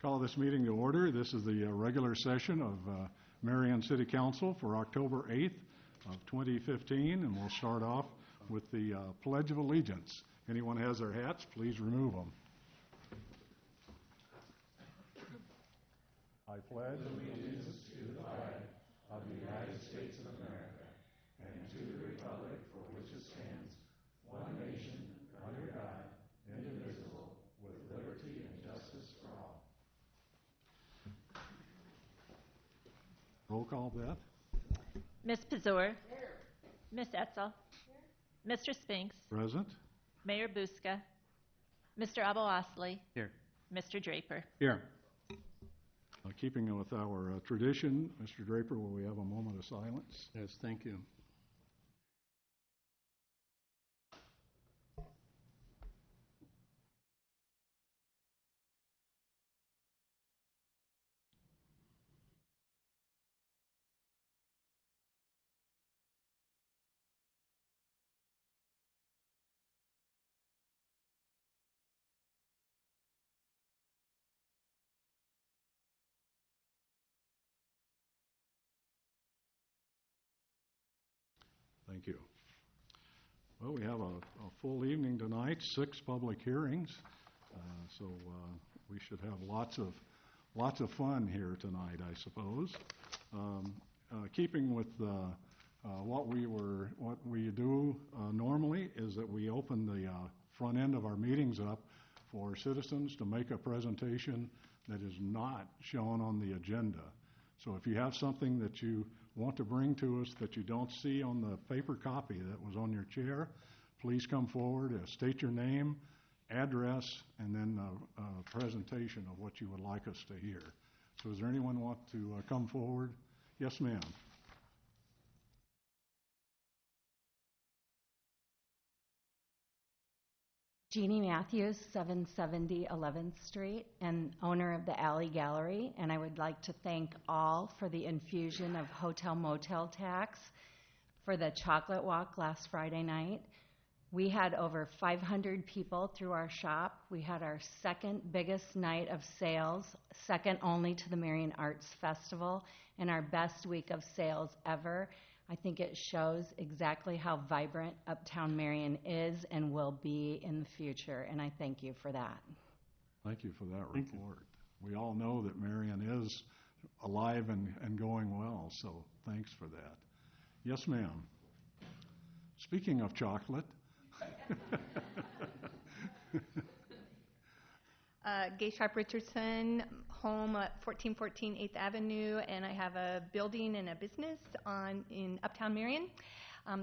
Call this meeting to order. This is the regular session of Marion City Council for October 8th of 2015, and we'll start off with the Pledge of Allegiance. Anyone has their hats, please remove them. I pledge allegiance to the flag of the United States of America and to the republic for which it stands, one nation, under God, indivisible, with liberty and justice for all. Roll call, Beth. Ms. Pazur. Here. Ms. Etzel. Here. Mr. Spinks. Present. Mayor Buska. Mr. Abu-Osley. Here. Mr. Draper. Here. Keeping with our tradition, Mr. Draper, will we have a moment of silence? Yes, thank you. Thank you. Well, we have a full evening tonight, 6 public hearings, so we should have lots of fun here tonight, I suppose. Keeping with what we do normally is that we open the front end of our meetings up for citizens to make a presentation that is not shown on the agenda. So if you have something that you want to bring to us that you don't see on the paper copy that was on your chair, please come forward, state your name, address, and then a presentation of what you would like us to hear. So does there anyone want to come forward? Yes, ma'am. Jeannie Matthews, 770 11th Street, and owner of the Alley Gallery, and I would like to thank all for the infusion of hotel motel tax for the chocolate walk last Friday night. We had over 500 people through our shop. We had our second biggest night of sales, second only to the Marion Arts Festival, and our best week of sales ever. I think it shows exactly how vibrant Uptown Marion is and will be in the future, and I thank you for that. Thank you for that report. We all know that Marion is alive and going well, so thanks for that. Yes, ma'am. Speaking of chocolate. Gay Sharp Richardson, home at 1414 8th Avenue, and I have a building and a business in Uptown Marion,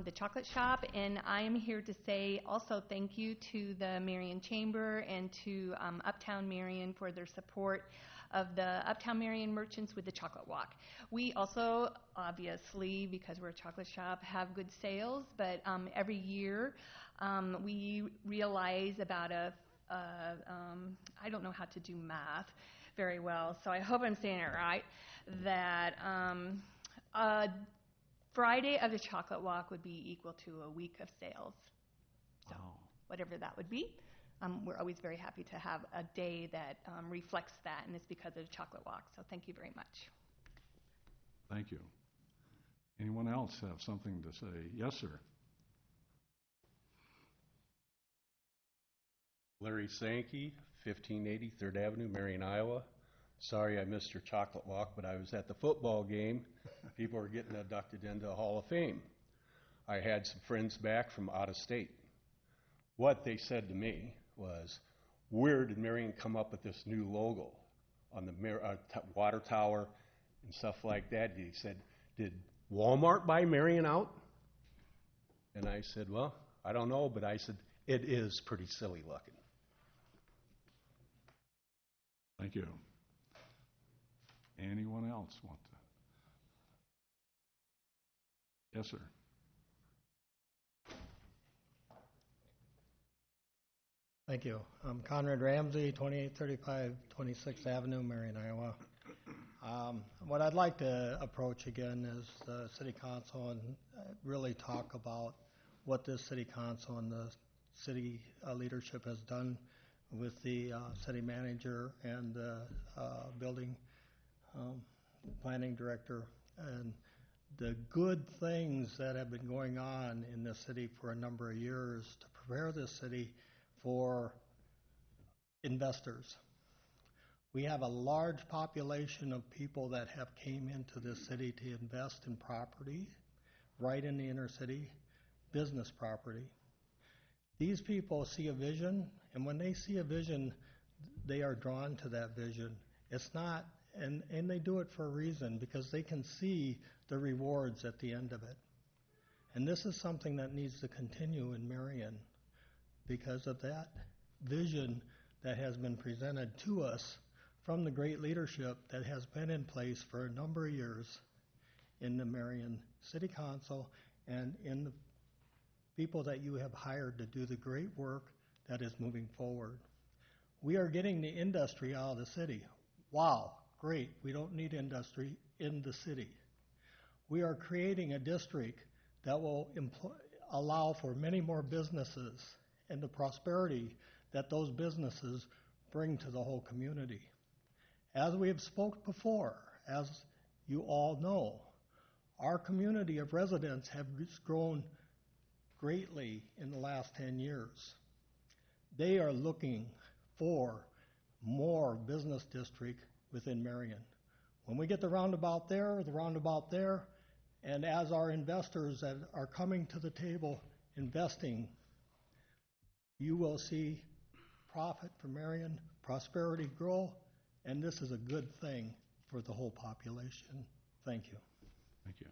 the chocolate shop, and I am here to say also thank you to the Marion Chamber and to Uptown Marion for their support of the Uptown Marion merchants with the chocolate walk. We also, obviously, because we're a chocolate shop, have good sales, but every year we realize about I don't know how to do math very well, so I hope I'm saying it right, that Friday of the chocolate walk would be equal to a week of sales. So whatever that would be. We're always very happy to have a day that reflects that, and it's because of the chocolate walk. So thank you very much. Thank you. Anyone else have something to say? Yes, sir. Larry Sankey, 1580 3rd Avenue, Marion, Iowa. Sorry I missed your chocolate walk, but I was at the football game. People were getting inducted into the Hall of Fame. I had some friends back from out of state. What they said to me was, where did Marion come up with this new logo on the water tower and stuff like that? He said, did Walmart buy Marion out? And I said, well, I don't know, but I said, it is pretty silly looking. Thank you. Anyone else want to? Yes, sir. Thank you. I'm Conrad Ramsey, 2835 26th Avenue, Marion, Iowa. What I'd like to approach again is the City Council and really talk about what this City Council and the city leadership has done with the city manager and the building planning director, and the good things that have been going on in the city for a number of years to prepare the city for investors. We have a large population of people that have came into this city to invest in property right in the inner city, business property. These people see a vision, and when they see a vision, they are drawn to that vision. It's not, and they do it for a reason, because they can see the rewards at the end of it. And this is something that needs to continue in Marion because of that vision that has been presented to us from the great leadership that has been in place for a number of years in the Marion City Council and in the people that you have hired to do the great work that is moving forward. We are getting the industry out of the city. Wow, great. We don't need industry in the city. We are creating a district that will allow for many more businesses and the prosperity that those businesses bring to the whole community. As we have spoke before, as you all know, our community of residents have grown greatly in the last 10 years. They are looking for more business district within Marion. When we get the roundabout there, and as our investors that are coming to the table investing, you will see profit for Marion, prosperity grow, and this is a good thing for the whole population. Thank you. Thank you.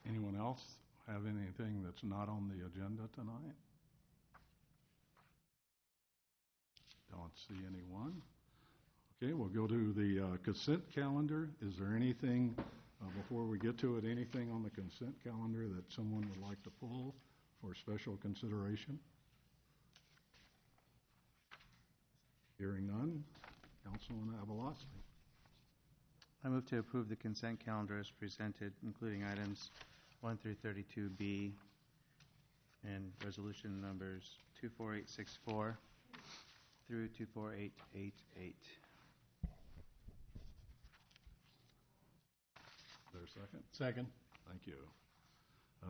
Anyone else have anything that's not on the agenda tonight? Don't see anyone. Okay, we'll go to the consent calendar. Is there anything, before we get to it, anything on the consent calendar that someone would like to pull for special consideration? Hearing none. Councilman Avalosky. I move to approve the consent calendar as presented, including items 1 through 32B and resolution numbers 24864 through 24888. Is there a second? Second. Thank you.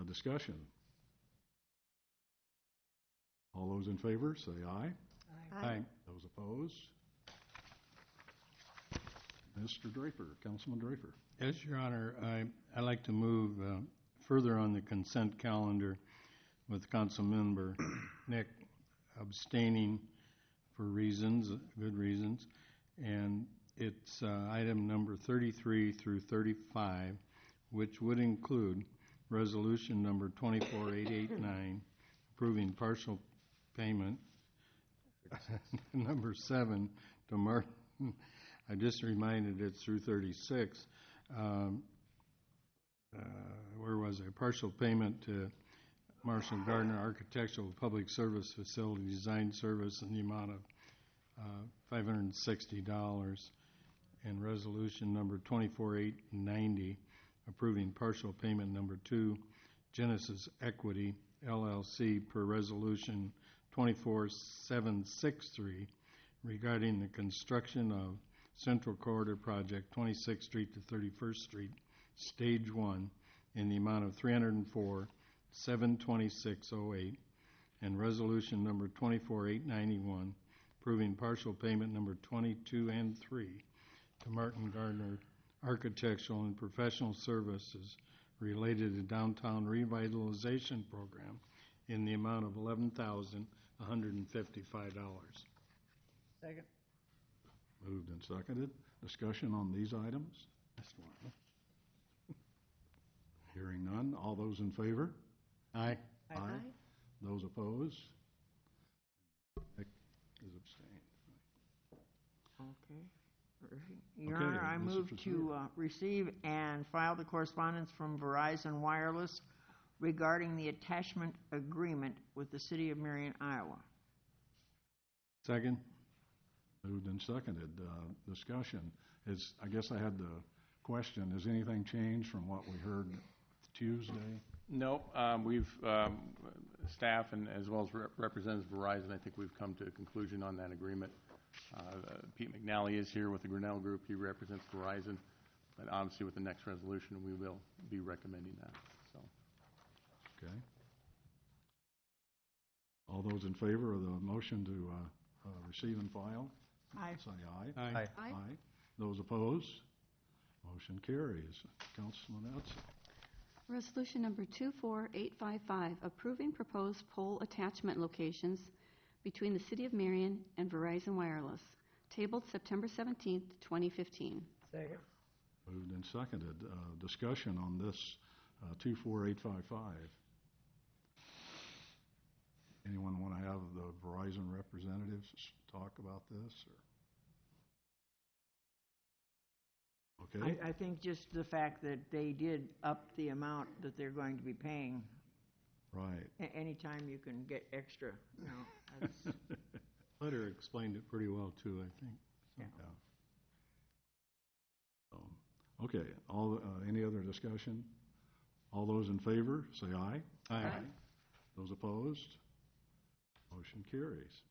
Discussion. All those in favor, say aye. Aye. Those opposed? Mr. Draper, Councilman Draper. Yes, Your Honor, I'd like to move further on the consent calendar with Councilmember Nick abstaining for reasons, good reasons, and it's item number 33 through 35, which would include resolution number 24889, approving partial payment, number 7 to Martin. I just reminded it's through 36. Where was I? Partial payment to Marshall Gardner Architectural Public Service Facility Design Service in the amount of $560. And resolution number 24890, approving partial payment number 2, Genesis Equity LLC per resolution 24763, regarding the construction of Central Corridor Project, 26th Street to 31st Street, Stage 1, in the amount of $304,726.08, and resolution number 24891, approving partial payment number 22 and 3 to Martin Gardner Architectural and Professional Services related to Downtown Revitalization Program in the amount of $11,155. Second. Moved and seconded. Discussion on these items? Hearing none. All those in favor? Aye. Aye. Those opposed? Nick is abstained. Okay. Your Honor, I Mrs. move to receive and file the correspondence from Verizon Wireless regarding the attachment agreement with the City of Marion, Iowa. Second. Moved and seconded. Discussion. I guess I had the question, has anything changed from what we heard Tuesday? No, staff and as well as representatives of Verizon, I think we've come to a conclusion on that agreement. Pete McNally is here with the Grinnell Group. He represents Verizon. But obviously with the next resolution, we will be recommending that. So. Okay. All those in favor of the motion to receive and file? Aye. Say aye. Aye. Aye. Those opposed? Motion carries. Councilman Edsel. Resolution number 24855, approving proposed pole attachment locations between the City of Marion and Verizon Wireless, tabled September 17th, 2015. Second. Moved and seconded. Discussion on this 24855. Anyone want to have the Verizon representatives talk about this? Or? Okay. I think just the fact that they did up the amount that they're going to be paying. Right. Anytime you can get extra, you know. That's Letter explained it pretty well, too, I think. So. Yeah. Okay. Any other discussion? All those in favor, say aye. Aye. Those opposed? Motion carries.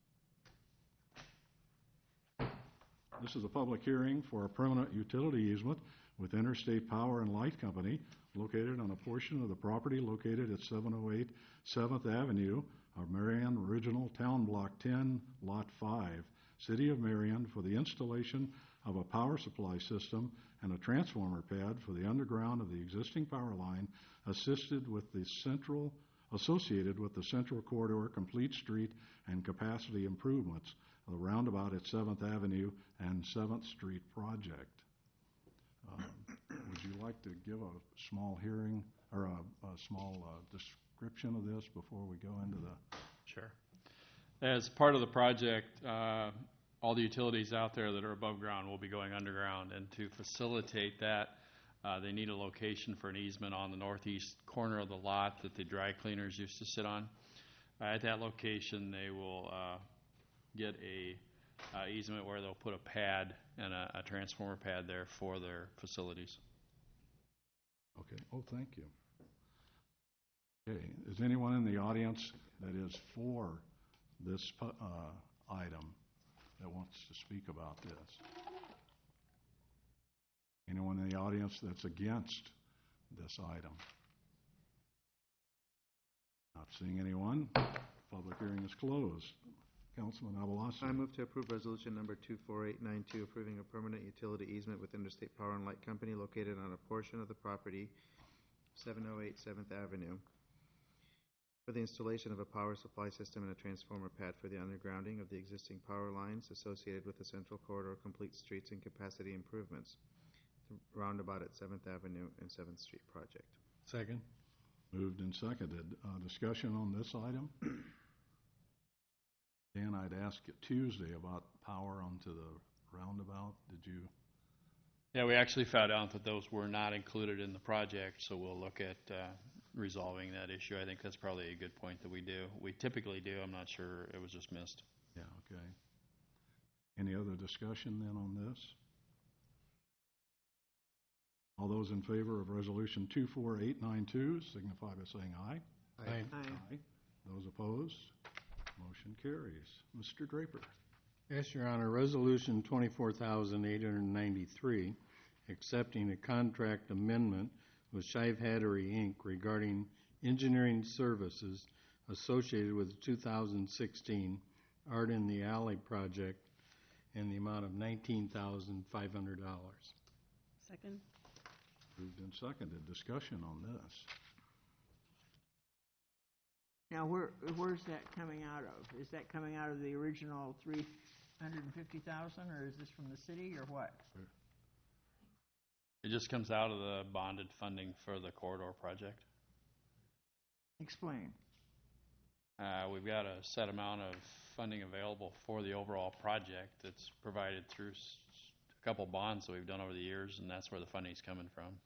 This is a public hearing for a permanent utility easement with Interstate Power and Light Company located on a portion of the property located at 708 7th Avenue of Marion Original Town Block 10, Lot 5, City of Marion, for the installation of a power supply system and a transformer pad for the underground of the existing power line associated with the Central Corridor Complete Street and Capacity Improvements of the roundabout at 7th Avenue and 7th Street project. Would you like to give a small hearing or a small description of this before we go into the... Sure. As part of the project, all the utilities out there that are above ground will be going underground, and to facilitate that, they need a location for an easement on the northeast corner of the lot that the dry cleaners used to sit on. At that location, they will get a easement where they'll put a pad and a transformer pad there for their facilities. Okay. Oh, thank you. Okay. Is anyone in the audience that is for this item that wants to speak about this? Anyone in the audience that's against this item? Not seeing anyone. Public hearing is closed. Councilman Abalasi. I move to approve resolution number 24892, approving a permanent utility easement with Interstate Power and Light Company located on a portion of the property, 708 7th Avenue, for the installation of a power supply system and a transformer pad for the undergrounding of the existing power lines associated with the Central Corridor Complete Streets and Capacity Improvements, the roundabout at 7th Avenue and 7th Street project. Second. Moved and seconded. Discussion on this item? Dan, I'd asked you Tuesday about power onto the roundabout. Did you? Yeah, we actually found out that those were not included in the project, so we'll look at resolving that issue. I think that's probably a good point that we do. We typically do. I'm not sure. It was just missed. Yeah, okay. Any other discussion then on this? All those in favor of resolution 24892 signify by saying aye. Aye. Aye. Those opposed? Motion carries. Mr. Draper. Yes, Your Honor. Resolution 24,893, accepting a contract amendment with Shive Hattery, Inc. regarding engineering services associated with the 2016 Art in the Alley project in the amount of $19,500. Second. Moved and seconded. Discussion on this. now, where's that coming out of? Is that coming out of the original 350,000, or is this from the city, or what? It just comes out of the bonded funding for the corridor project. Explain. We've got a set amount of funding available for the overall project that's provided through a couple bonds that we've done over the years, and that's where the funding's coming from.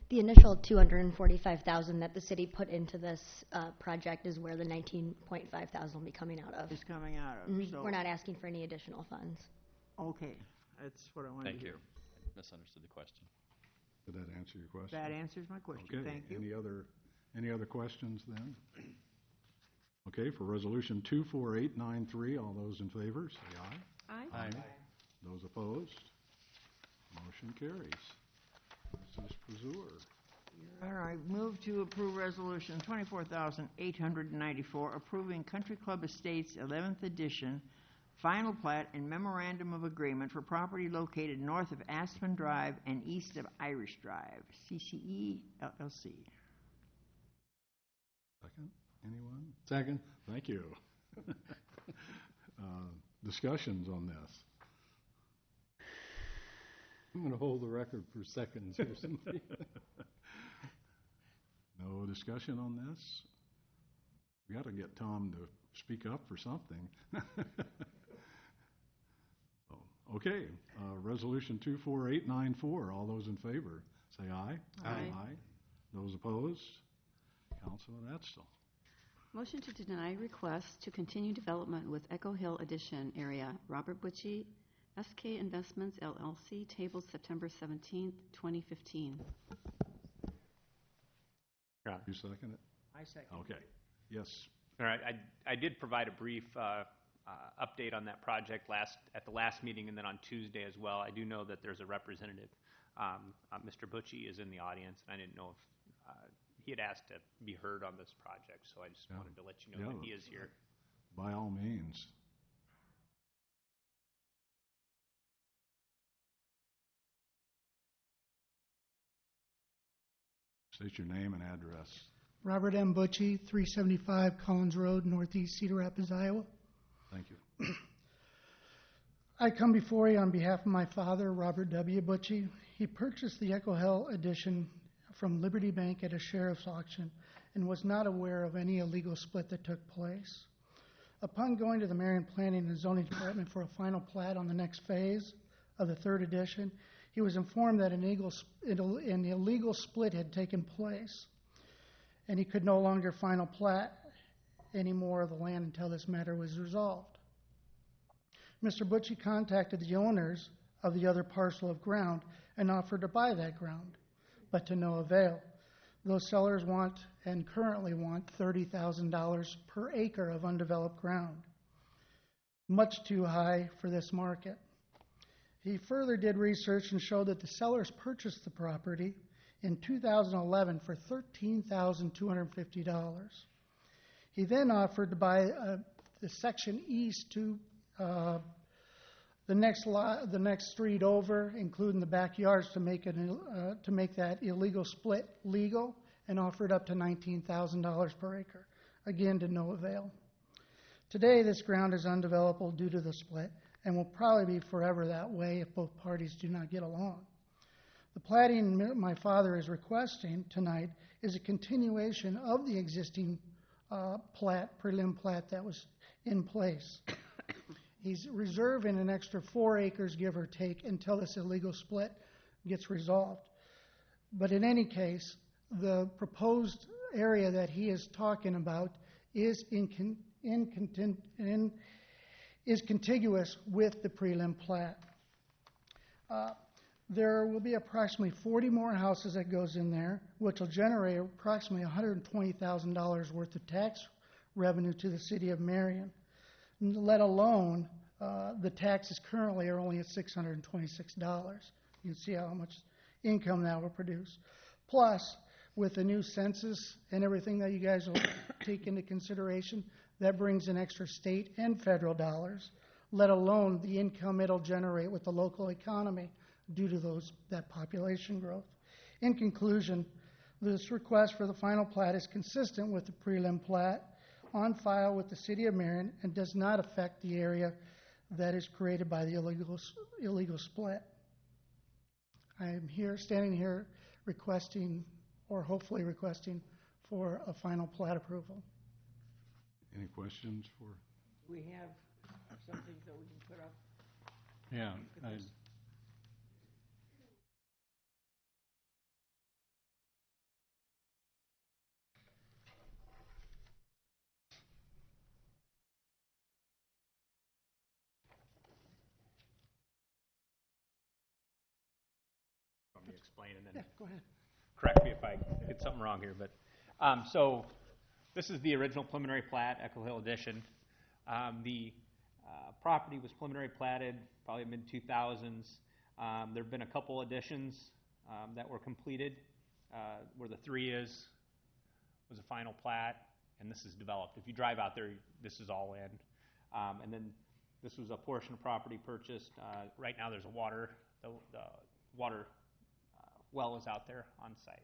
The initial $245,000 that the city put into this project is where the $19,500 will be coming out of. It's coming out of. Mhm. So, We're not asking for any additional funds. okay, that's what I wanted Thank to you. hear. I misunderstood the question. Did that answer your question? That answers my question. Okay. Thank you. Any other questions then? Okay, for Resolution 24893, all those in favor, say aye. Aye. Those opposed? Motion carries. Mrs. Pazur. All right, move to approve Resolution 24,894, approving Country Club Estates 11th Edition, final plat and memorandum of agreement for property located north of Aspen Drive and east of Irish Drive, CCE LLC. Second, anyone? Second? Thank you. Discussions on this? I'm going to hold the record for seconds or something. No discussion on this? We got to get Tom to speak up for something. Okay, Resolution 24894, all those in favor, say aye. Aye. Those opposed? Councilman Etzel. Motion to deny request to continue development with Echo Hill Addition area. Robert Butchie, SK Investments LLC, tabled September 17th, 2015. You second it? I second. Okay, yes. All right, I did provide a brief update on that project at the last meeting and then on Tuesday as well. I do know that there's a representative, Mr. Butchie is in the audience, and I didn't know if he had asked to be heard on this project, so I just wanted to let you know that he is here. By all means. State your name and address. Robert M. Butchie, 375 Collins Road, Northeast Cedar Rapids, Iowa. Thank you. I come before you on behalf of my father, Robert W. Butchie. He purchased the Echo Hill Addition from Liberty Bank at a sheriff's auction and was not aware of any illegal split that took place. Upon going to the Marion Planning and Zoning Department for a final plat on the next phase of the third edition, he was informed that an illegal split had taken place, and he could no longer final plat any more of the land until this matter was resolved. Mr. Butchie contacted the owners of the other parcel of ground and offered to buy that ground, but to no avail. Those sellers want and currently want $30,000 per acre of undeveloped ground, much too high for this market. He further did research and showed that the sellers purchased the property in 2011 for $13,250. He then offered to buy the section east to the next street over, including the backyards, to make that illegal split legal, and offered up to $19,000 per acre. Again, to no avail. Today, this ground is undevelopable due to the split, and will probably be forever that way if both parties do not get along. The platting my father is requesting tonight is a continuation of the existing prelim plat that was in place. He's reserving an extra 4 acres, give or take, until this illegal split gets resolved. But in any case, the proposed area that he is talking about is contiguous with the prelim plat. There will be approximately 40 more houses that goes in there, which will generate approximately $120,000 worth of tax revenue to the city of Marion, let alone the taxes currently are only at $626. You can see how much income that will produce. Plus, with the new census and everything that you guys will take into consideration, that brings in extra state and federal dollars, let alone the income it'll generate with the local economy due to that population growth. In conclusion, this request for the final plat is consistent with the prelim plat on file with the City of Marion and does not affect the area that is created by the illegal split. I am standing here requesting, or hopefully requesting, for a final plat approval. Any questions for? We have some things that we can put up. Yeah. explain and then Yeah, go ahead. correct me if I get something wrong here. But so this is the original preliminary plat, Echo Hill Edition. The property was preliminary platted probably mid-2000s. There have been a couple additions that were completed. Where the 3 was a final plat, and this is developed. If you drive out there, this is all in. And then this was a portion of property purchased. Right now, there's a water, the water well is out there on site.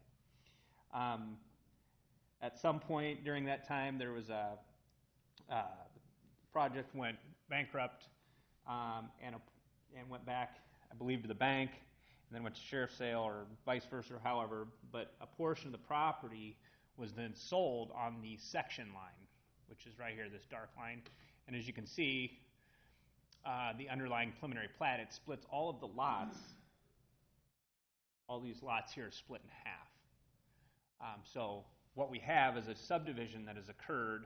At some point during that time, there was a project went bankrupt and went back, I believe, to the bank, and then went to sheriff's sale or vice versa, or however. But a portion of the property was then sold on the section line, which is right here, this dark line. And as you can see, the underlying preliminary plat, it splits all of the lots. All these lots here are split in half. So what we have is a subdivision that has occurred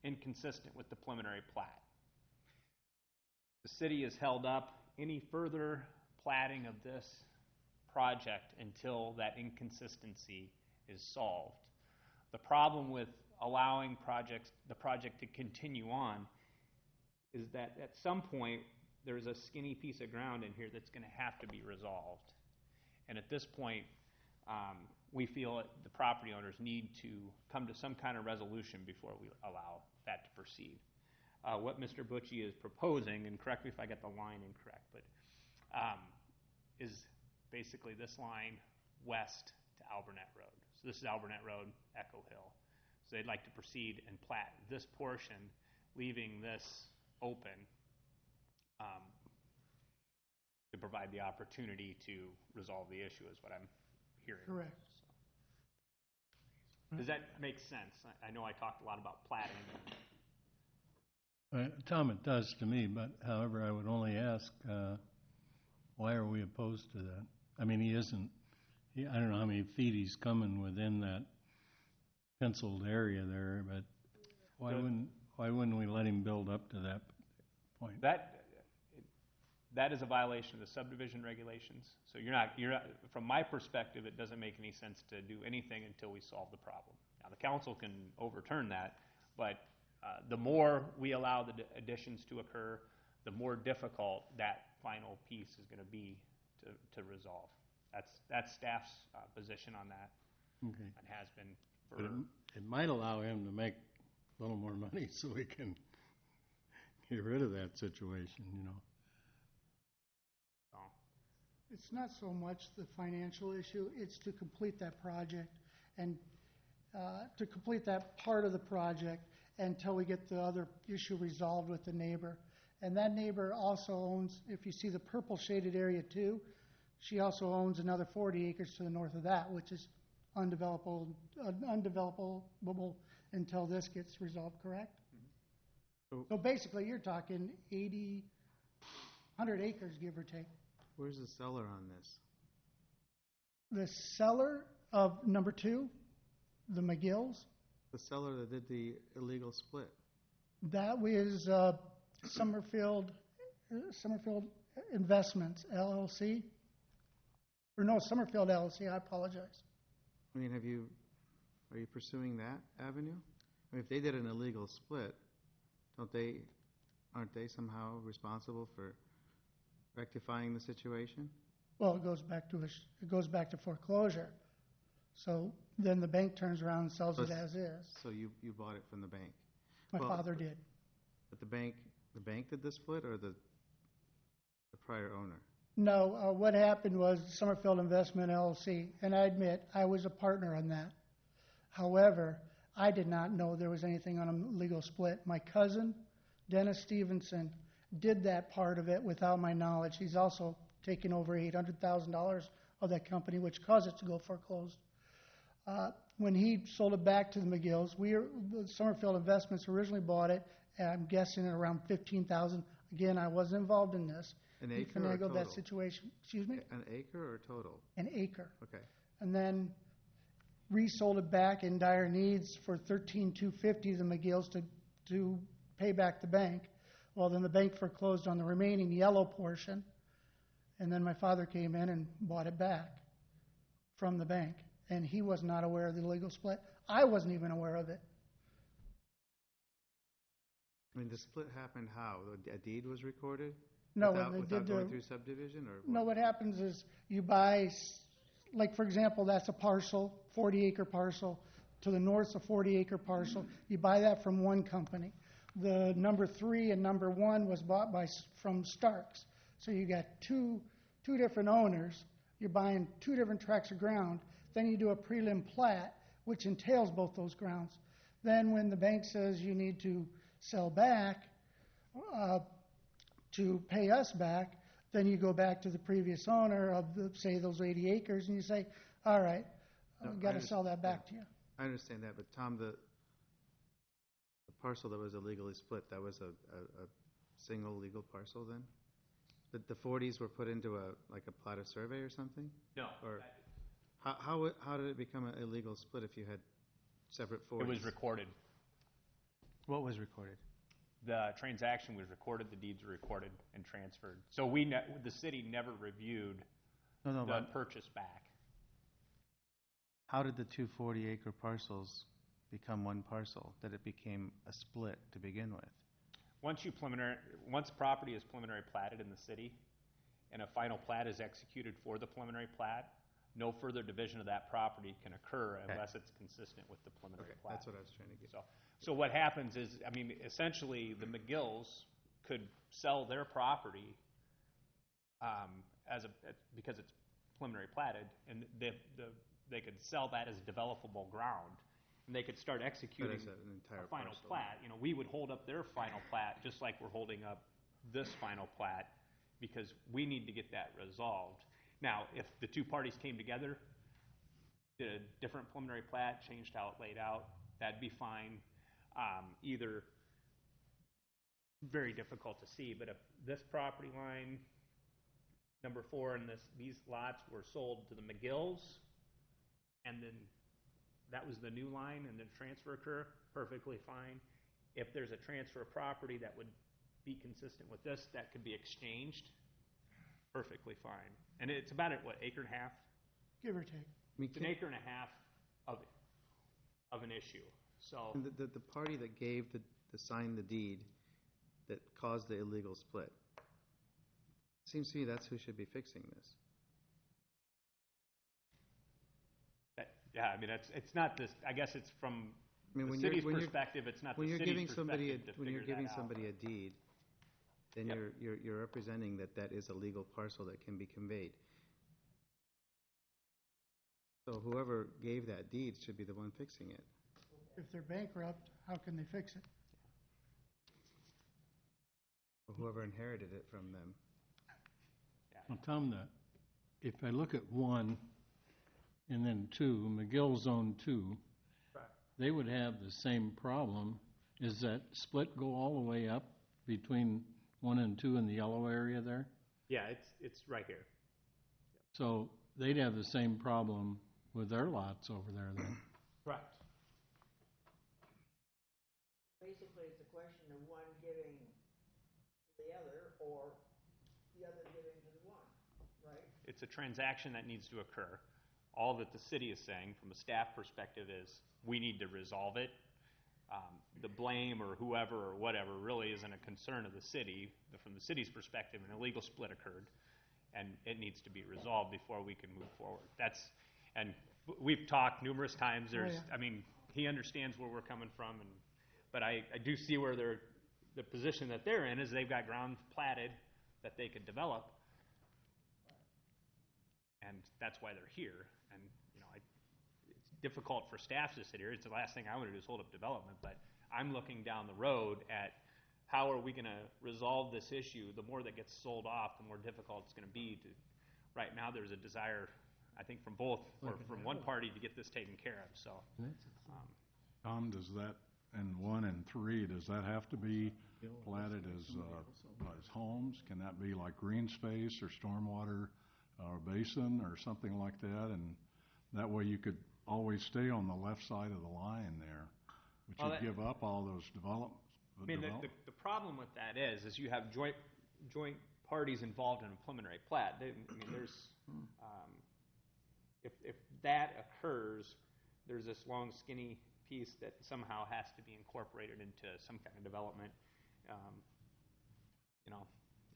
inconsistent with the preliminary plat. The city has held up any further platting of this project until that inconsistency is solved. The problem with allowing the project to continue on is that at some point there's a skinny piece of ground in here that's going to have to be resolved. And at this point, we feel that the property owners need to come to some kind of resolution before we allow that to proceed. What Mr. Butchie is proposing, and correct me if I get the line incorrect, but is basically this line west to Albernet Road. So this is Albernet Road, Echo Hill. So they'd like to proceed and plat this portion, leaving this open to provide the opportunity to resolve the issue, is what I'm hearing. Correct. So, does that make sense? I know I talked a lot about platting. Tom, it does to me, but however, I would only ask, why are we opposed to that? I mean, I don't know how many feet he's coming within that penciled area there, but why wouldn't we let him build up to that point? That is a violation of the subdivision regulations. So you're not, from my perspective, it doesn't make any sense to do anything until we solve the problem. Now, the council can overturn that, but the more we allow the additions to occur, the more difficult that final piece is going to be to resolve. That's staff's position on that, Okay. and has been for. But it might allow him to make a little more money so we can get rid of that situation, you know. It's not so much the financial issue, it's to complete that project and to complete that part of the project until we get the other issue resolved with the neighbor. And that neighbor also owns, if you see the purple shaded area too, she also owns another 40 acres to the north of that, which is undevelopable until this gets resolved, correct? Mm-hmm. So basically, you're talking 100 acres, give or take. Where's the seller on this? The seller of number 2, the McGills, The seller that did the illegal split. that was Summerfield Investments, LLC. Or no, Summerfield LLC, I apologize. I mean, are you pursuing that avenue? I mean, if they did an illegal split, aren't they somehow responsible for rectifying the situation? Well, it goes back to foreclosure. So then the bank turns around and sells it as is. So you bought it from the bank? My father did. But the bank did the split, or the prior owner? No, what happened was Summerfield Investment LLC, and I admit I was a partner on that. However, I did not know there was anything on a legal split. My cousin, Dennis Stevenson, did that part of it without my knowledge. He's also taken over $800,000 of that company, which caused it to go foreclosed. When he sold it back to the McGills, Summerfield Investments originally bought it, and I'm guessing at around $15,000. Again, I wasn't involved in this. An He acre or finagled total? that situation. Excuse me? An acre or total? An acre. Okay. And then resold it back in dire needs for $13,250 to the McGills to pay back the bank. Well, then the bank foreclosed on the remaining yellow portion, and then my father came in and bought it back. from the bank, and he was not aware of the legal split. I wasn't even aware of it. I mean, the split happened how? A deed was recorded? No, Without, they without did going the, through subdivision, or no, what happens is you buy, like for example, that's a parcel, 40-acre parcel, to the north's a 40-acre parcel. You buy that from one company. The number 3 and number 1 was bought from Starks. So you got two different owners. You're buying 2 different tracts of ground. Then you do a prelim plat, which entails both those grounds. Then when the bank says you need to sell back, to pay us back, then you go back to the previous owner of, say, those 80 acres, and you say, all right, I've got to sell that back to you. I understand that, but Tom, the parcel that was illegally split, that was a single legal parcel then? The 40s were put into like a plat of survey or something? No. Or how did it become an illegal split if you had separate 40s? It was recorded. What was recorded? The transaction was recorded, the deeds were recorded and transferred. So the city never reviewed the purchase back. How did the 2 40-acre parcels become one parcel, that it became a split to begin with? Once property is preliminary platted in the city and a final plat is executed for the preliminary plat, no further division of that property can occur unless it's consistent with the preliminary plat. That's what I was trying to get. So what happens is, I mean, essentially the McGills could sell their property because it's preliminary platted, and they could sell that as developable ground, and they could start executing a final plat. You know, we would hold up their final plat just like we're holding up this final plat because we need to get that resolved. Now, if the 2 parties came together, did a different preliminary plat, changed how it laid out, that'd be fine. Either very difficult to see, but if this property line, number 4, and these lots were sold to the McGills, and then that was the new line, and then transfer occur, perfectly fine. If there's a transfer of property that would be consistent with this, that could be exchanged, perfectly fine. And it's about acre and a half? Give or take. It's an acre and a half of an issue. So the party that gave signed the deed that caused the illegal split, seems to me that's who should be fixing this. Yeah, I mean, it's not this. I guess it's from the city's perspective. It's not the city's perspective to when you're figure giving that out. somebody a deed, then you're representing that is a legal parcel that can be conveyed. So whoever gave that deed should be the one fixing it. If they're bankrupt, how can they fix it? Or whoever inherited it from them. Well, Tom, if I look at 1 and then 2, McGill's own 2, they would have the same problem. Is that split go all the way up between 1 and 2 in the yellow area there? Yeah, it's right here. So they'd have the same problem with their lots over there then. Correct. Basically, it's a question of one giving to the other or the other giving to the one, right? It's a transaction that needs to occur. All that the city is saying from a staff perspective is we need to resolve it. The blame or whoever or whatever really isn't a concern of the city. From the city's perspective, an illegal split occurred, and it needs to be resolved before we can move forward. And we've talked numerous times. I mean, he understands where we're coming from, but I do see where the position that they're in is they've got ground platted that they could develop, and that's why they're here. And you know, it's difficult for staff to sit here. It's the last thing I want to do is hold up development, but I'm looking down the road at how are we going to resolve this issue. The more that gets sold off, the more difficult it's going to be to. Right now, there's a desire, I think, from both or from one party to get this taken care of. So, Tom, does that in 1 and 3 does that have to be platted as homes? Can that be like green space or stormwater or basin or something like that? And that way you could always stay on the left side of the line there, but you'd give up all those developments. I mean, the problem with that is you have joint parties involved in a preliminary plat. I mean, there's if that occurs, there's this long skinny piece that somehow has to be incorporated into some kind of development. You know,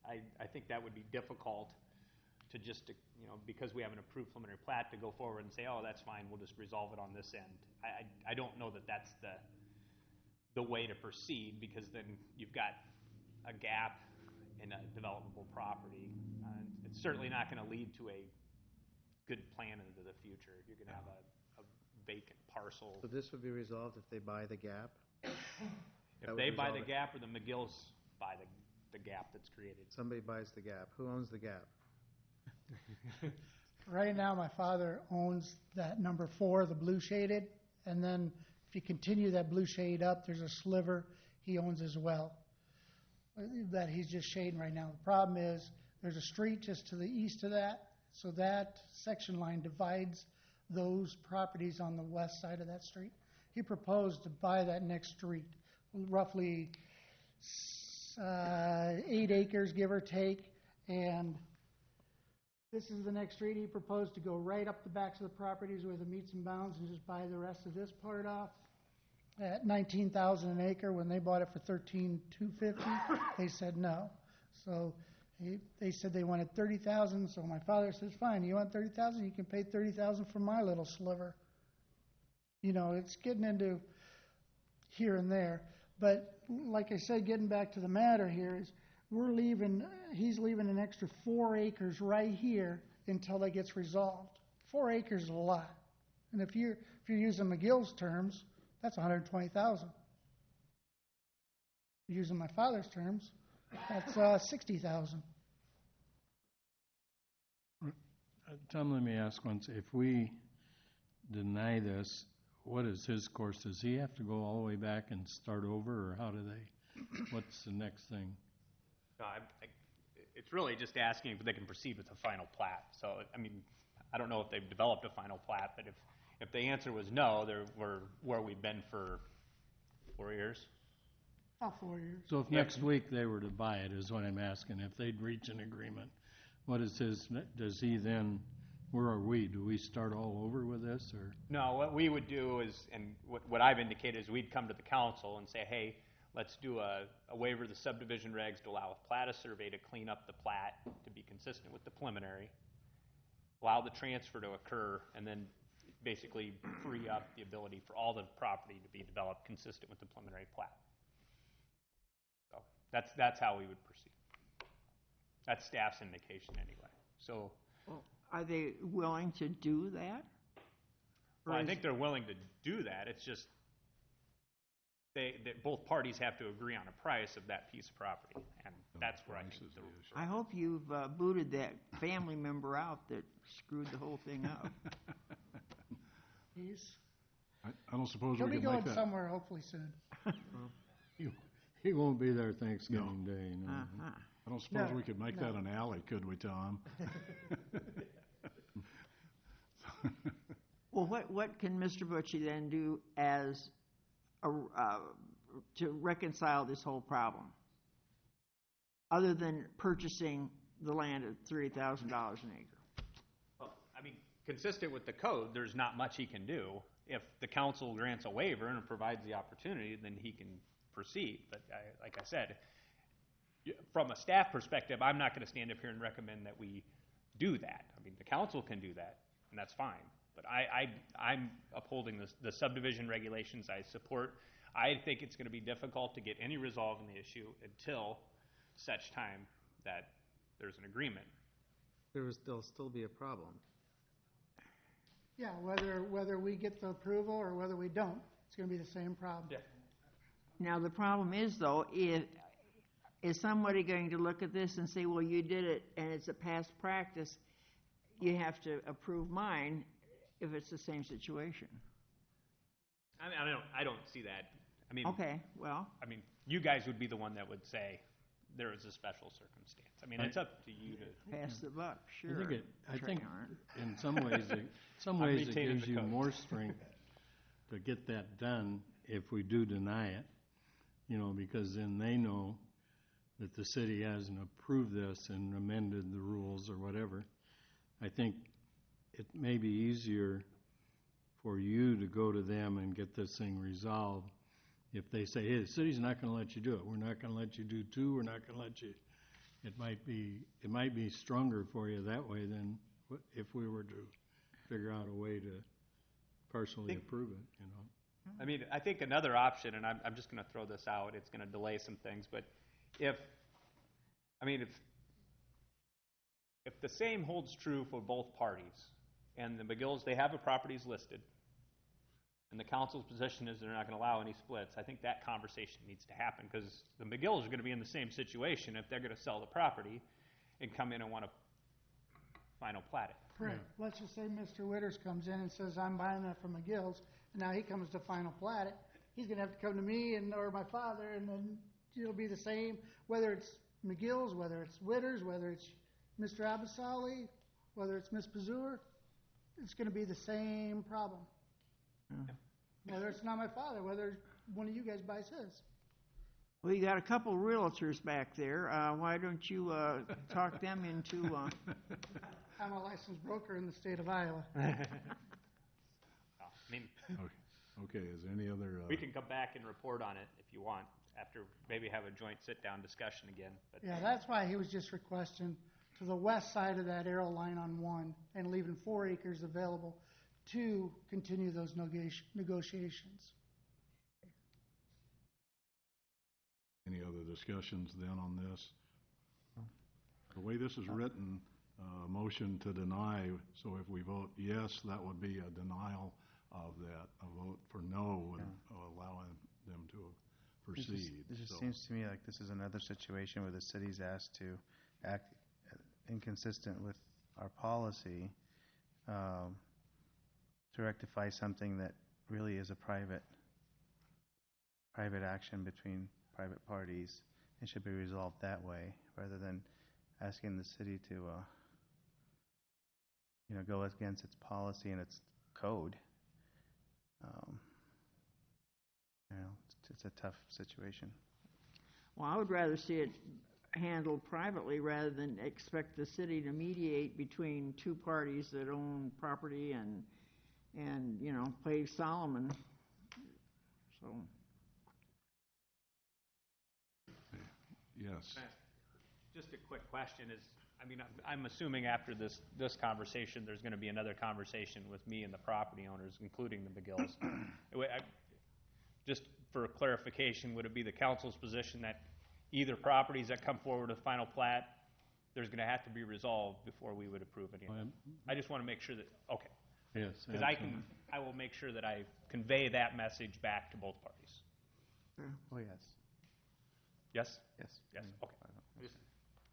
I think that would be difficult to just, you know, because we have an approved preliminary plat, to go forward and say, oh, that's fine, we'll just resolve it on this end. I don't know that that's the way to proceed, because then you've got a gap in a developable property. It's certainly not going to lead to a good plan into the future. You're going to have a vacant parcel. So this would be resolved if they buy the gap? If they buy the gap, or the McGills buy the gap that's created. Somebody buys the gap. Who owns the gap? Right now, my father owns that number 4, the blue shaded, and then if you continue that blue shade up, there's a sliver he owns as well that he's just shading right now. The problem is there's a street just to the east of that, so that section line divides those properties on the west side of that street. He proposed to buy that next street, roughly 8 acres, give or take, and this is the next street. He proposed to go right up the backs of the properties where the meets and bounds and just buy the rest of this part off at $19,000 an acre. When they bought it for $13,250, they said no. So they said they wanted $30,000. So my father says, "Fine, you want $30,000? You can pay $30,000 for my little sliver." You know, it's getting into here and there. But like I said, getting back to the matter here is, he's leaving an extra 4 acres right here until that gets resolved. 4 acres is a lot. And if you're using McGill's terms, that's $120,000. Using my father's terms, that's $60,000. Tom, let me ask once, if we deny this, what is his course? Does he have to go all the way back and start over, or what's the next thing? No, it's really just asking if they can proceed with the final plat. So, I mean, I don't know if they've developed a final plat, but if the answer was no, we're where we've been for 4 years. About 4 years. So if next week they were to buy it, is what I'm asking, if they'd reach an agreement, does he then, where are we? Do we start all over with this, or? No, what we would do is, and what I've indicated is, we'd come to the council and say, hey, let's do a waiver of the subdivision regs to allow a plat of survey to clean up the plat to be consistent with the preliminary, allow the transfer to occur, and then basically free up the ability for all the property to be developed consistent with the preliminary plat. So that's how we would proceed. That's staff's indication anyway. So, well, are they willing to do that? Well, I think they're willing to do that. It's just both parties have to agree on a price of that piece of property, and that's where I think the issue. I hope you've booted that family member out that screwed the whole thing up. I don't suppose He'll we be could make going that. somewhere hopefully soon. He won't be there Thanksgiving Day, no. Uh-huh. I don't suppose we could make that an alley, could we, Tom? Well, what can Mr. Butchie then do as to reconcile this whole problem, other than purchasing the land at $30,000 an acre? Well, I mean, consistent with the code, there's not much he can do. If the council grants a waiver and provides the opportunity, then he can proceed. But like I said, from a staff perspective, I'm not going to stand up here and recommend that we do that. I mean, the council can do that, and that's fine. But I'm upholding the subdivision regulations. I support. I think it's going to be difficult to get any resolve in the issue until such time that there's an agreement. There'll still be a problem. Yeah, whether we get the approval or whether we don't, it's going to be the same problem. Yeah. Now, the problem is, though, is somebody going to look at this and say, well, you did it and it's a past practice, you have to approve mine if it's the same situation? I don't see that. I mean, okay, well, I mean, you guys would be the one that would say there is a special circumstance. I mean, it's up to you to pass the buck. Sure. I think in some ways it gives you more strength to get that done if we do deny it, because then they know that the city hasn't approved this and amended the rules or whatever. I think it may be easier for you to go to them and get this thing resolved. If they say, hey, the city's not going to let you do it, we're not going to let you do 2, we're not going to let you, it might be stronger for you that way than if we were to figure out a way to partially approve it, you know. I mean, I think another option, and I'm just going to throw this out, it's going to delay some things, but if the same holds true for both parties, and the McGills, they have the properties listed, and the council's position is they're not going to allow any splits, I think that conversation needs to happen, because the McGills are going to be in the same situation if they're going to sell the property and come in and want to final plat it. Right. Let's just say Mr. Witters comes in and says, I'm buying that from McGill's, and now he comes to final plat it. He's going to have to come to me or my father, and then it'll be the same, whether it's McGill's, whether it's Witters, whether it's Mr. Abasali, whether it's Ms. Pazur, it's going to be the same problem. Whether it's not my father, whether one of you guys buys his. Well, you got a couple realtors back there. Why don't you talk them into... I'm a licensed broker in the state of Iowa. Okay, is there any other... We can come back and report on it if you want, after maybe have a joint sit-down discussion again. But Yeah, that's why he was just requesting to the west side of that arrow line on 1 and leaving 4 acres available to continue those negotiations. Any other discussions then on this? The way this is written, motion to deny, so if we vote yes, that would be a denial of that. A vote for no would allow them to proceed. It just seems to me like this is another situation where the city's asked to act inconsistent with our policy to rectify something that really is a private action between private parties. It should be resolved that way rather than asking the city to go against its policy and its code. It's a tough situation. Well, I would rather see it handled privately rather than expect the city to mediate between two parties that own property and play Solomon. So. Yes. Just a quick question is, I'm assuming after this conversation, there's going to be another conversation with me and the property owners, including the McGills. Just for clarification, would it be the council's position that either properties that come forward with final plat, there's going to have to be resolved before we would approve any of them? I just want to make sure that, okay. Yes. Because I will make sure that I convey that message back to both parties. Oh, yes. Yes? Yes. Yes, okay.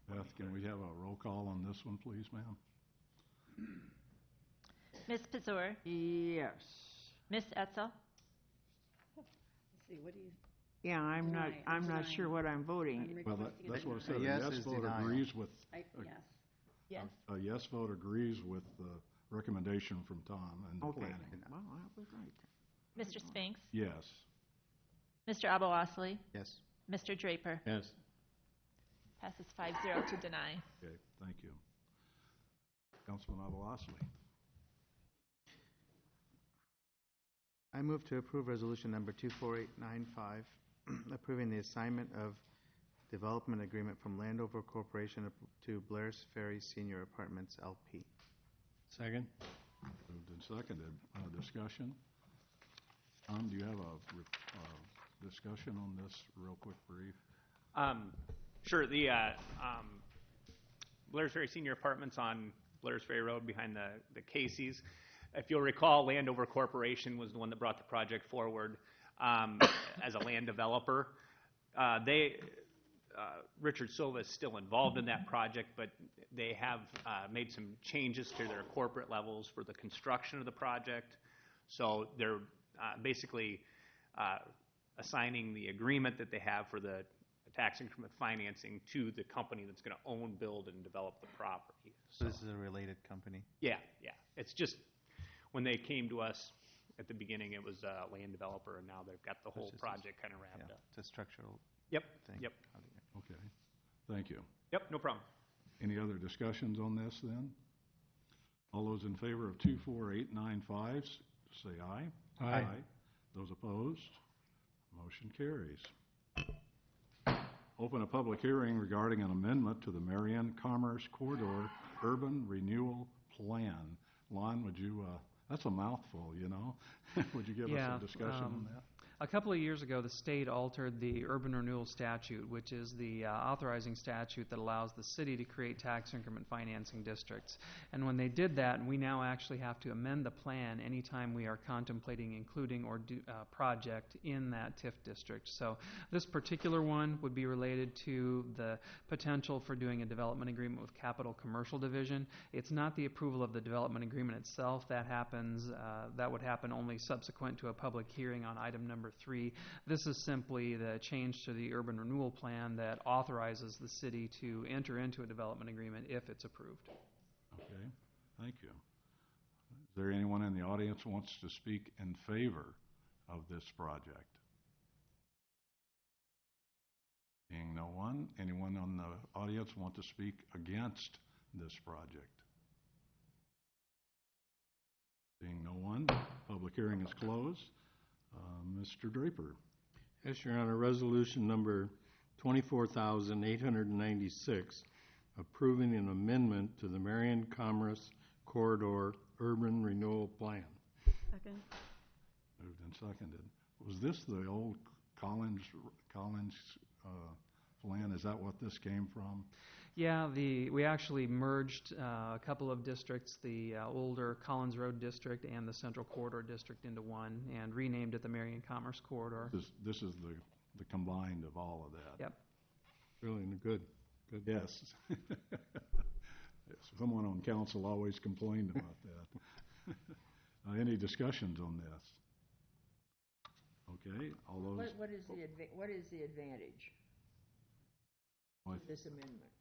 Beth, can we have a roll call on this one, please, ma'am? Ms. Pazur? Yes. Ms. Etzel? Let's see, what do you? Yeah, I'm not sure what I'm voting. Well, that's what I said. A A yes yes is vote denial. agrees with, Yes. Yes. a yes vote agrees with the recommendation from Tom and the Okay. planning. Well, I was right. Mr. Spinks? Yes. Mr. Abou-Osley? Yes. Mr. Draper? Yes. Passes 5-0 to deny. Okay, thank you. Councilman Abou-Osley. I move to approve resolution number 24895, approving the assignment of development agreement from Landover Corporation to Blair's Ferry Senior Apartments LP. Second? Moved and seconded. Discussion? Tom, do you have a discussion on this real quick brief? Sure. The Blair's Ferry Senior Apartments on Blair's Ferry Road behind the Casey's. If you'll recall, Landover Corporation was the one that brought the project forward as a land developer. Richard Silva is still involved in that project, but they have made some changes to their corporate levels for the construction of the project. So they're basically assigning the agreement that they have for the tax increment financing to the company that's going to own, build, and develop the property. So this is a related company? Yeah. It's just when they came to us at the beginning, it was a land developer, and now they've got the whole project kind of wrapped up. It's a structural Yep. thing. Yep. Okay, thank you. Yep, no problem. Any other discussions on this then? All those in favor of 24895 say aye. Aye. Those opposed, motion carries. Open a public hearing regarding an amendment to the Marion Commerce Corridor Urban Renewal Plan. Lon, would you, that's a mouthful, you know? Would you give us a discussion on that? A couple of years ago, the state altered the urban renewal statute, which is the authorizing statute that allows the city to create tax increment financing districts. And when they did that, we now actually have to amend the plan anytime we are contemplating including or project in that TIF district. So this particular one would be related to the potential for doing a development agreement with Capital Commercial Division. It's not the approval of the development agreement itself. That happens. That would happen only subsequent to a public hearing on item number 3. This is simply the change to the urban renewal plan that authorizes the city to enter into a development agreement if it's approved. Okay, thank you. Is there anyone in the audience who wants to speak in favor of this project? Seeing no one, anyone on the audience want to speak against this project? Seeing no one, public hearing is closed. Mr. Draper. Yes, Your Honor, resolution number 24,896, approving an amendment to the Marion Commerce Corridor Urban Renewal Plan. Second. Moved and seconded. Was this the old Collins plan? Is that what this came from? Yeah, we actually merged a couple of districts, the older Collins Road District and the Central Corridor District into one, and renamed it the Marion Commerce Corridor. This is the combined of all of that. Yep. Really good. Yes. Someone on council always complained about that. Any discussions on this? Okay, all those. What is the advantage of this amendment?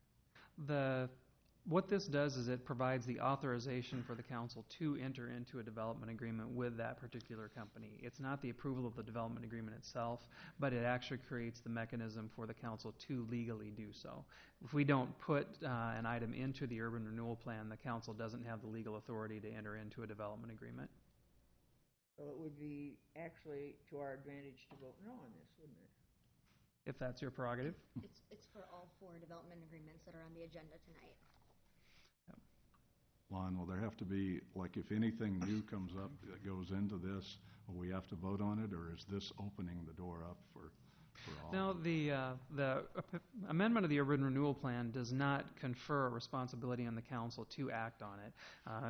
What this does is it provides the authorization for the council to enter into a development agreement with that particular company. It's not the approval of the development agreement itself, but it actually creates the mechanism for the council to legally do so. If we don't put an item into the urban renewal plan, the council doesn't have the legal authority to enter into a development agreement. So it would be actually to our advantage to vote no on this, wouldn't it? If that's your prerogative. It's for all 4 development agreements that are on the agenda tonight. Lon, will there have to be, like, if anything new comes up that goes into this, will we have to vote on it, or is this opening the door up for all? No, the amendment of the urban renewal plan does not confer a responsibility on the council to act on it.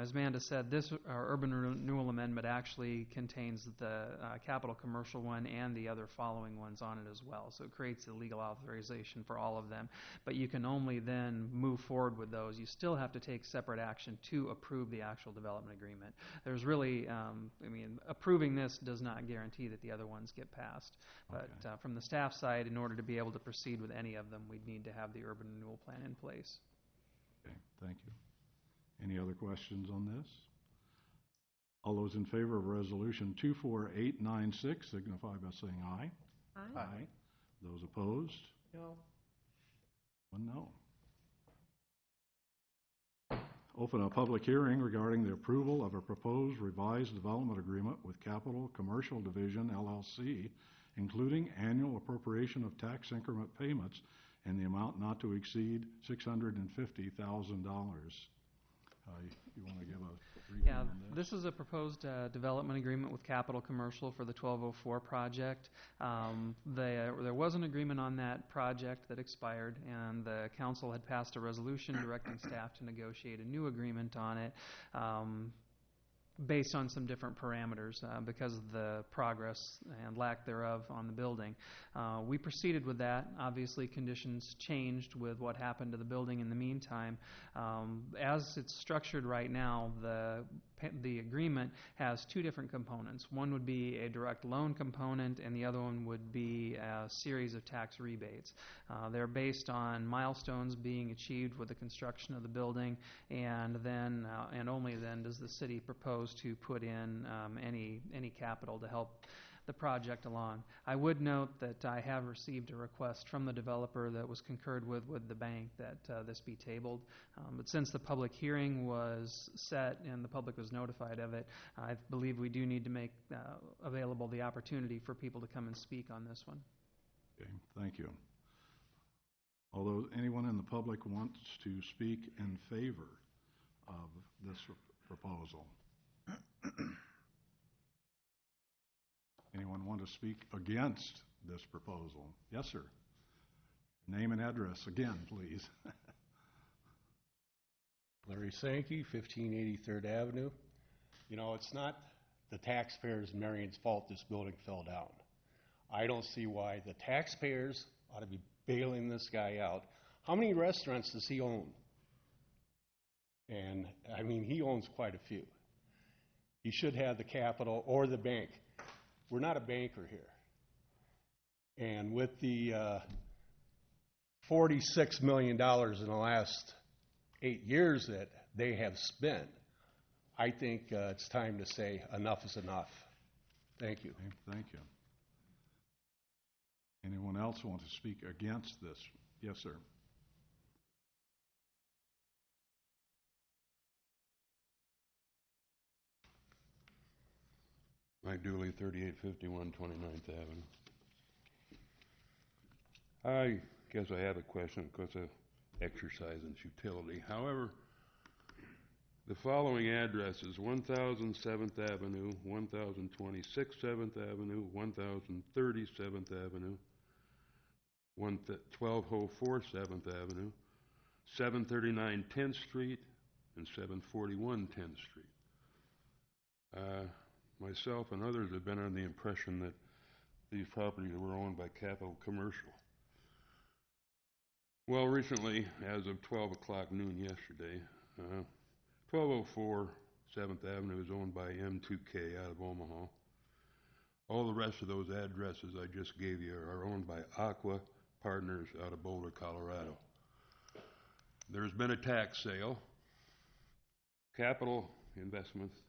As Amanda said, this urban renewal amendment actually contains the Capital Commercial one and the other following ones on it as well. So it creates the legal authorization for all of them. But you can only then move forward with those. You still have to take separate action to approve the actual development agreement. There's really, approving this does not guarantee that the other ones get passed. But from the staff side, in order to be able to proceed with any of them, we'd need to have the urban renewal plan in place. Okay, thank you. Any other questions on this? All those in favor of resolution 24896 signify by saying aye. Aye. Aye. Those opposed? No. 1 no. Open a public hearing regarding the approval of a proposed revised development agreement with Capital Commercial Division, LLC, including annual appropriation of tax increment payments in the amount not to exceed $650,000. You want to give a briefing on this? This is a proposed development agreement with Capital Commercial for the 1204 project. There was an agreement on that project that expired, and the council had passed a resolution directing staff to negotiate a new agreement on it. Based on some different parameters because of the progress and lack thereof on the building. We proceeded with that. Obviously, conditions changed with what happened to the building in the meantime. As it's structured right now, the agreement has 2 different components. One would be a direct loan component, and the other one would be a series of tax rebates. They're based on milestones being achieved with the construction of the building, and then and only then does the city propose to put in any capital to help the project along. I would note that I have received a request from the developer that was concurred with the bank that this be tabled. But since the public hearing was set and the public was notified of it, I believe we do need to make available the opportunity for people to come and speak on this one. Okay, thank you. Although anyone in the public wants to speak in favor of this proposal? Anyone want to speak against this proposal? Yes, sir. Name and address again, please. Larry Sankey, 1580 3rd Avenue. You know, it's not the taxpayers' and Marion's fault this building fell down. I don't see why the taxpayers ought to be bailing this guy out. How many restaurants does he own? And, I mean, he owns quite a few. He should have the capital or the bank. We're not a banker here. And with the $46 million in the last 8 years that they have spent, I think it's time to say enough is enough. Thank you. Okay, thank you. Anyone else want to speak against this? Yes, sir. Mike Dooley, 3851 29th Avenue. I guess I have a question because of exercise and futility. However, the following addresses: 1007th Avenue, 1026 7th Avenue, 1030 7th Avenue, 1204 7th Avenue, 739 10th Street, and 741 10th Street. Myself and others have been under the impression that these properties were owned by Capital Commercial. Well, recently, as of 12 o'clock noon yesterday, 1204 7th Avenue is owned by M2K out of Omaha. All the rest of those addresses I just gave you are owned by Aqua Partners out of Boulder, Colorado. There's been a tax sale. Capital Investments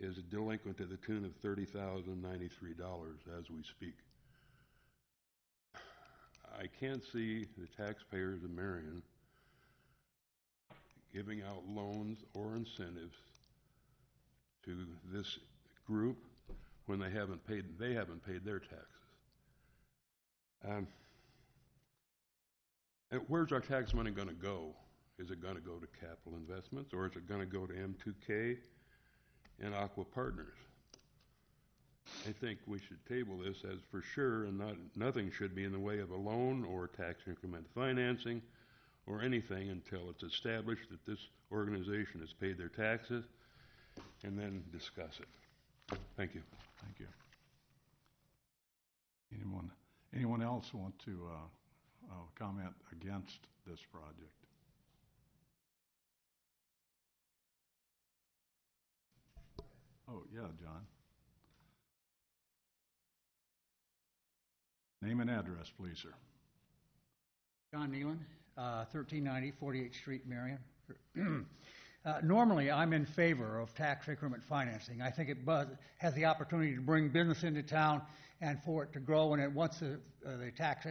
is delinquent to the tune of $30,093 as we speak. I can't see the taxpayers of Marion giving out loans or incentives to this group when they haven't paid their taxes. Where's our tax money going to go? Is it going to go to Capital Investments, or is it going to go to M2K and Aqua Partners? I think we should table this as for sure, and nothing should be in the way of a loan or tax increment financing or anything until it's established that this organization has paid their taxes, and then discuss it. Thank you. Thank you. Anyone else want to comment against this project? Oh, yeah, John. Name and address, please, sir. John Nealon, 1390 48th Street, Marion. Normally, I'm in favor of tax increment financing. I think it has the opportunity to bring business into town and for it to grow. And once the tax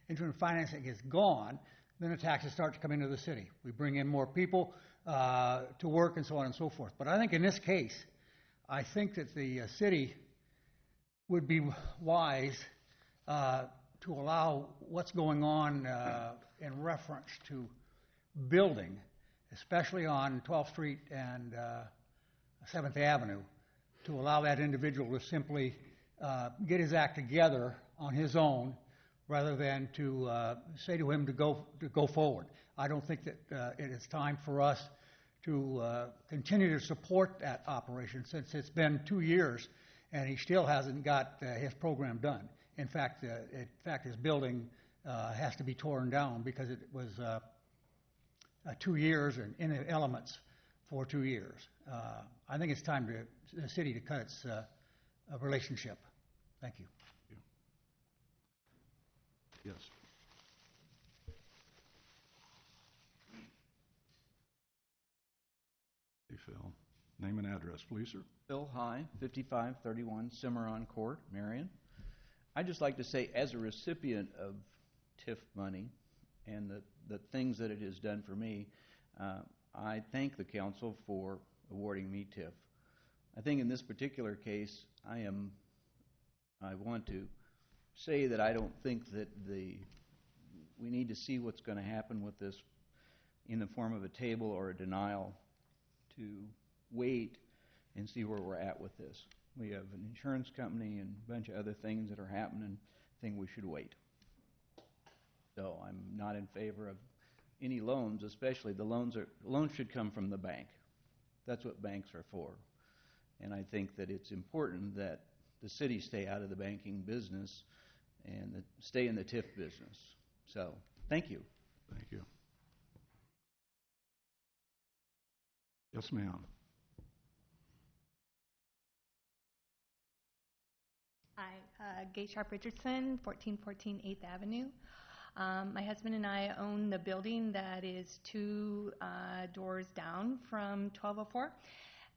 increment financing is gone, then the taxes start to come into the city. We bring in more people to work and so on and so forth. But I think in this case, I think that the city would be wise to allow what's going on in reference to building, especially on 12th Street and 7th Avenue, to allow that individual to simply get his act together on his own rather than to say to him to go forward. I don't think that it is time for us to continue to support that operation since it's been 2 years and he still hasn't got his program done. In fact, his building has to be torn down because it was 2 years and in elements for 2 years. I think it's time for the city to cut its relationship. Thank you. Yes. Hey, Phil. Name and address, please, sir. Bill High, 5531 Cimarron Court, Marion. I'd just like to say, as a recipient of TIF money and the things that it has done for me, I thank the council for awarding me TIF. I think in this particular case, I want to say that I don't think that we need to see what's going to happen with this in the form of a table or a denial to wait and see where we're at with this. We have an insurance company and a bunch of other things that are happening. I think we should wait. So I'm not in favor of any loans, especially loans should come from the bank. That's what banks are for. And I think that it's important that the city stay out of the banking business and stay in the TIF business. So, thank you. Thank you. Yes, ma'am. Hi, Gay Sharp Richardson, 1414 8th Avenue. My husband and I own the building that is 2 doors down from 1204.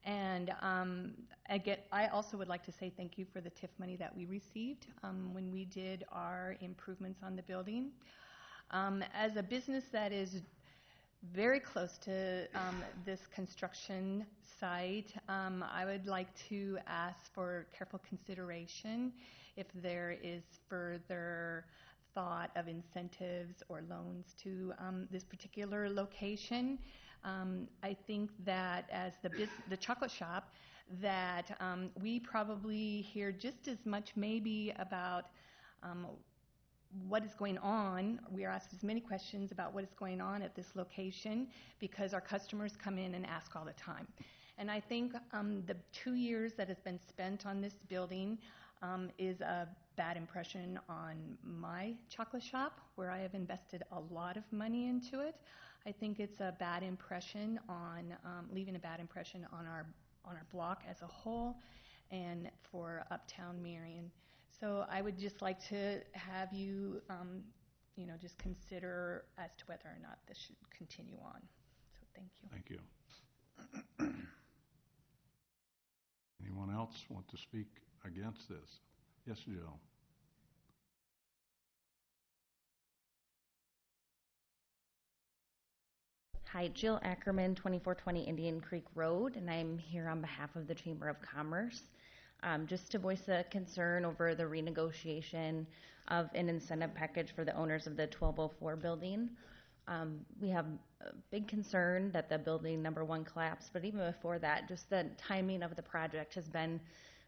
And I also would like to say thank you for the TIF money that we received when we did our improvements on the building. As a business that is very close to this construction site, I would like to ask for careful consideration if there is further thought of incentives or loans to this particular location. I think that as the chocolate shop, that we probably hear just as much maybe about what is going on. We are asked as many questions about what is going on at this location because our customers come in and ask all the time. And I think the 2 years that has been spent on this building is a bad impression on my chocolate shop, where I have invested a lot of money into it. I think it's a bad impression on, leaving a bad impression on our block as a whole and for Uptown Marion. So I would just like to have you, just consider as to whether or not this should continue on. So thank you. Thank you. Anyone else want to speak against this? Yes, Jill. Hi, Jill Ackerman, 2420 Indian Creek Road, and I'm here on behalf of the Chamber of Commerce. Just to voice a concern over the renegotiation of an incentive package for the owners of the 1204 building. We have a big concern that the building number 1 collapsed, but even before that, just the timing of the project has been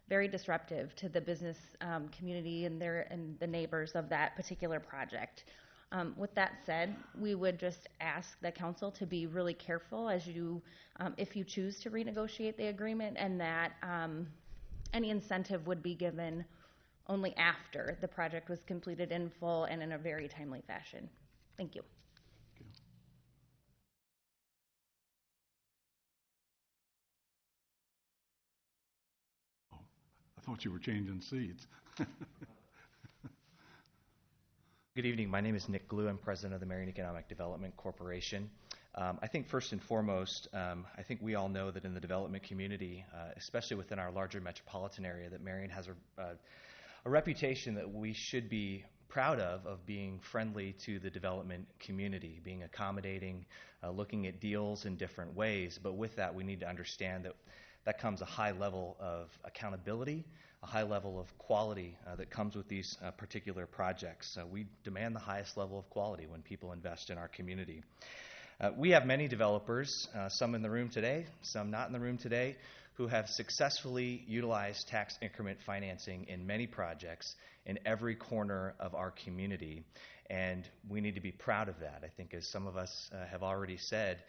very disruptive to the business community and the neighbors of that particular project. With that said, we would just ask the council to be really careful as if you choose to renegotiate the agreement, and that any incentive would be given only after the project was completed in full and in a very timely fashion. Thank you. Oh, I thought you were changing seats. Good evening. My name is Nick Glue. I'm president of the Marion Economic Development Corporation. I think first and foremost, I think we all know that in the development community, especially within our larger metropolitan area, that Marion has a reputation that we should be proud of being friendly to the development community, being accommodating, looking at deals in different ways. But with that, we need to understand that comes a high level of accountability, a high level of quality that comes with these particular projects. We demand the highest level of quality when people invest in our community. We have many developers, some in the room today, some not in the room today, who have successfully utilized tax increment financing in many projects in every corner of our community. And we need to be proud of that. I think, as some of us have already said,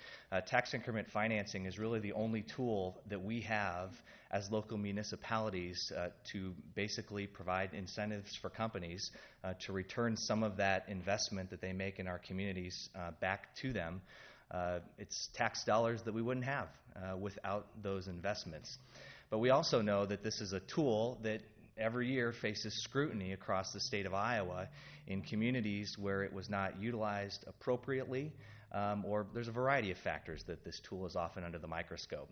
tax increment financing is really the only tool that we have as local municipalities to basically provide incentives for companies to return some of that investment that they make in our communities back to them. It's tax dollars that we wouldn't have without those investments. But we also know that this is a tool that every year faces scrutiny across the state of Iowa in communities where it was not utilized appropriately, or there's a variety of factors that this tool is often under the microscope.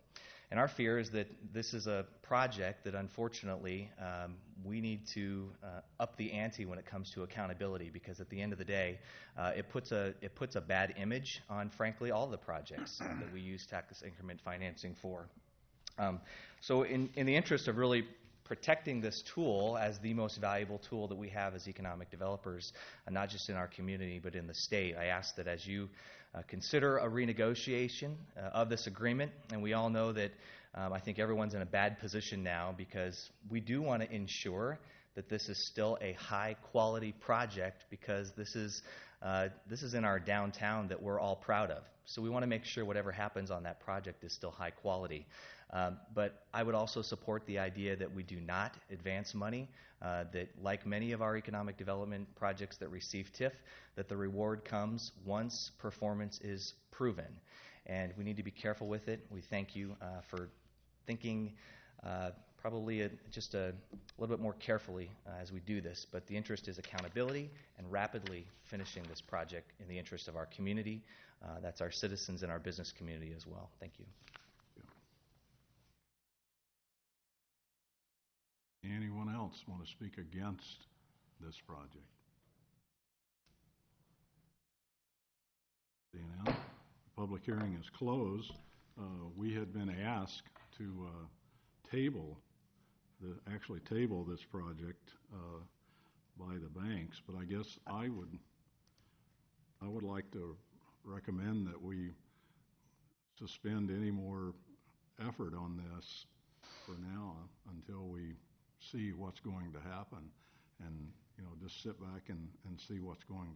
And our fear is that this is a project that unfortunately we need to up the ante when it comes to accountability, because at the end of the day, it puts a bad image on, frankly, all the projects that we use tax increment financing for. So in the interest of really protecting this tool as the most valuable tool that we have as economic developers, not just in our community but in the state, I ask that as you consider a renegotiation of this agreement, and we all know that I think everyone's in a bad position now because we do want to ensure that this is still a high-quality project, because this is in our downtown that we're all proud of. So we want to make sure whatever happens on that project is still high quality. But I would also support the idea that we do not advance money, that like many of our economic development projects that receive TIF, that the reward comes once performance is proven. And we need to be careful with it. We thank you for thinking probably just a little bit more carefully as we do this. But the interest is accountability and rapidly finishing this project in the interest of our community. That's our citizens and our business community as well. Thank you. Anyone else want to speak against this project? Seeing none, the public hearing is closed. We had been asked to table this project by the banks, but I guess I would like to recommend that we suspend any more effort on this for now until we see what's going to happen, and just sit back and see what's going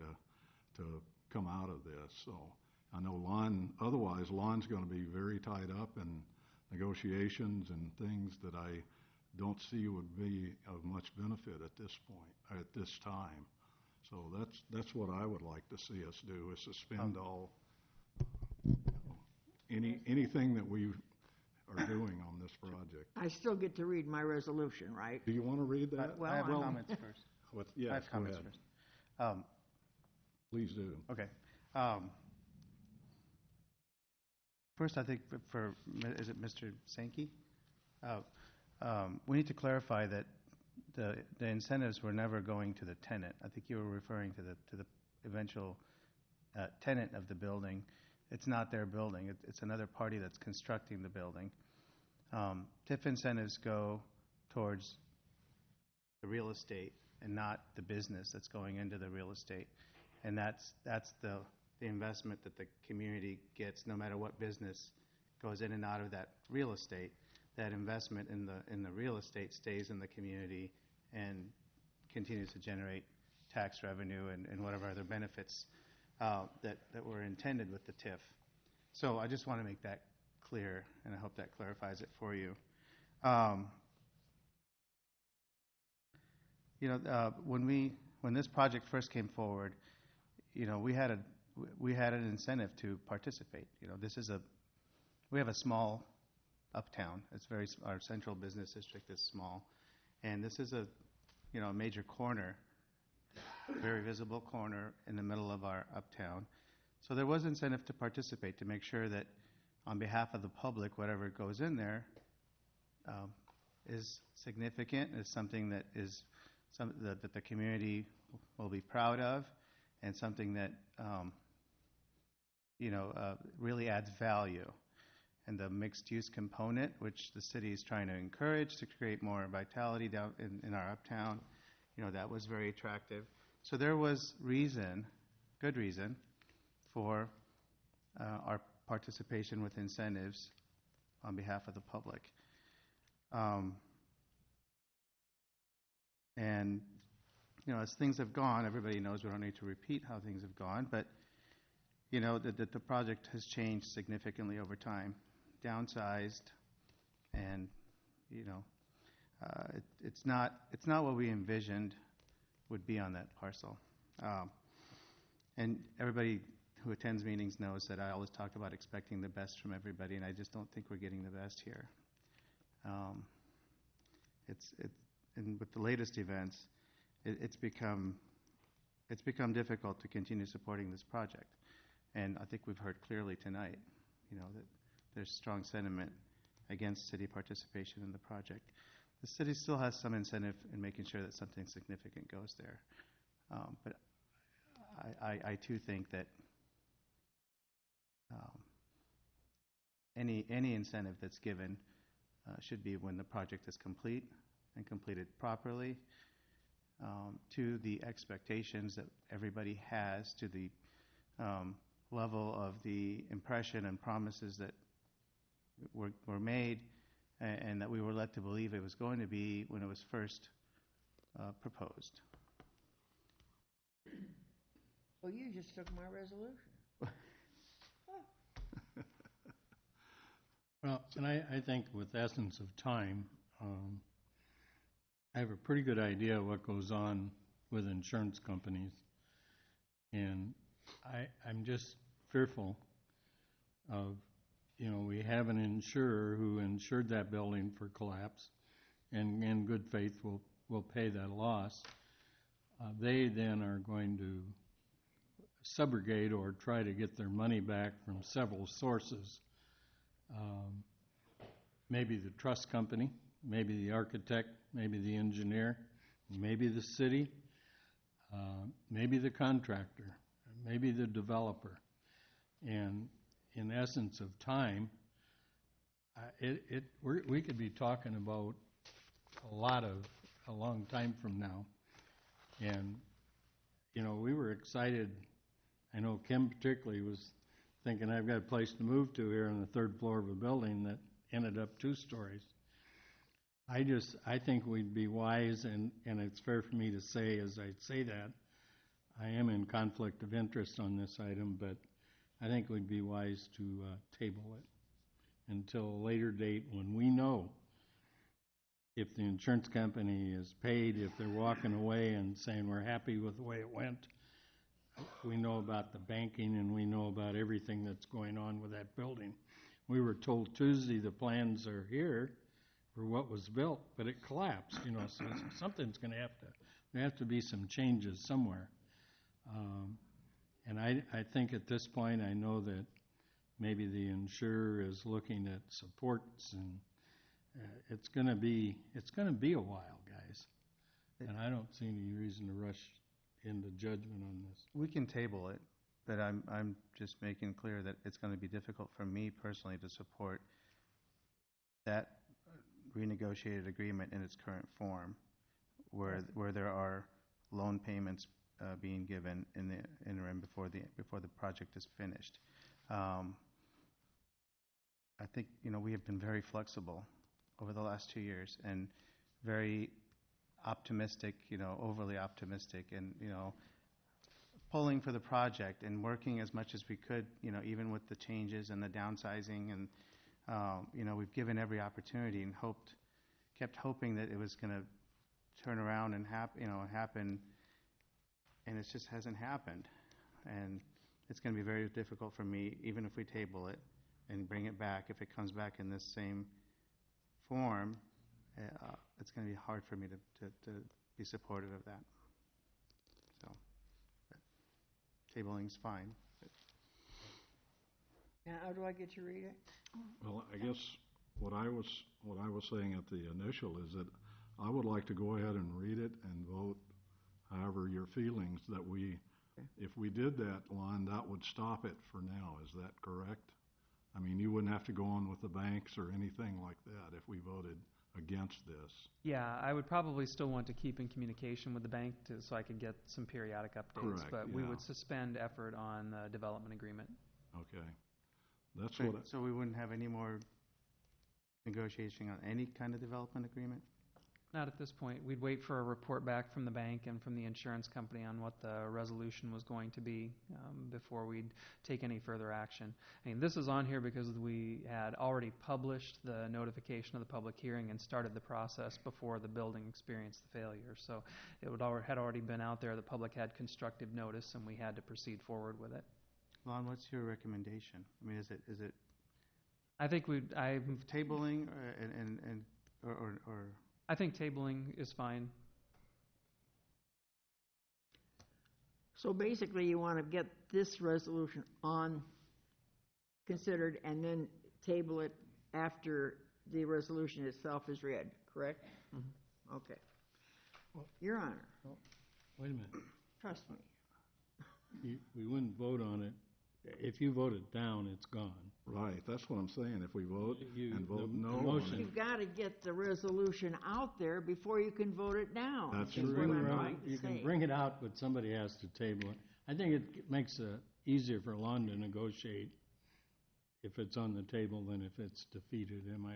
to come out of this. So I know Lon's going to be very tied up in negotiations and things that I don't see would be of much benefit at this point, at this time. So that's what I would like to see us do, is suspend all anything that we are doing on this project. I still get to read my resolution, right? Do you want to read that? I have comments first. Yes, I have comments go ahead. first. Please do. Okay. First, I think is it Mr. Sankey? We need to clarify that the incentives were never going to the tenant. I think you were referring to the eventual tenant of the building. It's not their building. It's another party that's constructing the building. TIF incentives go towards the real estate and not the business that's going into the real estate. And that's the investment that the community gets, no matter what business goes in and out of that real estate. That investment in the real estate stays in the community and continues to generate tax revenue and whatever other benefits that were intended with the TIF. So I just want to make that clear, and I hope that clarifies it for you. When this project first came forward, we had an incentive to participate. We have a small uptown. Our central business district is small, and this is a major corner, very visible corner in the middle of our uptown. So there was incentive to participate, to make sure that on behalf of the public, whatever goes in there is significant, is something that that the community will be proud of, and something that really adds value. And the mixed-use component, which the city is trying to encourage to create more vitality down in our uptown, that was very attractive. So there was good reason, for our participation with incentives on behalf of the public. And as things have gone, everybody knows, we don't need to repeat how things have gone, but that the project has changed significantly over time, downsized, and it's not what we envisioned would be on that parcel. And everybody who attends meetings knows that I always talk about expecting the best from everybody, and I just don't think we're getting the best here. And with the latest events, it's become difficult to continue supporting this project. And I think we've heard clearly tonight, that there's strong sentiment against city participation in the project. The city still has some incentive in making sure that something significant goes there. But I too think that any incentive that's given should be when the project is complete and completed properly, to the expectations that everybody has, to the level of the impression and promises that were made, and that we were led to believe it was going to be when it was first proposed. Well, you just took my resolution. Well, and I think with essence of time, I have a pretty good idea what goes on with insurance companies. And I'm just fearful of, we have an insurer who insured that building for collapse and in good faith will pay that loss. They then are going to subrogate or try to get their money back from several sources. Maybe the trust company, maybe the architect, maybe the engineer, maybe the city, maybe the contractor, maybe the developer. And in essence of time, we could be talking about a long time from now. And, we were excited. I know Kim particularly was thinking, I've got a place to move to here on the third floor of a building that ended up 2 stories. I think we'd be wise, and it's fair for me to say, as I say that, I am in conflict of interest on this item, but I think we'd be wise to table it until a later date when we know if the insurance company is paid, if they're walking away and saying we're happy with the way it went. We know about the banking and we know about everything that's going on with that building. We were told Tuesday the plans are here for what was built, but it collapsed, so something's going to there have to be some changes somewhere. And I think at this point, I know that maybe the insurer is looking at supports, and it's going to be a while, guys. And I don't see any reason to rush into judgment on this. We can table it, but I'm just making clear that it's going to be difficult for me personally to support that renegotiated agreement in its current form, where there are loan payments being given in the interim before the project is finished. I think we have been very flexible over the last 2 years and very optimistic, overly optimistic, and pulling for the project and working as much as we could, even with the changes and the downsizing, and we've given every opportunity and kept hoping that it was going to turn around and happen, and it just hasn't happened. And it's going to be very difficult for me, even if we table it and bring it back. If it comes back in this same form, it's going to be hard for me to be supportive of that. So, tabling's fine. Now, how do I get to read it? Well, I guess what I was saying at the initial is that I would like to go ahead and read it and vote however your feelings that if we did that, Lon, that would stop it for now. Is that correct? I mean, you wouldn't have to go on with the banks or anything like that if we voted against this. Yeah, I would probably still want to keep in communication with the bank so I could get some periodic updates. Correct, but we yeah. would suspend effort on the development agreement. Okay. That's Right, what so we wouldn't have any more negotiation on any kind of development agreement? Not at this point. We'd wait for a report back from the bank and from the insurance company on what the resolution was going to be before we'd take any further action. I mean, this is on here because we had already published the notification of the public hearing and started the process before the building experienced the failure. So it had already been out there. The public had constructive notice, and we had to proceed forward with it. Lon, what's your recommendation? I mean, is it? I think tabling or I think tabling is fine. So basically, you want to get this resolution on, considered, and then table it after the resolution itself is read, correct? Okay. Your Honor, Wait a minute. trust me. We wouldn't vote on it. If you vote it down, it's gone. Right, that's what I'm saying. If we vote and vote the no on motion- it, You've got to get the resolution out there before you can vote it down. That's is true. what I'm trying to You can say. bring it out, but somebody has to table it. I think it makes it easier for Lon to negotiate if it's on the table than if it's defeated. Am I?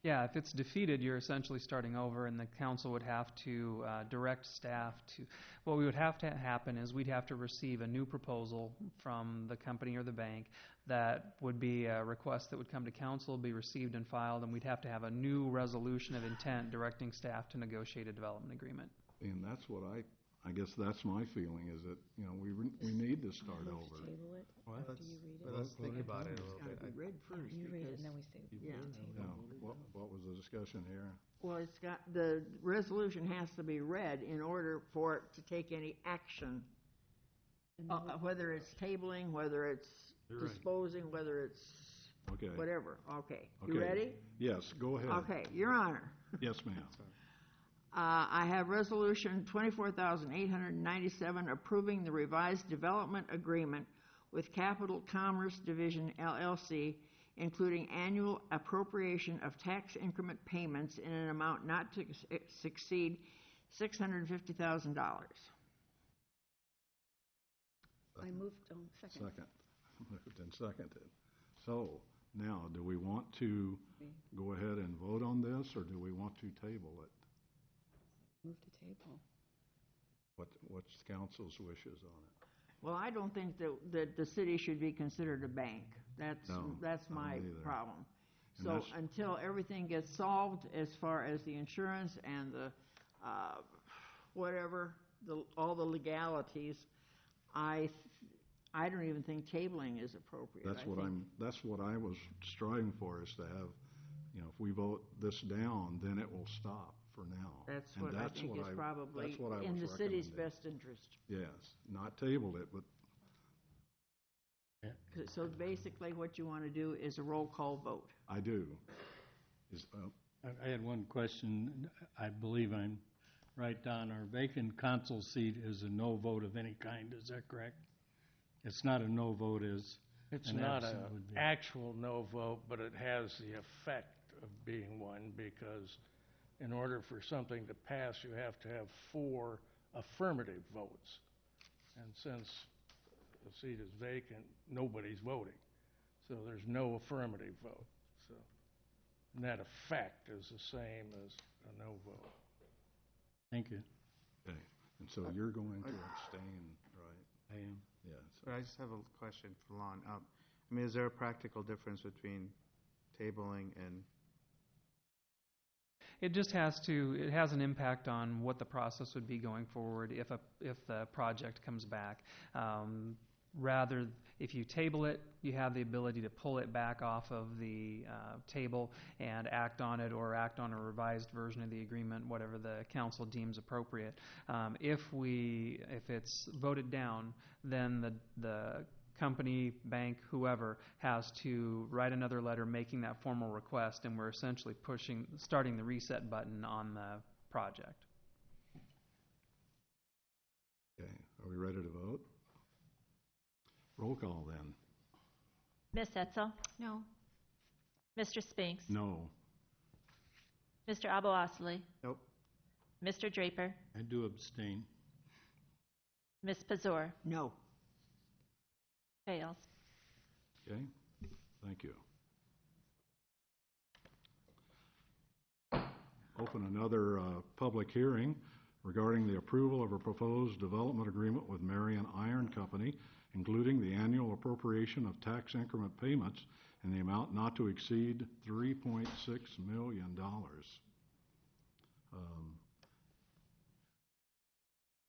Yeah, if it's defeated, you're essentially starting over, and the council would have to direct staff to, what we would have to happen is we'd have to receive a new proposal from the company or the bank. That would be a request that would come to council, be received and filed, and we'd have to have a new resolution of intent directing staff to negotiate a development agreement. and that's what I guess that's my feeling, is that, we need to start over. Let's think about it a little bit. It's got to be read first. You read it, because- and then we say, Yeah. What was the discussion here? Well, it's got, the resolution has to be read in order for it to take any action. Whether it's tabling, whether it's disposing, whether it's Okay. whatever. Okay. You Okay. ready? Yes, go ahead. Okay, Your Honor. Yes, ma'am. I have Resolution 24,897 approving the revised development agreement with Capital Commerce Division LLC, including annual appropriation of tax increment payments in an amount not to exceed $650,000. I moved, second. Second. Moved and seconded. So, now, do we want to go ahead and vote on this, or do we want to table it? Move to table. What's council's wishes on it? Well, I don't think that the city should be considered a bank. That's No, I my don't either. problem. And So that's- until everything gets solved as far as the insurance and the, whatever, all the legalities, I don't even think tabling is appropriate. That's I what think- that's what I was striving for, is to have, if we vote this down, then it will stop for now. That's And what I that's think what is probably that's what I in the was city's recommending. best interest. Yes, not table it, but So basically, what you want to do is a roll call vote. I do. I had one question. I believe I'm right, Don. Our vacant council seat is a no vote of any kind. Is that correct? It's not a no vote, is It's an not absent an would be. actual no vote, but it has the effect of being one, because in order for something to pass, you have to have 4 affirmative votes. And since the seat is vacant, nobody's voting. So there's no affirmative vote. So, and that effect is the same as a no vote. Thank you. Okay, and so you're going to abstain, right? I am. Yeah. But I just have a question for Lon. Is there a practical difference between tabling and It just it has an impact on what the process would be going forward if the project comes back. Rather, if you table it, you have the ability to pull it back off of the table and act on it, or act on a revised version of the agreement, whatever the council deems appropriate. If it's voted down, then the company, bank, whoever, has to write another letter making that formal request, and we're essentially starting the reset button on the project. Okay, are we ready to vote? Roll call then. Ms. Etzel? No. Mr. Spinks? No. Mr. Abou-Osley? Nope. Mr. Draper? I do abstain. Ms. Pazor? No. Fails. Okay, thank you. Open another public hearing regarding the approval of a proposed development agreement with Marion Iron Company, including the annual appropriation of tax increment payments in the amount not to exceed $3.6 million.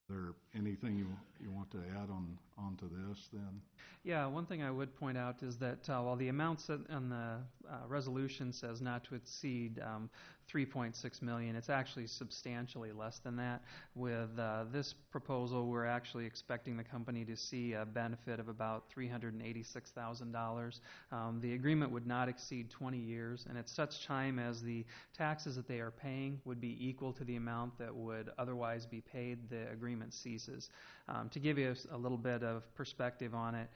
there anything you want to add onto this then? Yeah, one thing I would point out is that while the amounts on the resolution says not to exceed 3.6 million, it's actually substantially less than that. With this proposal, we're actually expecting the company to see a benefit of about $386,000. The agreement would not exceed 20 years, and at such time as the taxes that they are paying would be equal to the amount that would otherwise be paid, the agreement ceases. To give you a little bit of perspective on it,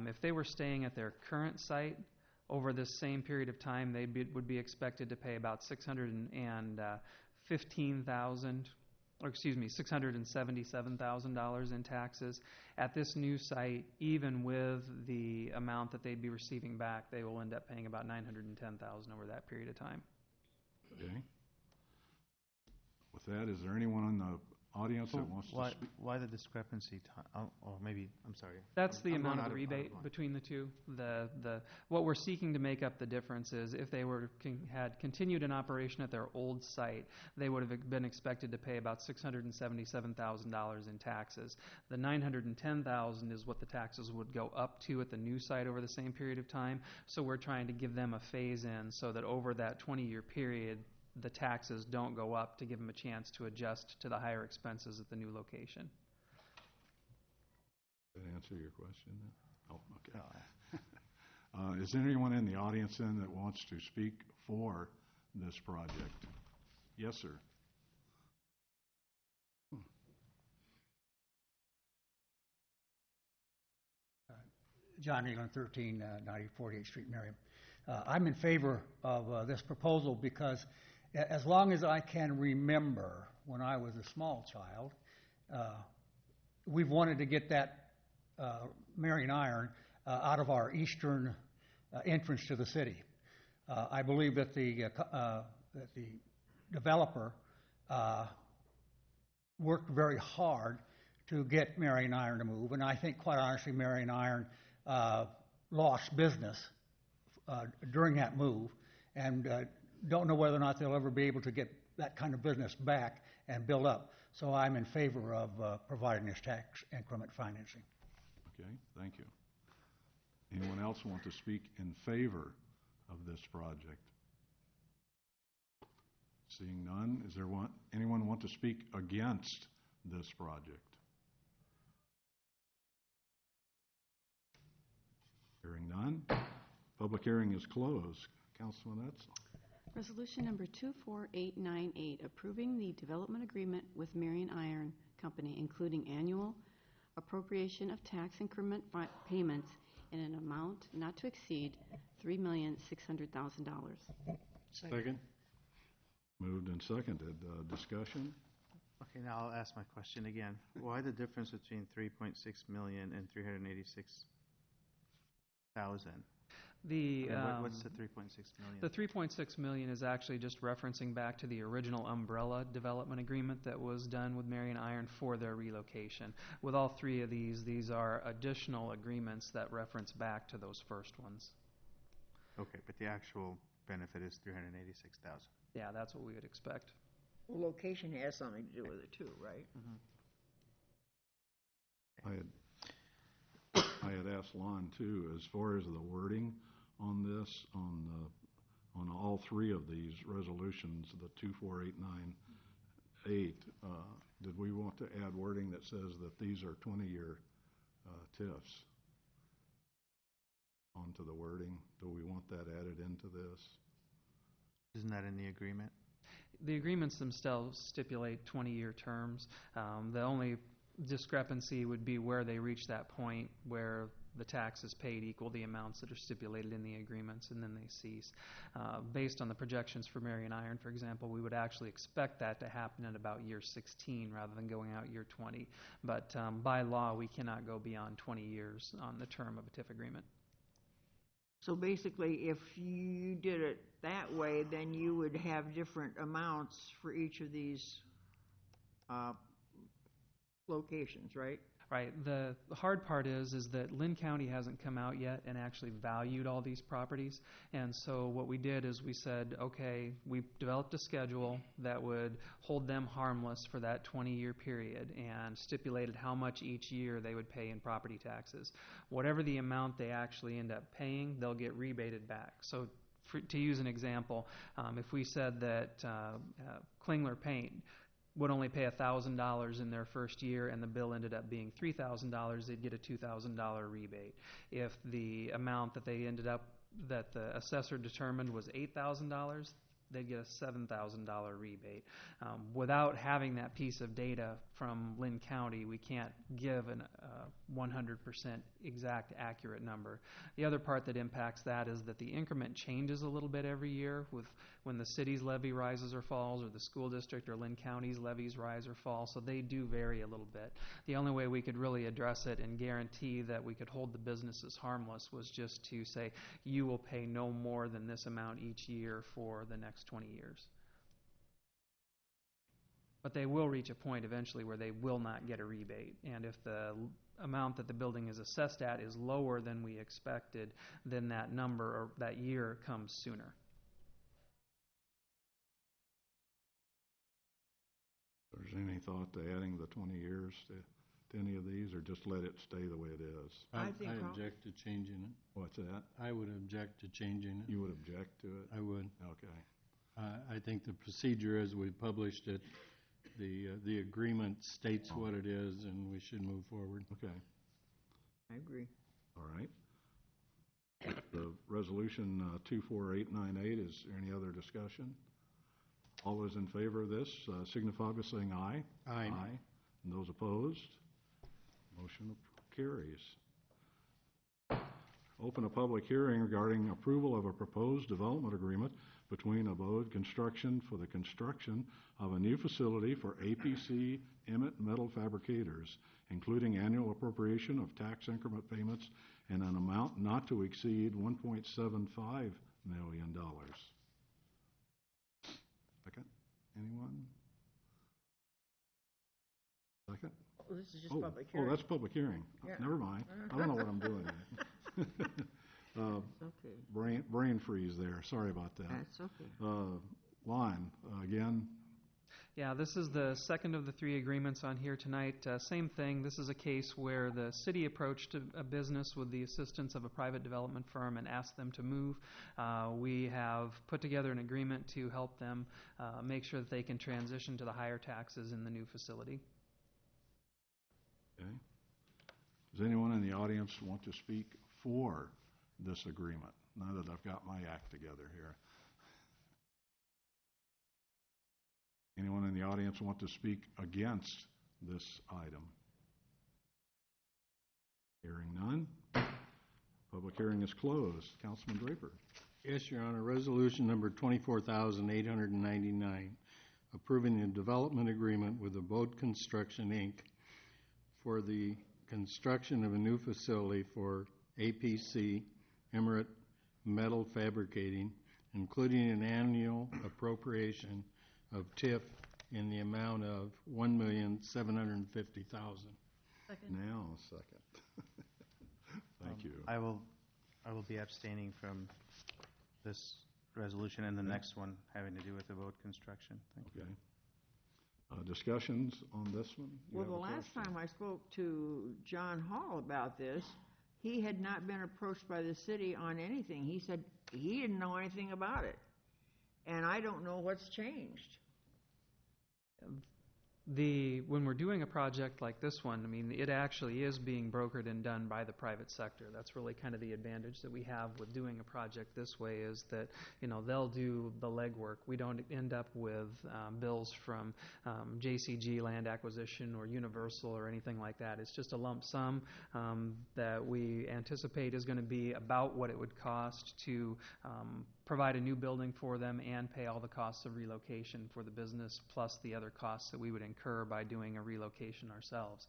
if they were staying at their current site, over this same period of time, they would be expected to pay about $677,000 in taxes. At this new site, even with the amount that they'd be receiving back, they will end up paying about $910,000 over that period of time. Okay. With that, is there anyone in the audience that wants to speak? Why the discrepancy? Or maybe, I'm sorry. That's the I'm amount going of the out rebate line. between the two. What we're seeking to make up the difference is if they had continued an operation at their old site, they would have been expected to pay about $677,000 in taxes. The $910,000 is what the taxes would go up to at the new site over the same period of time. So we're trying to give them a phase-in so that over that 20-year period, the taxes don't go up to give them a chance to adjust to the higher expenses at the new location. Did that answer your question then? Oh, okay. Is there anyone in the audience then that wants to speak for this project? Yes, sir. John Egan, 1390 48th Street, Marion. I'm in favor of this proposal because as long as I can remember when I was a small child, we've wanted to get that Marion iron out of our eastern entrance to the city. I believe that the developer worked very hard to get Marion iron to move, and I think, quite honestly, Marion iron lost business during that move, and don't know whether or not they'll ever be able to get that kind of business back and build up. So I'm in favor of providing this tax increment financing. Okay, thank you. Anyone else want to speak in favor of this project? Seeing none, is there anyone want to speak against this project? Hearing none, public hearing is closed. Councilman Etzel. Resolution number 24898, approving the development agreement with Marion Iron Company, including annual appropriation of tax increment payments in an amount not to exceed $3,600,000. Second. Moved and seconded. Discussion? Okay, now I'll ask my question again. Why the difference between 3.6 million and 386,000? What's the 3.6 million? The 3.6 million is actually just referencing back to the original umbrella development agreement that was done with Marion Iron for their relocation. With all three of these are additional agreements that reference back to those first ones. Okay, but the actual benefit is 386,000. Yeah, that's what we would expect. Well, location has something to do with it too, right? I had asked Lon too, as far as the wording on this, on all three of these resolutions, the 24898, did we want to add wording that says that these are 20-year TIFs onto the wording? Do we want that added into this? Isn't that in the agreement? The agreements themselves stipulate 20-year terms. The only discrepancy would be where they reach that point where the taxes paid equal the amounts that are stipulated in the agreements, and then they cease. Based on the projections for Marion Iron, for example, we would actually expect that to happen at about year 16 rather than going out year 20. But by law, we cannot go beyond 20 years on the term of a TIF agreement. So basically, if you did it that way, then you would have different amounts for each of these locations, right? Right. The hard part is that Lynn County hasn't come out yet and actually valued all these properties. And so what we did is we said, okay, we developed a schedule that would hold them harmless for that 20-year period and stipulated how much each year they would pay in property taxes. Whatever the amount they actually end up paying, they'll get rebated back. So to use an example, if we said that Klingler Paint would only pay $1,000 in their first year and the bill ended up being $3,000, they'd get a $2,000 rebate. If the amount that the assessor determined was $8,000, they'd get a $7,000 rebate. Without having that piece of data from Lynn County, we can't give a 100% exact accurate number. The other part that impacts that is that the increment changes a little bit every year with when the city's levy rises or falls, or the school district or Lynn County's levies rise or fall, so they do vary a little bit. The only way we could really address it and guarantee that we could hold the businesses harmless was just to say, you will pay no more than this amount each year for the next 20 years. But they will reach a point eventually where they will not get a rebate. And if the amount that the building is assessed at is lower than we expected, then that number or that year comes sooner. If there's any thought to adding the 20 years to any of these, or just let it stay the way it is? I object to changing it. What's that? I would object to changing it. You would object to it? I would. Okay. I think the procedure as we published it, the agreement states what it is, and we should move forward. Okay. I agree. All right. The resolution 24898, is there any other discussion? All those in favor of this signify by saying aye. Aye. Aye. And those opposed? Motion carries. Open a public hearing regarding approval of a proposed development agreement between Abode Construction for the construction of a new facility for APC Emmett Metal Fabricators, including annual appropriation of tax increment payments and an amount not to exceed $1.75 million. Second? Anyone? Second? Well, this is just public hearing. Oh, that's public hearing. Yeah. Never mind. I don't know what I'm doing. Okay. Brain freeze there. Sorry about that. That's okay. Lon, again. Yeah, this is the second of the three agreements on here tonight. Same thing. This is a case where the city approached a business with the assistance of a private development firm and asked them to move. We have put together an agreement to help them make sure that they can transition to the higher taxes in the new facility. Okay. Does anyone in the audience want to speak for this agreement, now that I've got my act together here? Anyone in the audience want to speak against this item? Hearing none. Public hearing is closed. Councilman Draper. Yes, Your Honor. Resolution number 24,899, approving the development agreement with Abode Construction, Inc. for the construction of a new facility for APC Emmett Metal Fabricating, including an annual appropriation of TIF in the amount of $1,750,000. Now, second. Thank you. I will be abstaining from this resolution and the next one having to do with the Abode Construction. Thank you. Discussions on this one? You Well, have the a last question? time I spoke to John Hall about this, he had not been approached by the city on anything. He said he didn't know anything about it. And I don't know what's changed. When we're doing a project like this one, I mean, it actually is being brokered and done by the private sector. That's really kind of the advantage that we have with doing a project this way, is that, you know, they'll do the legwork. We don't end up with bills from JCG Land Acquisition or Universal or anything like that. It's just a lump sum that we anticipate is going to be about what it would cost to provide a new building for them and pay all the costs of relocation for the business, plus the other costs that we would incur by doing a relocation ourselves.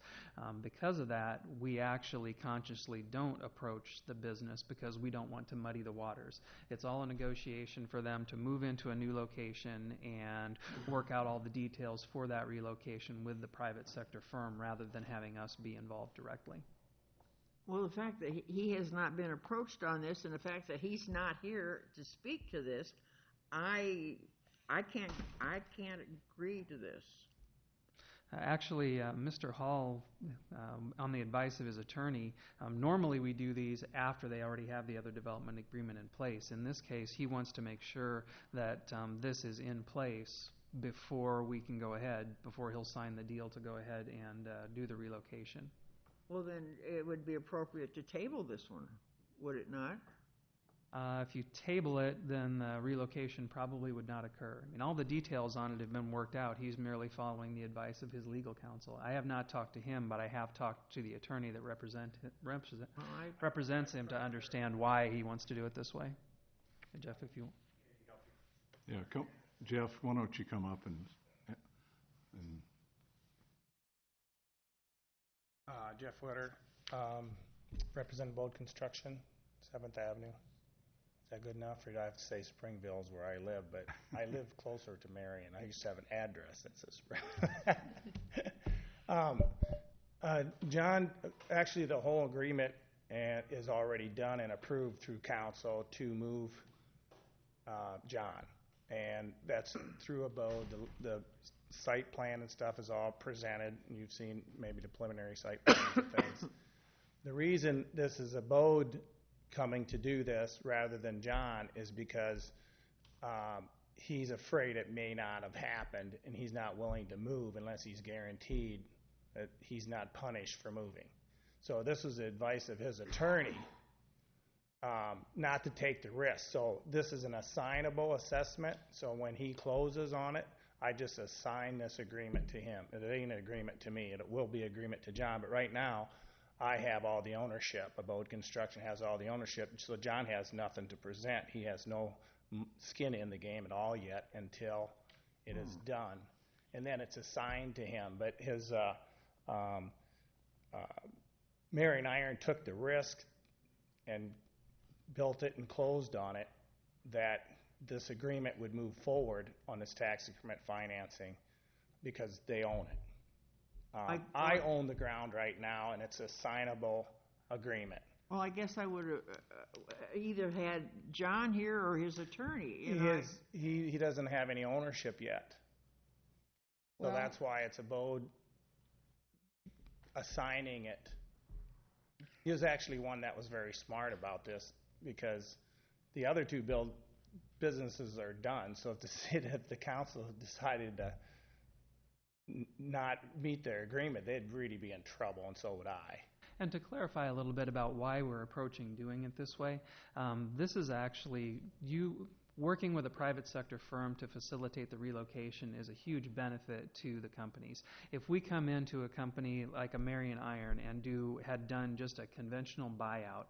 Because of that, we actually consciously don't approach the business because we don't want to muddy the waters. It's all a negotiation for them to move into a new location and work out all the details for that relocation with the private sector firm rather than having us be involved directly. Well, the fact that he has not been approached on this, and the fact that he's not here to speak to this, I can't agree to this. Actually, Mr. Hall, on the advice of his attorney, normally we do these after they already have the other development agreement in place. In this case, he wants to make sure that this is in place before we can go ahead, before he'll sign the deal to go ahead and do the relocation. Well, then it would be appropriate to table this one, would it not? If you table it, then the relocation probably would not occur. I mean, all the details on it have been worked out. He's merely following the advice of his legal counsel. I have not talked to him, but I have talked to the attorney that represents him to understand why he wants to do it this way. Hey, Jeff, if you... Yeah, Jeff, why don't you come up and Jeff Witter, represent Bold Construction, 7th Avenue. Is that good enough? Or do I have to say Springville's where I live? But I live closer to Marion. I used to have an address that says Springville. John, actually the whole agreement is already done and approved through council to move John. And that's through Abode. The site plan and stuff is all presented. You've seen maybe the preliminary site plans and things. The reason this is Abode coming to do this rather than John is because he's afraid it may not have happened, and he's not willing to move unless he's guaranteed that he's not punished for moving. So this was the advice of his attorney, not to take the risk. So this is an assignable assessment. So when he closes on it, I just assign this agreement to him. It ain't an agreement to me. It will be agreement to John. But right now, I have all the ownership. Abode Construction has all the ownership. So John has nothing to present. He has no skin in the game at all yet until it is done. And then it's assigned to him. But his Marion Iron took the risk and built it and closed on it that this agreement would move forward on this tax increment financing because they own it. I own the ground right now, and it's a signable agreement. Well, I guess I would have either had John here or his attorney. He doesn't have any ownership yet. So that's why it's Abode assigning it. He was actually one that was very smart about this because the other two businesses are done. So if the council decided to not meet their agreement, they'd really be in trouble, and so would I. And to clarify a little bit about why we're approaching doing it this way, this is actually working with a private sector firm to facilitate the relocation is a huge benefit to the companies. If we come into a company like a Marion Iron and had done just a conventional buyout,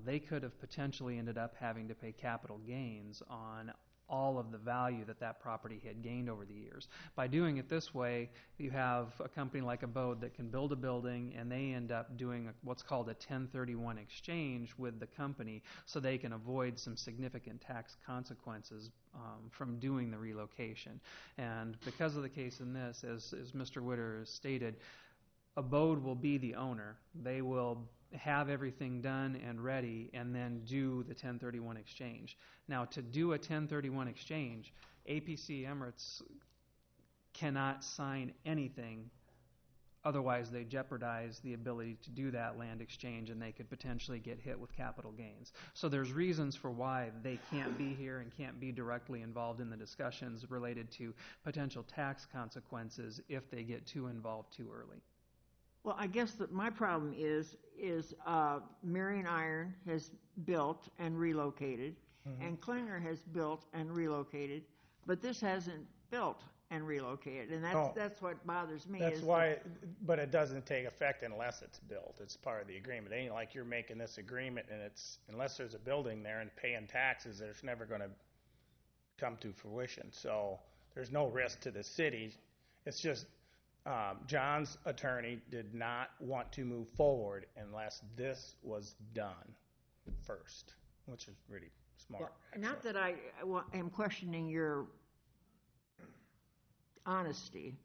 they could have potentially ended up having to pay capital gains on all of the value that property had gained over the years. By doing it this way, you have a company like Abode that can build a building, and they end up doing what's called a 1031 exchange with the company, so they can avoid some significant tax consequences from doing the relocation. And because of the case in this, as Mr. Witter has stated, Abode will be the owner. They will have everything done and ready and then do the 1031 exchange. Now, to do a 1031 exchange, APC Emirates cannot sign anything, otherwise they jeopardize the ability to do that land exchange, and they could potentially get hit with capital gains. So there's reasons for why they can't be here and can't be directly involved in the discussions related to potential tax consequences if they get too involved too early. Well, I guess that my problem is Marion Iron has built and relocated, and Klinger has built and relocated, but this hasn't built and relocate it, and Oh. that's what bothers me. That's is why, but it doesn't take effect unless it's built. It's part of the agreement. It ain't like you're making this agreement and unless there's a building there and paying taxes, it's never gonna come to fruition. So there's no risk to the city. It's just, John's attorney did not want to move forward unless this was done first, which is really smart. Well, not that I am questioning your honesty,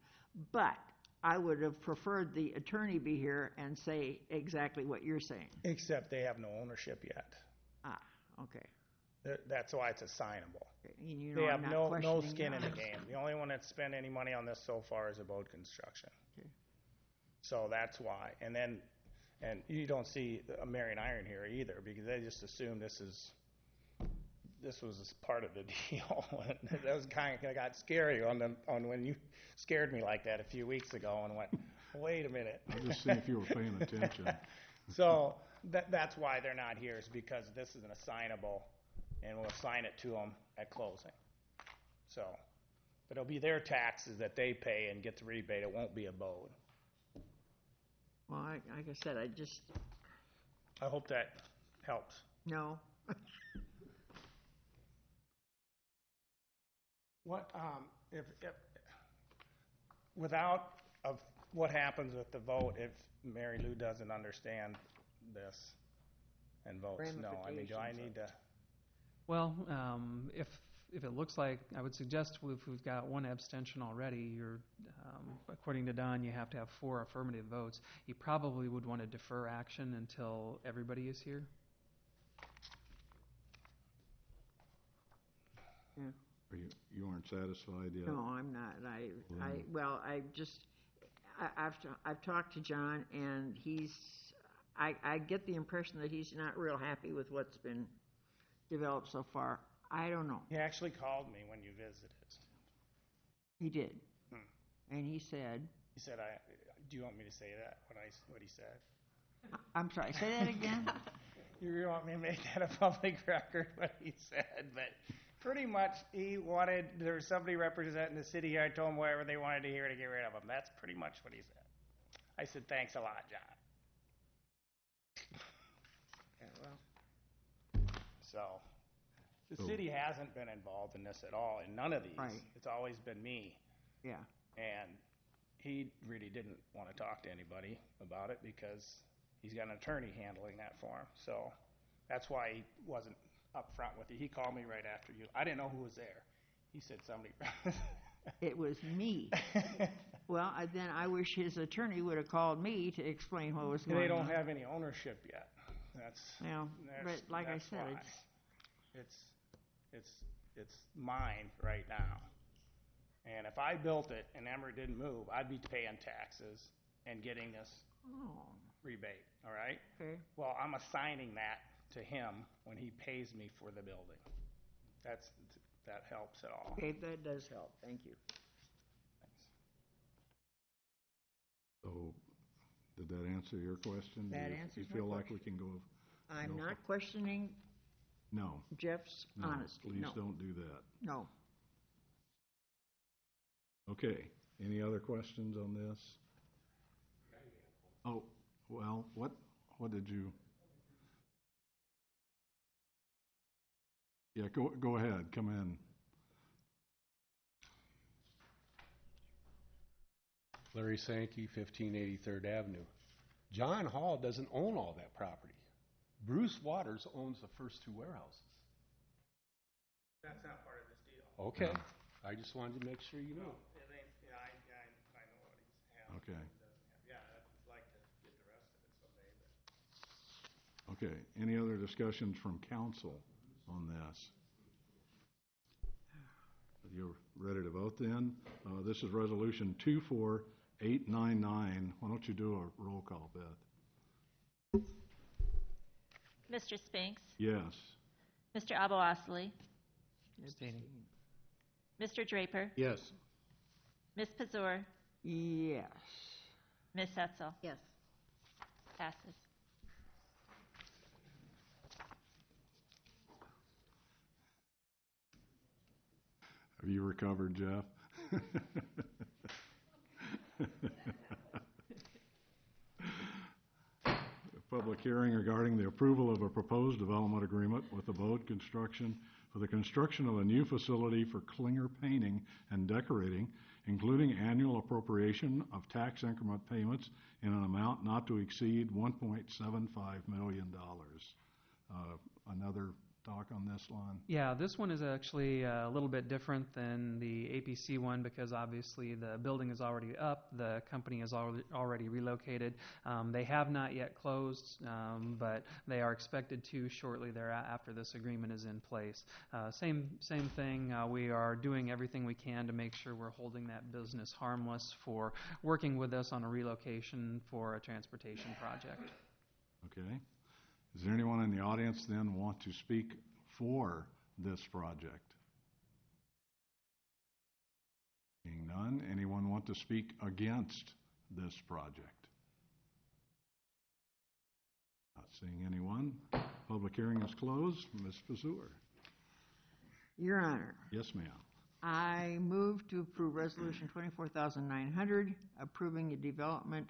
but I would have preferred the attorney be here and say exactly what you're saying. Except they have no ownership yet. Ah, okay. That's why it's assignable. And you know, They I'm have not no questioning skin in the yours. game. The only one that's spent any money on this so far is Abode Construction. Okay. So that's why. And you don't see Marion Iron here either, because they just assume this was part of the deal. That was kind of got scary on when you scared me like that a few weeks ago and went, wait a minute. I just see if you were paying attention. So that's why they're not here, is because this is an assignable, and we'll assign it to them at closing. So, but it'll be their taxes that they pay and get the rebate. It won't be Abode. Well, like I said, I hope that helps. no. What, if without what happens with the vote if Mary Lou doesn't understand this and votes no? I mean, do I need to? Well, if it looks like, I would suggest if we've got one abstention already, according to Don, you have to have 4 affirmative votes. You probably would want to defer action until everybody is here. Yeah. Or you aren't satisfied yet? No, I'm not. I've talked to John, and I get the impression that he's not real happy with what's been developed so far. I don't know. He actually called me when you visited. He did. And he said... He said, do you want me to say that, what he said? I'm sorry, say that again? You really want me to make that a public record, what he said? But pretty much there was somebody representing the city here. I told him whatever they wanted to hear to get rid of him. That's pretty much what he said. I said, thanks a lot, John. Yeah, well. So, the city hasn't been involved in this at all, in none of these. Right. It's always been me. Yeah. And he really didn't want to talk to anybody about it because he's got an attorney handling that for him. So that's why he wasn't up front with you. He called me right after you. I didn't know who was there. He said somebody. It was me. Well, then I wish his attorney would have called me to explain what was going on. They don't have any ownership yet. But like I said, it's mine right now. And if I built it and Emer didn't move, I'd be paying taxes and getting this rebate, all right? Okay. Well, I'm assigning that to him when he pays me for the building. That helps at all. Okay, that does help. Thank you. So, did that answer your question? That Do you answers my feel like question. we can go? I'm not questioning No. Jeff's No, honesty. please No. don't do that. No. Okay, any other questions on this? Oh, well, what did you? Yeah, go ahead, come in. Larry Sankey, 1580 3rd Avenue. John Hall doesn't own all that property. Bruce Waters owns the first 2 warehouses. That's not part of this deal. Okay. I just wanted to make sure you know. I know what he's having. Okay. Yeah, I'd like to get the rest of it someday. Okay, any other discussions from council on this? You're ready to vote then? This is resolution 24899. Why don't you do a roll call, Beth? Mr. Spinks? Yes. Mr. Abou-Osley? Abstaining. Mr. Draper? Yes. Ms. Pazur? Yes. Ms. Etzel? Yes. Passes. Have you recovered, Jeff? Public hearing regarding the approval of a proposed development agreement with Abode Construction for the construction of a new facility for Klinger painting and decorating, including annual appropriation of tax increment payments in an amount not to exceed $1.75 million. Another talk on this, Lon? Yeah, this one is actually a little bit different than the APC one because obviously the building is already up, the company is already relocated. They have not yet closed, but they are expected to shortly thereafter this agreement is in place. Same thing, we are doing everything we can to make sure we're holding that business harmless for working with us on a relocation for a transportation project. Okay. Is there anyone in the audience then want to speak for this project? Seeing none, anyone want to speak against this project? Not seeing anyone. Public hearing is closed. Ms. Pazur. Your Honor. Yes, ma'am. I move to approve Resolution 24,900, approving a development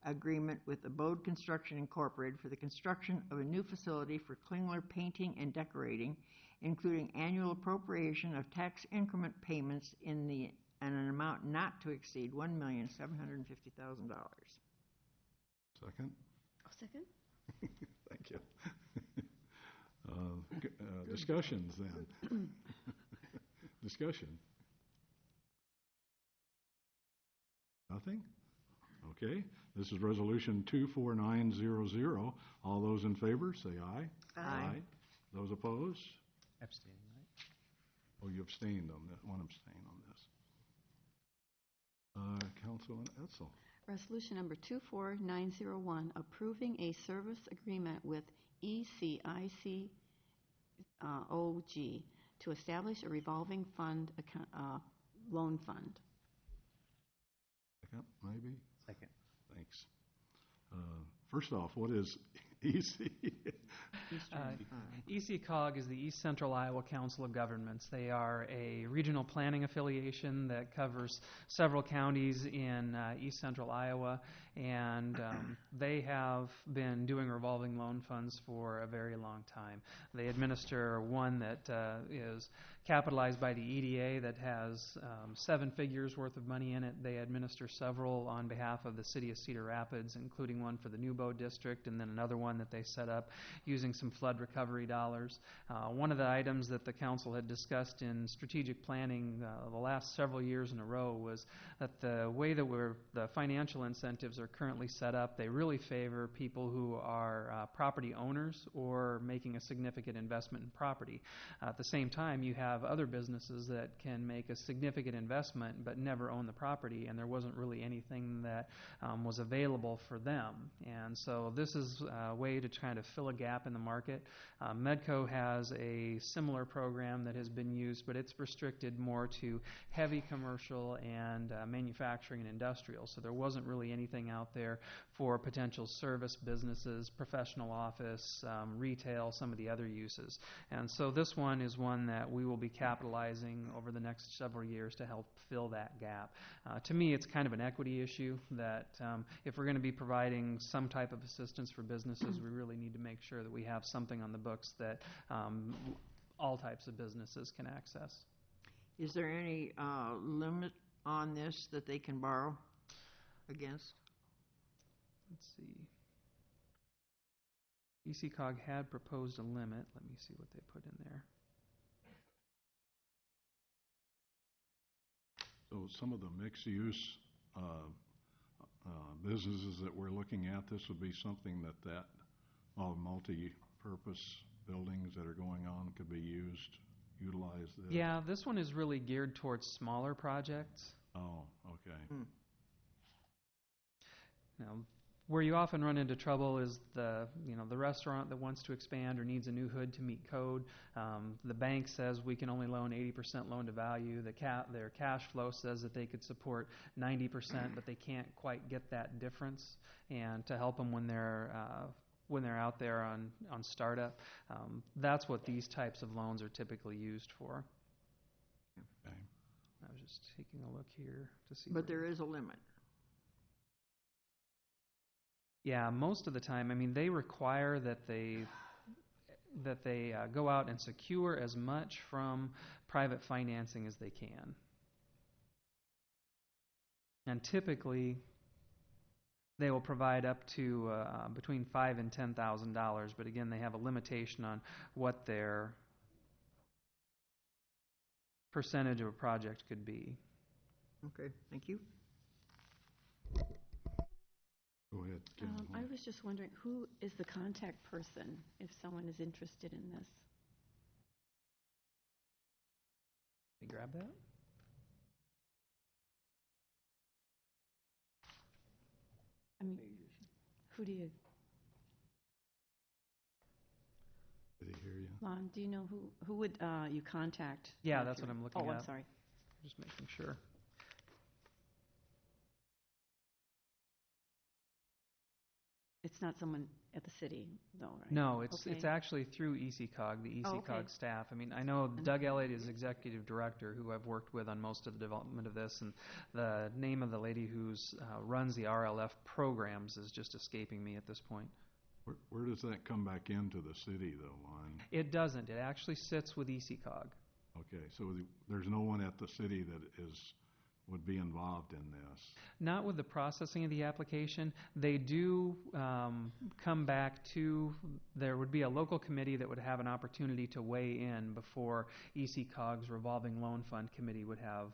agreement with Abode Construction Incorporated for the construction of a new facility for Klingler painting and decorating, including annual appropriation of tax increment payments in an amount not to exceed $1,750,000. Second? I'll second. Thank you. Discussions then. Discussion. Nothing? Okay. This is Resolution 24900. All those in favor, say aye. Aye. Those opposed? Abstain, right? Oh, you abstained on that. One abstain on this. Councilman Etzel. Resolution number 24901, approving a service agreement with ECIC OG to establish a revolving fund loan fund. Second, maybe? Second. Thanks. First off, what is EC? ECCOG is the East Central Iowa Council of Governments. They are a regional planning affiliation that covers several counties in East Central Iowa, and they have been doing revolving loan funds for a very long time. They administer one that is capitalized by the EDA that has 7 figures worth of money in it. They administer several on behalf of the city of Cedar Rapids, including one for the Newbo district, and then another one that they set up using some flood recovery dollars. One of the items that the council had discussed in strategic planning the last several years in a row was that the way that the financial incentives are currently set up, they really favor people who are property owners or making a significant investment in property. At the same time, you have other businesses that can make a significant investment but never own the property, and there wasn't really anything that was available for them. And so this is a way to try to fill a gap in the market. Medco has a similar program that has been used, but it's restricted more to heavy commercial and manufacturing and industrial. So there wasn't really anything out there for potential service businesses, professional office, retail, some of the other uses. And so this one is one that we will be capitalizing over the next several years to help fill that gap. To me, it's kind of an equity issue that if we're going to be providing some type of assistance for businesses, we really need to make sure that we have something on the books that all types of businesses can access. Is there any limit on this that they can borrow against? Let's see. ECCOG had proposed a limit. Let me see what they put in there. So some of the mixed-use businesses that we're looking at, this would be something that multi-purpose buildings that are going on could be utilized. Yeah, this one is really geared towards smaller projects. Oh, okay. Now, where you often run into trouble is the restaurant that wants to expand or needs a new hood to meet code. The bank says we can only loan 80% loan to value. Their cash flow says that they could support 90%, but they can't quite get that difference. And to help them when they're out there on startup, that's what these types of loans are typically used for. Okay. I was just taking a look here to see. But there is a limit. Yeah, most of the time, I mean, they require that they go out and secure as much from private financing as they can. And typically, they will provide up to between $5,000 and $10,000, but again, they have a limitation on what their percentage of a project could be. Okay, thank you. Go ahead. I was just wondering, who is the contact person if someone is interested in this? Can you grab that? I mean, who do you, Did he hear you? Lon, do you know who would you contact? Yeah, if that's what you're- I'm looking at. Oh, I'm sorry. Just making sure. It's not someone at the city, though, right? No, it's Okay. actually through ECOG, the Oh, ECOG okay. staff. I mean, I know Doug Elliott is executive director, who I've worked with on most of the development of this, and the name of the lady who's runs the RLF programs is just escaping me at this point. Where does that come back into the city, though, Lon? It doesn't. It actually sits with ECOG. Okay, so there's no one at the city that would be involved in this? Not with the processing of the application. They do come back to, there would be a local committee that would have an opportunity to weigh in before ECOG's revolving loan fund committee would have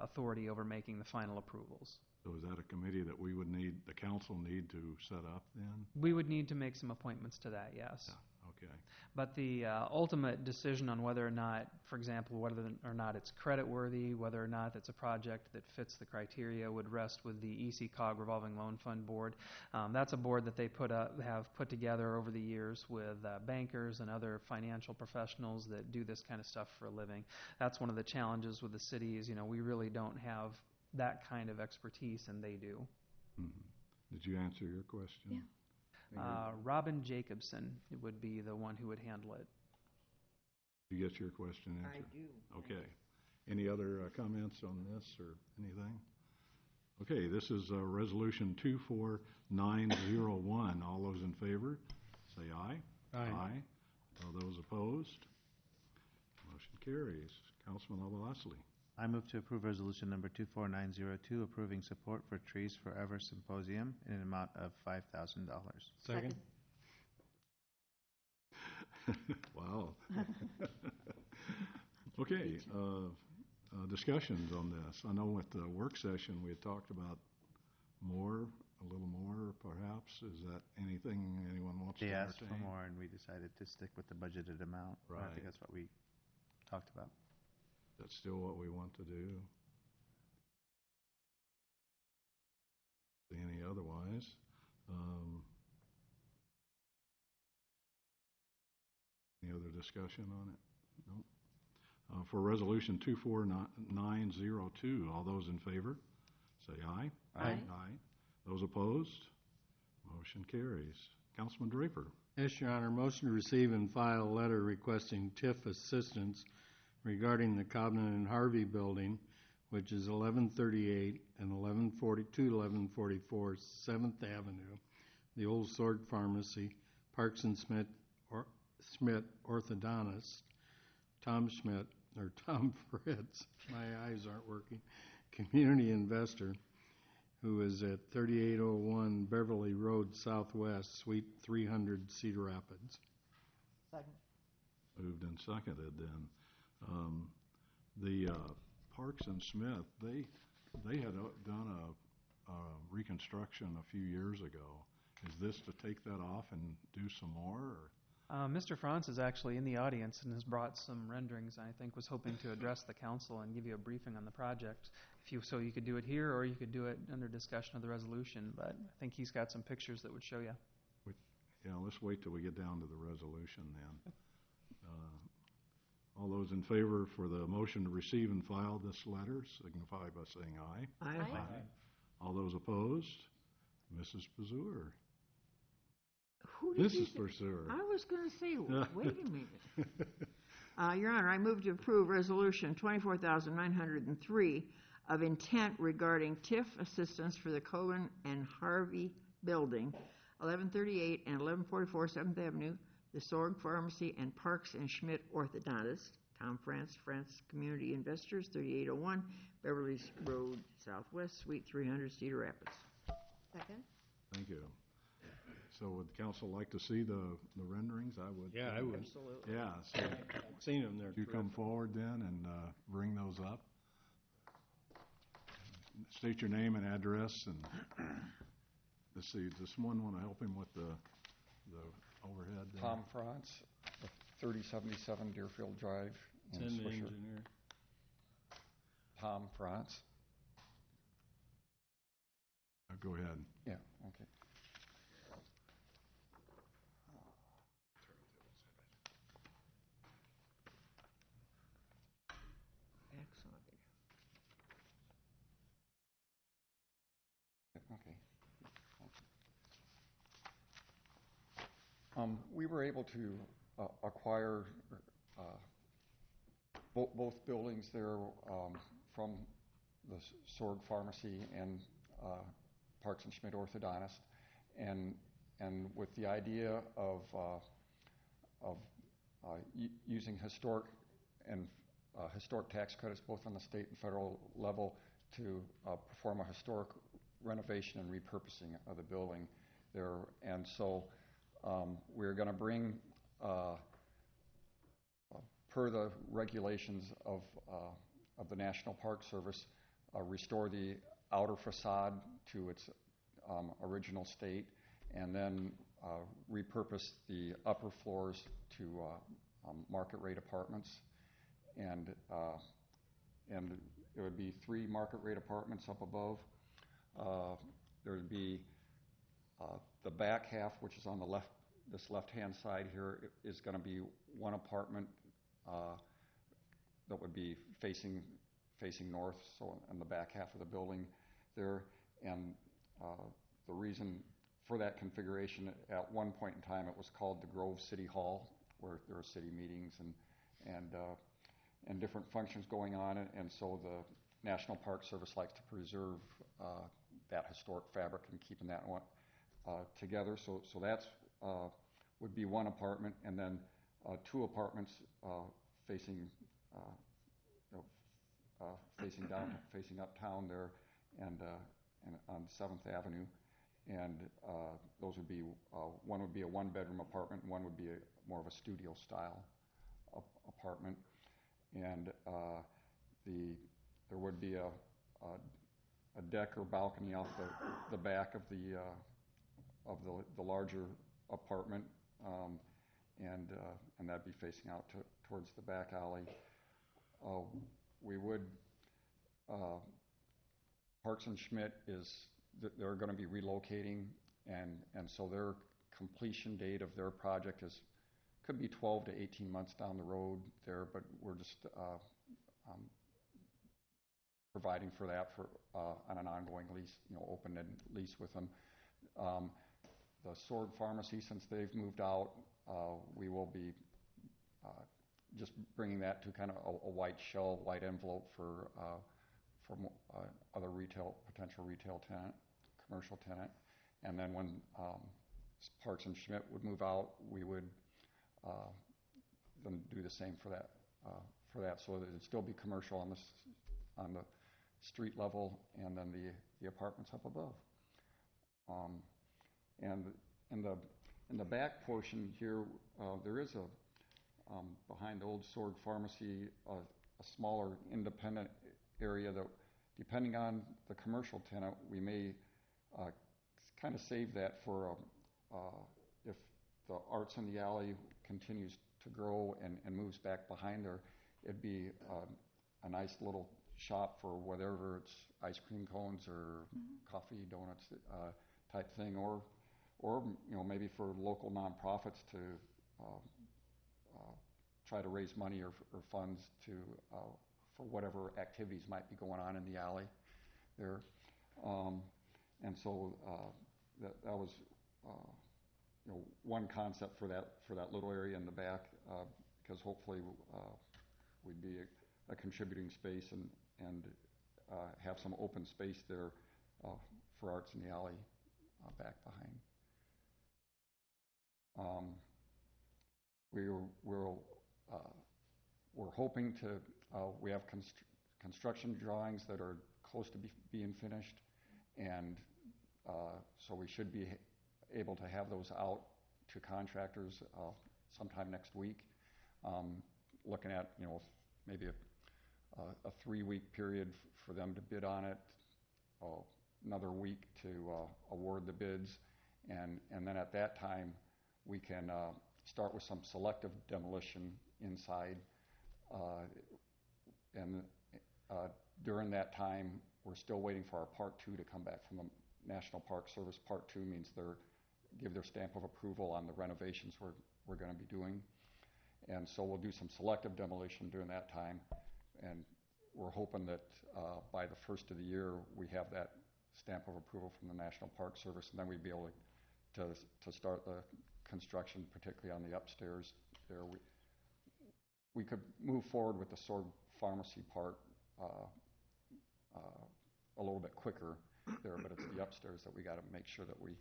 authority over making the final approvals. So is that a committee that we would need, the council need to set up then? We would need to make some appointments to that, yes. Okay. But the ultimate decision on whether or not, for example, whether or not it's creditworthy, whether or not it's a project that fits the criteria, would rest with the ECOG Revolving Loan Fund Board. That's a board that they have put together over the years with bankers and other financial professionals that do this kind of stuff for a living. That's one of the challenges with the city is, we really don't have that kind of expertise, and they do. Mm-hmm. Did you answer your question? Yeah. Robin Jacobson would be the one who would handle it. Did you get your question answered? I do. Okay. Any other comments on this or anything? Okay, this is Resolution 24901. All those in favor, say aye. Aye. All those opposed? Motion carries. Councilman Ovalosely. I move to approve resolution number 24902, approving support for Trees Forever Symposium in an amount of $5,000. Second. Wow. Okay, discussions on this. I know at the work session, we had talked about a little more perhaps. Is that anything anyone wants to They entertain? asked for more, and we decided to stick with the budgeted amount. I Right. think that's what we talked about. That's still what we want to do. Any otherwise? Any other discussion on it? No. For Resolution 24902, all those in favor, say aye. Aye. Aye. Those opposed? Motion carries. Councilman Draper. Yes, Your Honor, motion to receive and file a letter requesting TIF assistance regarding the Cobden and Harvey building, which is 1138 and 1144 7th Avenue, the old Sword Pharmacy, Parks and Smith orthodontist, Tom Fritz, my eyes aren't working, community investor, who is at 3801 Beverly Road Southwest, Suite 300, Cedar Rapids. Second. Moved and seconded then. The Parks and Smith, they had done a reconstruction a few years ago. Is this to take that off and do some more? Or? Mr. Franz is actually in the audience and has brought some renderings, I think, was hoping to address the council and give you a briefing on the project. So you could do it here, or you could do it under discussion of the resolution, but I think he's got some pictures that would show you. Yeah, let's wait till we get down to the resolution then. All those in favor for the motion to receive and file this letter signify by saying aye. Aye. Aye. All those opposed? Mrs. Pazur. Who did you Mrs. Pazur. I was going to say, wait a minute. Your Honor, I move to approve Resolution 24,903 of intent regarding TIF assistance for the Cohen and Harvey Building, 1138 and 1144 7th Avenue, the Sorg Pharmacy, and Parks and Schmidt Orthodontist, Tom France Community Investors, 3801 Beverly Road Southwest, Suite 300, Cedar Rapids. Second? Thank you. So would council like to see the renderings? I would. Yeah, I would. Absolutely. Yeah, so Seen them, they're you come terrific. forward then and bring those up. State your name and address, and let's see, does someone want to help him with the overhead there? Tom Franz, 3077 Deerfield Drive in Send the Swisher. engineer. Tom Franz. Go ahead. Yeah, okay. Excellent. Okay. We were able to acquire both buildings there from the Sorg Pharmacy and Parks and Schmidt Orthodontist, and with the idea of using historic tax credits both on the state and federal level to perform a historic renovation and repurposing of the building there. And so we're going to bring, per the regulations of the National Park Service, restore the outer facade to its original state, and then repurpose the upper floors to market rate apartments, and it would be 3 market rate apartments up above. There would be the back half, which is on the left, this left-hand side here, is going to be 1 apartment that would be facing north, so in the back half of the building there. And the reason for that configuration, at one point in time it was called the Grove City Hall, where there are city meetings and different functions going on, and so the National Park Service likes to preserve that historic fabric and keeping that one together. So that's would be 1 apartment, and then 2 apartments facing uptown there, and on 7th Avenue, and those would be one would be a 1-bedroom apartment, and one would be more of a studio style apartment, and there would be a deck or balcony off the back of the larger apartment, and that'd be facing out towards the back alley. We would Parks and Schmidt they're going to be relocating, and so their completion date of their project could be 12 to 18 months down the road there, but we're just providing for that on an ongoing lease, open-end lease with them. The Sorg Pharmacy, since they've moved out, we will be just bringing that to kind of a white shell, white envelope for other potential retail tenant, commercial tenant. And then when Parks and Schmidt would move out, we would then do the same for that. So that it'd still be commercial on the street level, and then the apartments up above. And in the back portion here, there is behind the old Sorg Pharmacy, a smaller independent area that, depending on the commercial tenant, we may kind of save that for if the Arts in the Alley continues to grow and moves back behind there, it'd be a nice little shop for whatever it's ice cream cones or coffee, donuts type thing, or maybe for local nonprofits to try to raise money or funds for whatever activities might be going on in the alley there. And so that was one concept for that little area in the back. because hopefully we'd be a contributing space and have some open space there for Arts in the Alley back behind. We're hoping to, we have construction drawings that are close to being finished, and so we should be able to have those out to contractors sometime next week. Looking at, maybe a 3-week period for them to bid on it, another week to award the bids, and then at that time we can start with some selective demolition inside, and during that time we're still waiting for our Part 2 to come back from the National Park Service. Part 2 means give their stamp of approval on the renovations we're going to be doing, and so we'll do some selective demolition during that time, and we're hoping that by the first of the year we have that stamp of approval from the National Park Service, and then we'd be able to start the construction, particularly on the upstairs there. We could move forward with the Sword Pharmacy part a little bit quicker there, but it's the upstairs that we got to make sure that we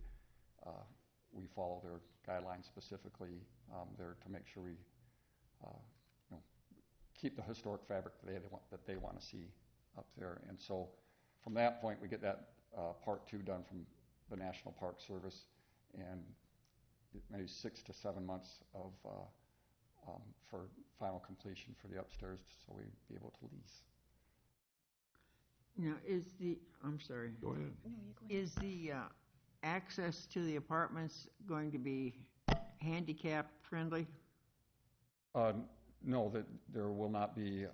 follow their guidelines specifically there to make sure we keep the historic fabric that they want to see up there. And so from that point, we get that Part 2 done from the National Park Service, and maybe 6 to 7 months for final completion for the upstairs, so we'd be able to lease. Now, I'm sorry. Go ahead. No, you go ahead. Is the access to the apartments going to be handicap friendly? No, there will not be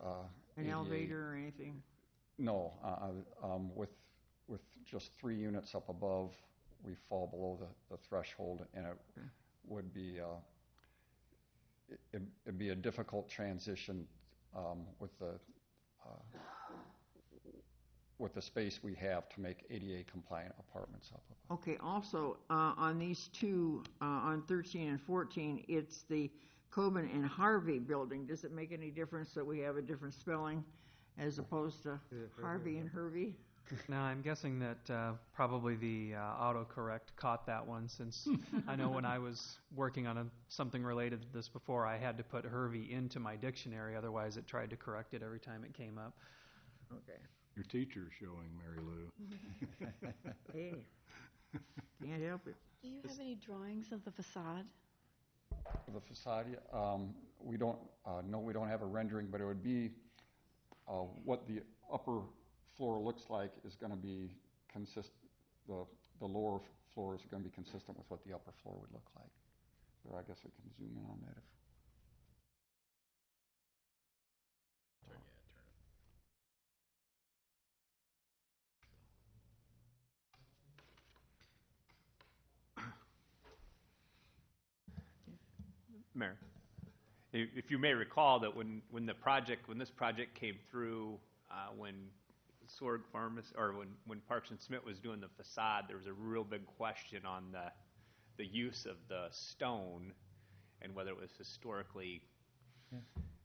an ADA. Elevator or anything? No, with just 3 units up above, we fall below the threshold, and it would be it'd be a difficult transition with the space we have to make ADA compliant apartments up above. Okay. Also, on these two, on 13 and 14, it's the Coben and Harvey building. Does it make any difference that we have a different spelling as opposed to Harvey and Hervey? No, I'm guessing that probably the autocorrect caught that one, since I know when I was working on something related to this before, I had to put Hervey into my dictionary, otherwise it tried to correct it every time it came up. Okay. Your teacher's showing, Mary Lou. Hey, can't help it. Do you have any drawings of the facade? The facade, we don't. No, we don't have a rendering, but it would be what the upper floor looks like is going to be the lower floor is going to be consistent with what the upper floor would look like. So I guess I can zoom in on that if. Mayor, if you may recall that when this project came through, when Sword Pharmacy, or when Parks and Smith was doing the facade, there was a real big question on the use of the stone and whether it was historically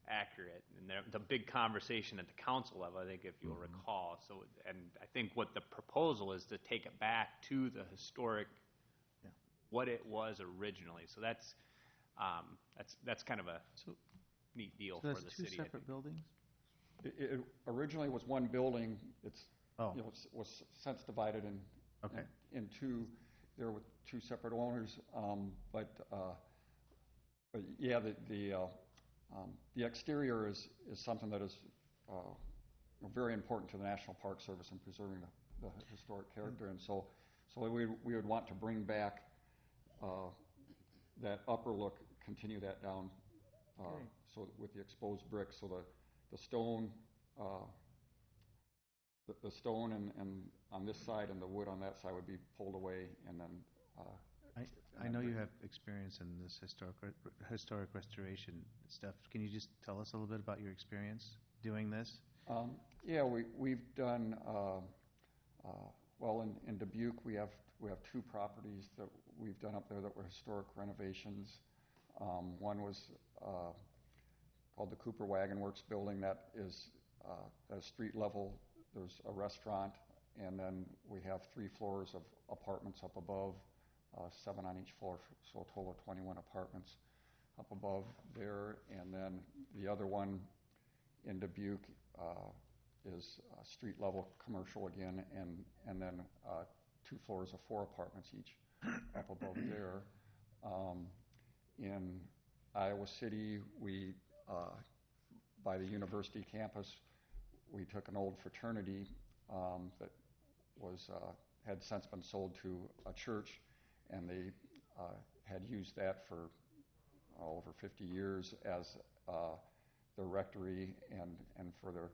accurate. And the big conversation at the council level, I think, if you'll recall. So, and I think what the proposal is to take it back to the historic, what it was originally. So that's kind of a neat deal for the city. So that's two separate buildings? It originally was one building. It's was since divided in two. There were two separate owners, but yeah, the exterior is something that is very important to the National Park Service in preserving the historic character, and so we would want to bring back that upper look, continue that down, so with the exposed brick, so the stone, the stone and on this side and the wood on that side would be pulled away, and then. I know you have experience in this historic restoration stuff. Can you just tell us a little bit about your experience doing this? Yeah, we've done well in Dubuque. We have two properties that we've done up there that were historic renovations. One was called the Cooper Wagon Works building that is at a street level. There's a restaurant, and then we have 3 floors of apartments up above, 7 on each floor, so a total of 21 apartments up above there. And then the other one in Dubuque is street level commercial again, and then 2 floors of 4 apartments each up above there. In Iowa City, we by the university campus, we took an old fraternity that was had since been sold to a church, and they had used that for over 50 years as their rectory and for their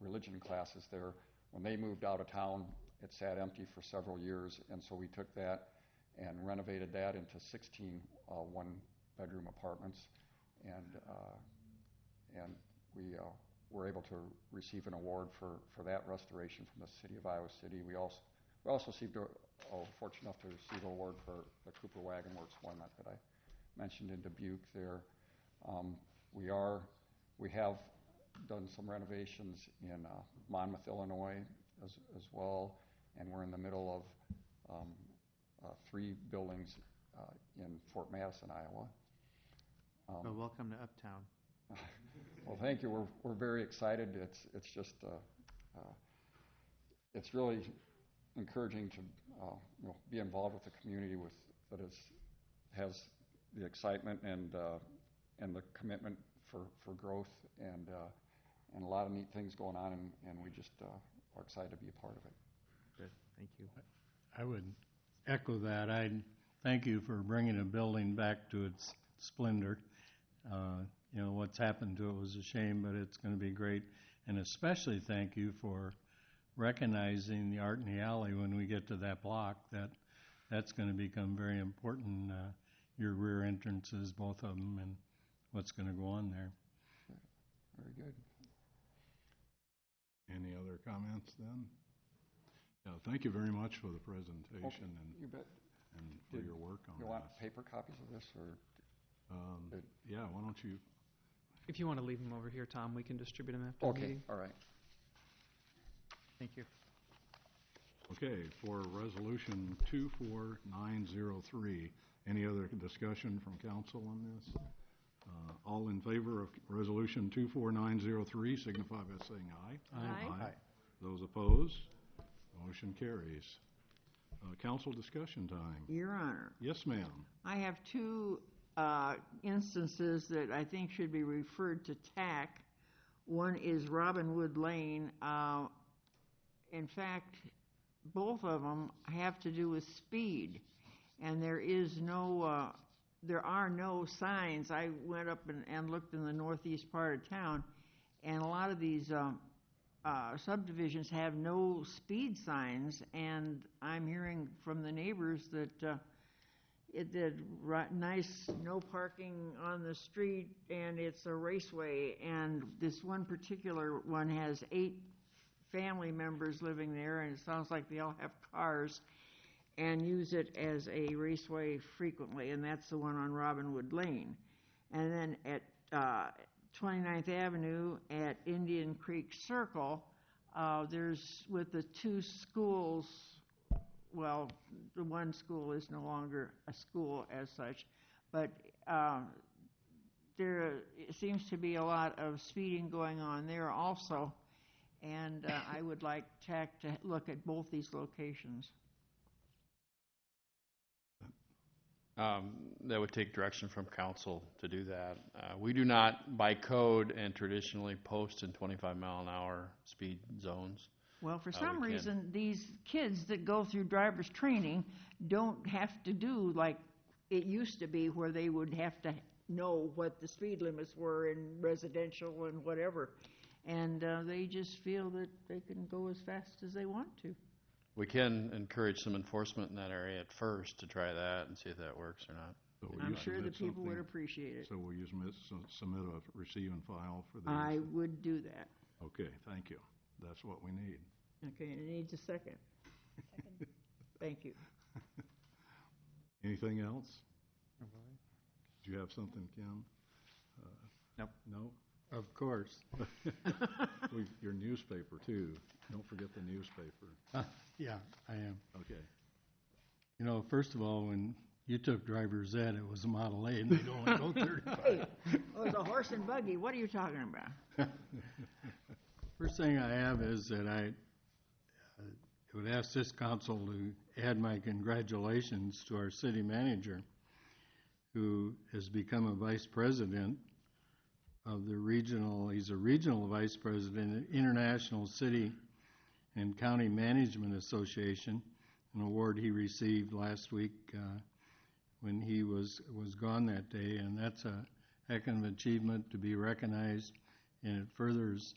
religion classes there. When they moved out of town, it sat empty for several years, and so we took that and renovated that into 16 one-bedroom apartments, and we were able to receive an award for that restoration from the city of Iowa City. We also received fortunate enough to receive an award for the Cooper Wagon Works one that I mentioned in Dubuque there. We have done some renovations in Monmouth, Illinois as well, and we're in the middle of 3 buildings in Fort Madison, Iowa. Well, welcome to Uptown. Well, thank you. We're very excited. It's just it's really encouraging to be involved with the community that has the excitement and the commitment for growth and a lot of neat things going on, and we just are excited to be a part of it. Good, thank you. I would echo that. I thank you for bringing a building back to its splendor. What's happened to it was a shame, but it's going to be great. And especially thank you for recognizing the art in the alley when we get to that block. That's going to become very important, your rear entrances, both of them, and what's going to go on there. Very good. Any other comments then? Yeah, thank you very much for the presentation. Okay, you bet. And for your work on this. You want paper copies of this, or? Yeah, why don't you? If you want to leave them over here, Tom, we can distribute them after the meeting. Okay, all right. Thank you. Okay, for resolution 24903, any other discussion from council on this? All in favor of resolution 24903 signify by saying aye. Aye. Aye. Those opposed? Motion carries. Council discussion time. Your Honor. Yes, ma'am. I have 2 instances that I think should be referred to TAC. One is Robinwood Lane. In fact, both of them have to do with speed, and there are no signs. I went up and looked in the northeast part of town, and a lot of these subdivisions have no speed signs, and I'm hearing from the neighbors that it did nice no parking on the street, and it's a raceway, and this one particular one has 8 family members living there, and it sounds like they all have cars and use it as a raceway frequently, and that's the one on Robinwood Lane. And then at 29th Avenue at Indian Creek Circle, there's with the 2 schools, well, the one school is no longer a school as such, but there seems to be a lot of speeding going on there also, and I would like TAC to look at both these locations. That would take direction from council to do that. We do not, by code and traditionally, post in 25-mile-an-hour speed zones. Well, for some reason, these kids that go through driver's training don't have to do like it used to be, where they would have to know what the speed limits were in residential and whatever. And they just feel that they can go as fast as they want to. We can encourage some enforcement in that area at first to try that and see if that works or not. So I'm sure the people would appreciate it. So will you submit a receive and file for these? I would do that. Okay, thank you. That's what we need. Okay, and it needs a second. Second. Thank you. Anything else? Did you have something, Kim? Nope. No? Of course. Your newspaper, too. Don't forget the newspaper. Yeah, I am. Okay. You know, first of all, when you took driver's ed, it was a Model A, and they'd only go 35. Hey, it was a horse and buggy. What are you talking about? First thing I have is that I would ask this council to add my congratulations to our city manager, who has become a vice president of the regional, he's a regional vice president at International City and County Management Association, an award he received last week when he was gone that day, and that's a heck of an achievement to be recognized, and it furthers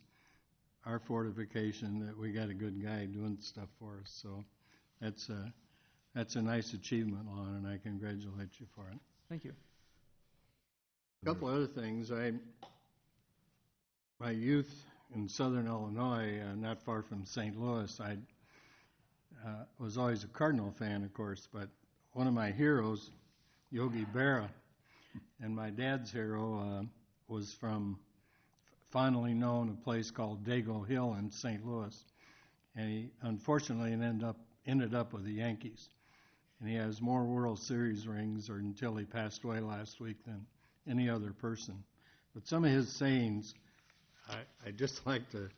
our fortification that we got a good guy doing stuff for us. So that's a nice achievement, Lon, and I congratulate you for it. Thank you. A couple other things. My youth in southern Illinois, not far from St. Louis, I was always a Cardinal fan, of course, but one of my heroes, Yogi Berra, and my dad's hero was from, fondly known, a place called Dago Hill in St. Louis. And he unfortunately ended up with the Yankees. And he has more World Series rings, or until he passed away last week, than any other person. But some of his sayings, I just like to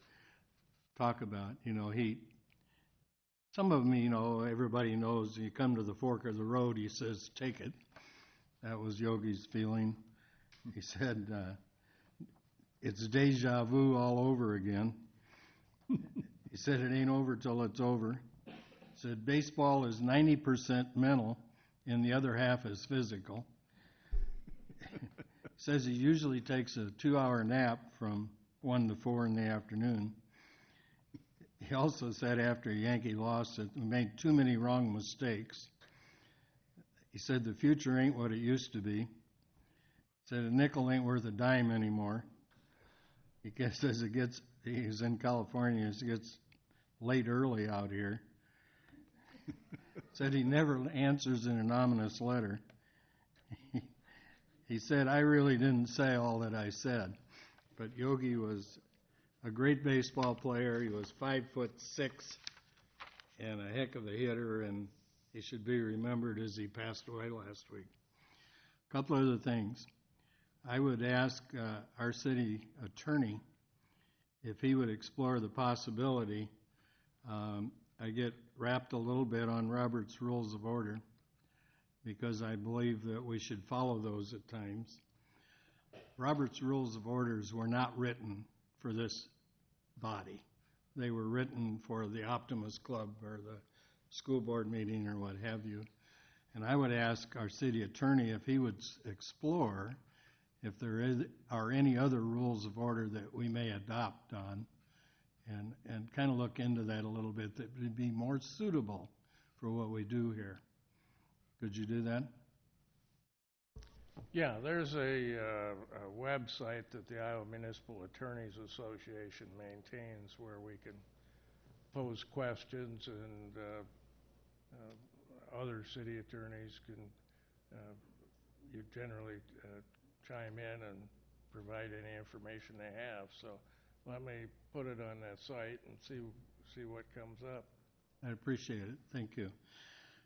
talk about. You know, some of them, you know, everybody knows. You come to the fork of the road, he says, take it. That was Yogi's feeling. He said, it's deja vu all over again. He said, it ain't over till it's over. He said, baseball is 90% mental and the other half is physical. He says he usually takes a 2-hour nap from 1 to 4 in the afternoon. He also said after a Yankee loss that we made too many wrong mistakes. He said the future ain't what it used to be. He said a nickel ain't worth a dime anymore. He says he's in California, it gets late early out here. Said he never answers an anonymous letter. He said, I really didn't say all that I said. But Yogi was a great baseball player. He was 5'6" and a heck of a hitter, and he should be remembered as he passed away last week. A couple other things. I would ask our city attorney if he would explore the possibility. I get wrapped a little bit on Robert's Rules of Order because I believe that we should follow those at times. Robert's Rules of Orders were not written for this body. They were written for the Optimus Club or the school board meeting or what have you. And I would ask our city attorney if he would explore if there are any other rules of order that we may adopt on and kind of look into that a little bit that would be more suitable for what we do here. Could you do that? Yeah, there's a website that the Iowa Municipal Attorneys Association maintains where we can pose questions, and other city attorneys can you generally chime in and provide any information they have. So let me put it on that site and see what comes up. I appreciate it. Thank you.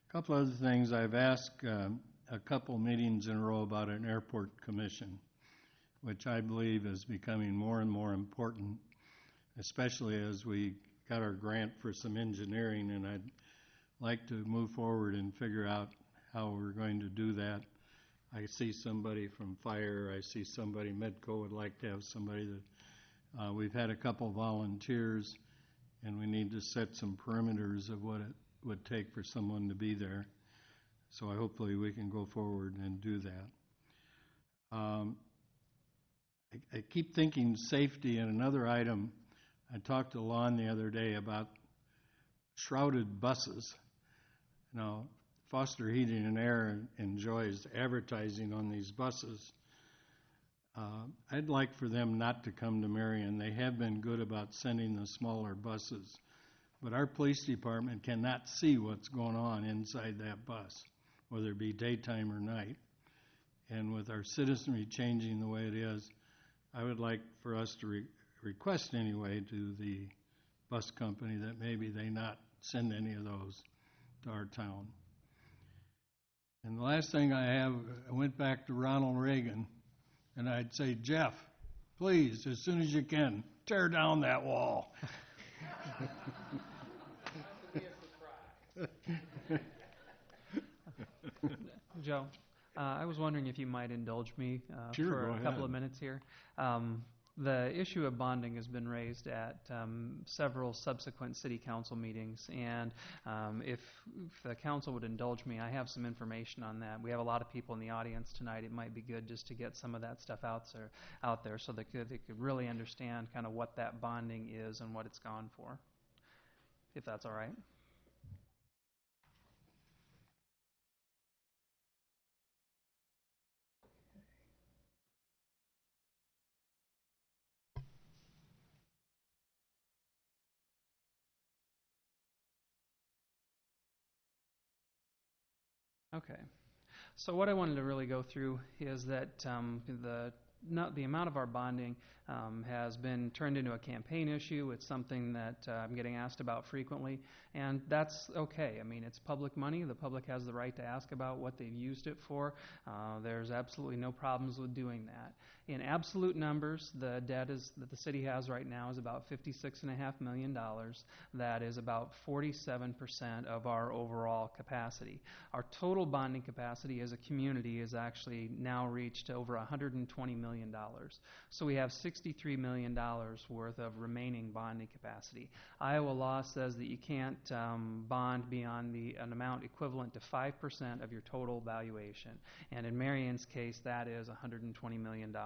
A couple other things. I've asked a couple meetings in a row about an airport commission, which I believe is becoming more and more important, especially as we got our grant for some engineering, and I'd like to move forward and figure out how we're going to do that. I see somebody from fire. I see somebody, Medco would like to have somebody that we've had a couple volunteers, and we need to set some perimeters of what it would take for someone to be there. So hopefully we can go forward and do that. I keep thinking safety, and another item, I talked to Lon the other day about shrouded buses. Now, Foster Heating and Air enjoys advertising on these buses. I'd like for them not to come to Marion. They have been good about sending the smaller buses, but our police department cannot see what's going on inside that bus, whether it be daytime or night. And with our citizenry changing the way it is, I would like for us to request anyway to the bus company that maybe they not send any of those to our town. And the last thing I went back to Ronald Reagan, and I'd say, Jeff, please, as soon as you can, tear down that wall. Joe, I was wondering if you might indulge me Sure, for go a couple ahead. of minutes here. The issue of bonding has been raised at several subsequent city council meetings, and if the council would indulge me, I have some information on that. We have a lot of people in the audience tonight. It might be good just to get some of that stuff out there so they could really understand kind of what that bonding is and what it's gone for, if that's all right. Okay. So what I wanted to really go through is that the amount of our bonding has been turned into a campaign issue. It's something that I'm getting asked about frequently, and that's okay. I mean, it's public money. The public has the right to ask about what they've used it for. There's absolutely no problems with doing that. In absolute numbers, the debt that the city has right now is about $56.5 million. That is about 47% of our overall capacity. Our total bonding capacity as a community is actually now reached over $120 million. So we have $63 million worth of remaining bonding capacity. Iowa law says that you can't bond beyond an amount equivalent to 5% of your total valuation. And in Marion's case, that is $120 million.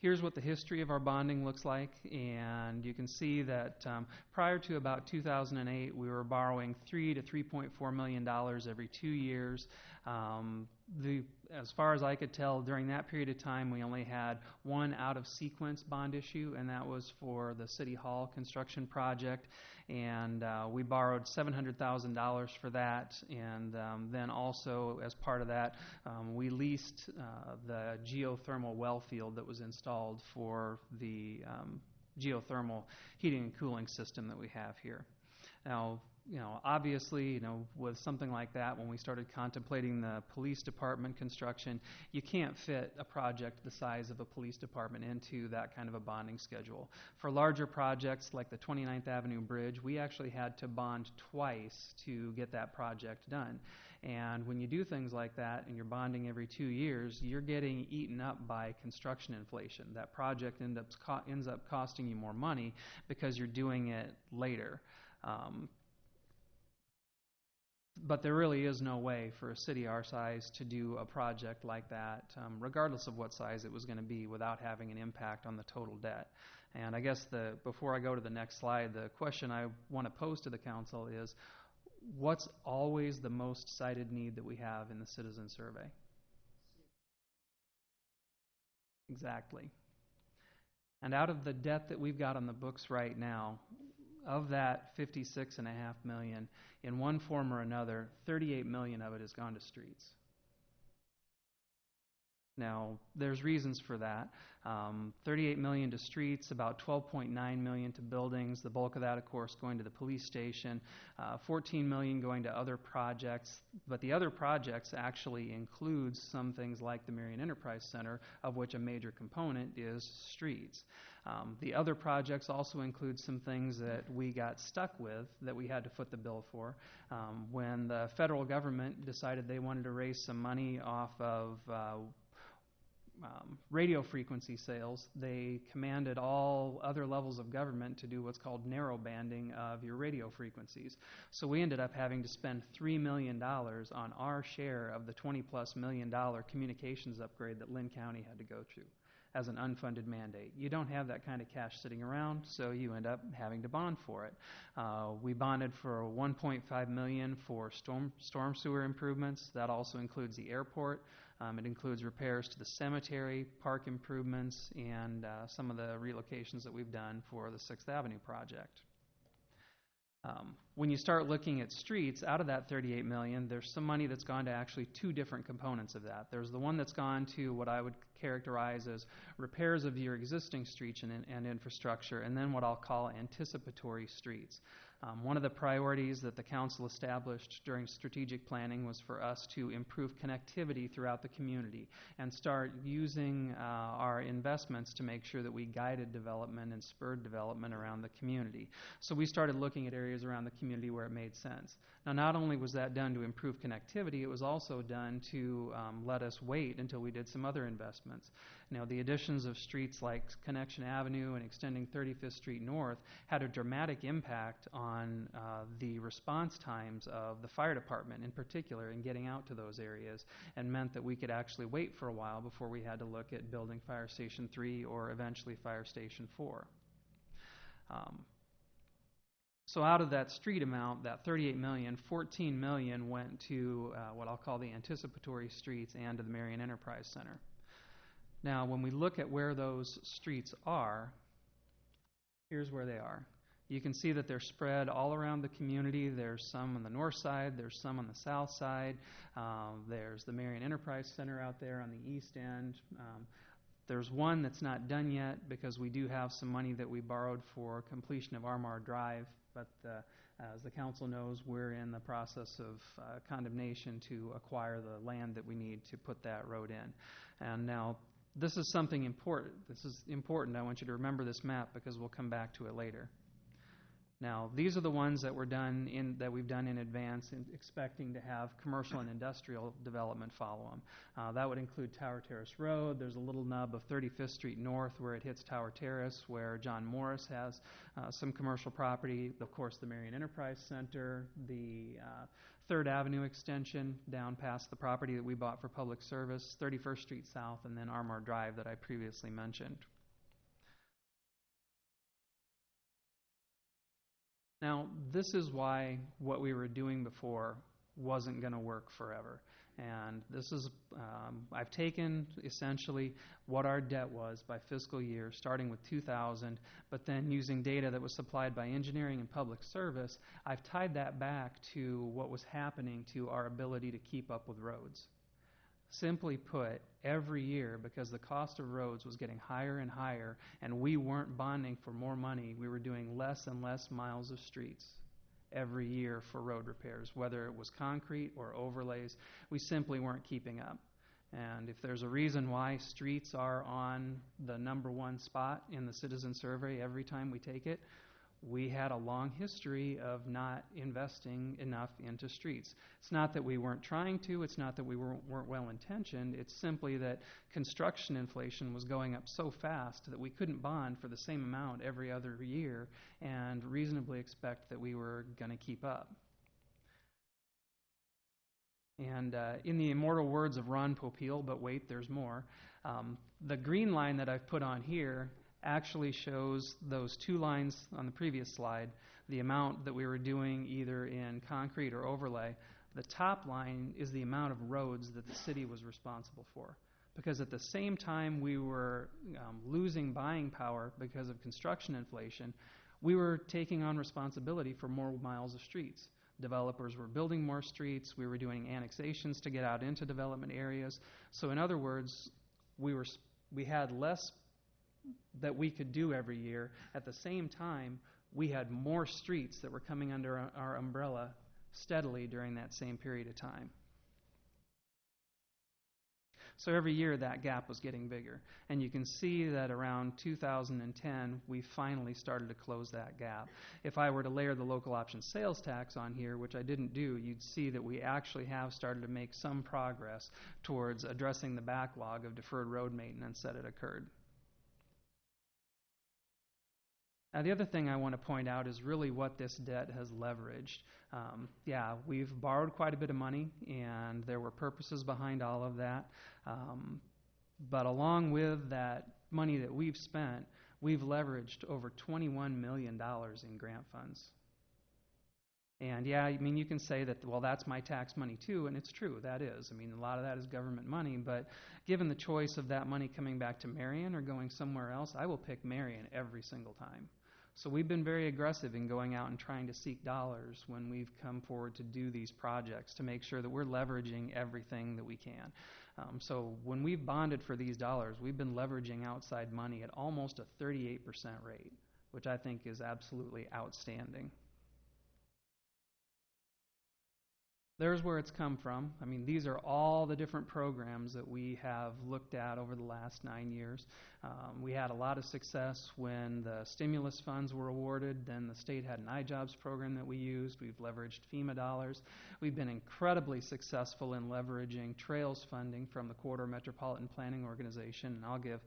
Here's what the history of our bonding looks like, and you can see that prior to about 2008, we were borrowing $3 to $3.4 million every 2 years. As far as I could tell, during that period of time, we only had one out-of-sequence bond issue, and that was for the City Hall construction project. And we borrowed $700,000 for that, and then also, as part of that, we leased the geothermal well field that was installed for the geothermal heating and cooling system that we have here. Now, obviously, with something like that, when we started contemplating the police department construction, you can't fit a project the size of a police department into that kind of a bonding schedule. For larger projects like the 29th Avenue Bridge, we actually had to bond twice to get that project done. And when you do things like that and you're bonding every 2 years, you're getting eaten up by construction inflation. That project ends up costing you more money because you're doing it later. But there really is no way for a city our size to do a project like that, regardless of what size it was going to be, without having an impact on the total debt. And I guess before I go to the next slide, the question I want to pose to the council is, what's always the most cited need that we have in the citizen survey? Exactly. And out of the debt that we've got on the books right now, of that $56.5 million, in one form or another, $38 million of it has gone to streets. Now, there's reasons for that. $38 million to streets, about $12.9 million to buildings, the bulk of that, of course, going to the police station, $14 million going to other projects, but the other projects actually includes some things like the Marion Enterprise Center, of which a major component is streets. The other projects also include some things that we got stuck with that we had to foot the bill for. When the federal government decided they wanted to raise some money off of radio frequency sales, they commanded all other levels of government to do what's called narrow banding of your radio frequencies. So we ended up having to spend $3 million on our share of the $20+ million communications upgrade that Lynn County had to go through as an unfunded mandate. You don't have that kind of cash sitting around, so you end up having to bond for it. We bonded for $1.5 million for storm sewer improvements. That also includes the airport. It includes repairs to the cemetery, park improvements, and some of the relocations that we've done for the 6th Avenue project. When you start looking at streets, out of that 38 million, there's some money that's gone to actually two different components of that. There's the one that's gone to what I would characterize as repairs of your existing streets and infrastructure, and then what I'll call anticipatory streets. One of the priorities that the council established during strategic planning was for us to improve connectivity throughout the community and start using our investments to make sure that we guided development and spurred development around the community. So we started looking at areas around the community where it made sense. Now, not only was that done to improve connectivity, it was also done to let us wait until we did some other investments. Now, the additions of streets like Connection Avenue and extending 35th Street North had a dramatic impact on the response times of the fire department in particular in getting out to those areas, and meant that we could actually wait for a while before we had to look at building Fire Station 3 or eventually Fire Station 4. So out of that street amount, that 38 million, 14 million went to what I'll call the anticipatory streets and to the Marion Enterprise Center. Now, when we look at where those streets are, here's where they are. You can see that they're spread all around the community. There's some on the north side, there's some on the south side, there's the Marion Enterprise Center out there on the east end. There's one that's not done yet because we do have some money that we borrowed for completion of Armour Drive, but as the council knows, we're in the process of condemnation to acquire the land that we need to put that road in. And now, this is something important. This is important. I want you to remember this map because we'll come back to it later. Now, these are the ones that we've done in advance, expecting to have commercial and industrial development follow them. That would include Tower Terrace Road. There's a little nub of 35th Street North where it hits Tower Terrace, where John Morris has some commercial property. Of course, the Marion Enterprise Center, the 3rd Avenue extension down past the property that we bought for public service, 31st Street South, and then Armour Drive that I previously mentioned. Now, this is why what we were doing before wasn't going to work forever. And this is, I've taken essentially what our debt was by fiscal year, starting with 2000, but then using data that was supplied by engineering and public service, I've tied that back to what was happening to our ability to keep up with roads. Simply put, every year, because the cost of roads was getting higher and higher, and we weren't bonding for more money, we were doing less and less miles of streets every year for road repairs, whether it was concrete or overlays. We simply weren't keeping up. And if there's a reason why streets are on the #1 spot in the citizen survey every time we take it, we had a long history of not investing enough into streets. It's not that we weren't trying to, it's not that we weren't well-intentioned, it's simply that construction inflation was going up so fast that we couldn't bond for the same amount every other year and reasonably expect that we were going to keep up. And in the immortal words of Ron Popeil, but wait, there's more, the green line that I've put on here actually shows those two lines on the previous slide, the amount that we were doing either in concrete or overlay. The top line is the amount of roads that the city was responsible for. Because at the same time we were losing buying power because of construction inflation, we were taking on responsibility for more miles of streets. Developers were building more streets, we were doing annexations to get out into development areas. So in other words, we had less that we could do every year. At the same time, we had more streets that were coming under our umbrella steadily during that same period of time. So every year that gap was getting bigger. And you can see that around 2010, we finally started to close that gap. If I were to layer the local option sales tax on here, which I didn't do, you'd see that we actually have started to make some progress towards addressing the backlog of deferred road maintenance that had occurred. Now, the other thing I want to point out is really what this debt has leveraged. Yeah, we've borrowed quite a bit of money, and there were purposes behind all of that. But along with that money that we've spent, we've leveraged over $21 million in grant funds. And yeah, I mean, you can say that, well, that's my tax money too, and it's true, that is. I mean, a lot of that is government money, but given the choice of that money coming back to Marion or going somewhere else, I will pick Marion every single time. So we've been very aggressive in going out and trying to seek dollars when we've come forward to do these projects to make sure that we're leveraging everything that we can. So when we've bonded for these dollars, we've been leveraging outside money at almost a 38% rate, which I think is absolutely outstanding. There's where it's come from. I mean, these are all the different programs that we have looked at over the last 9 years. We had a lot of success when the stimulus funds were awarded. Then the state had an iJobs program that we used. We've leveraged FEMA dollars. We've been incredibly successful in leveraging trails funding from the Corridor Metropolitan Planning Organization. And I'll give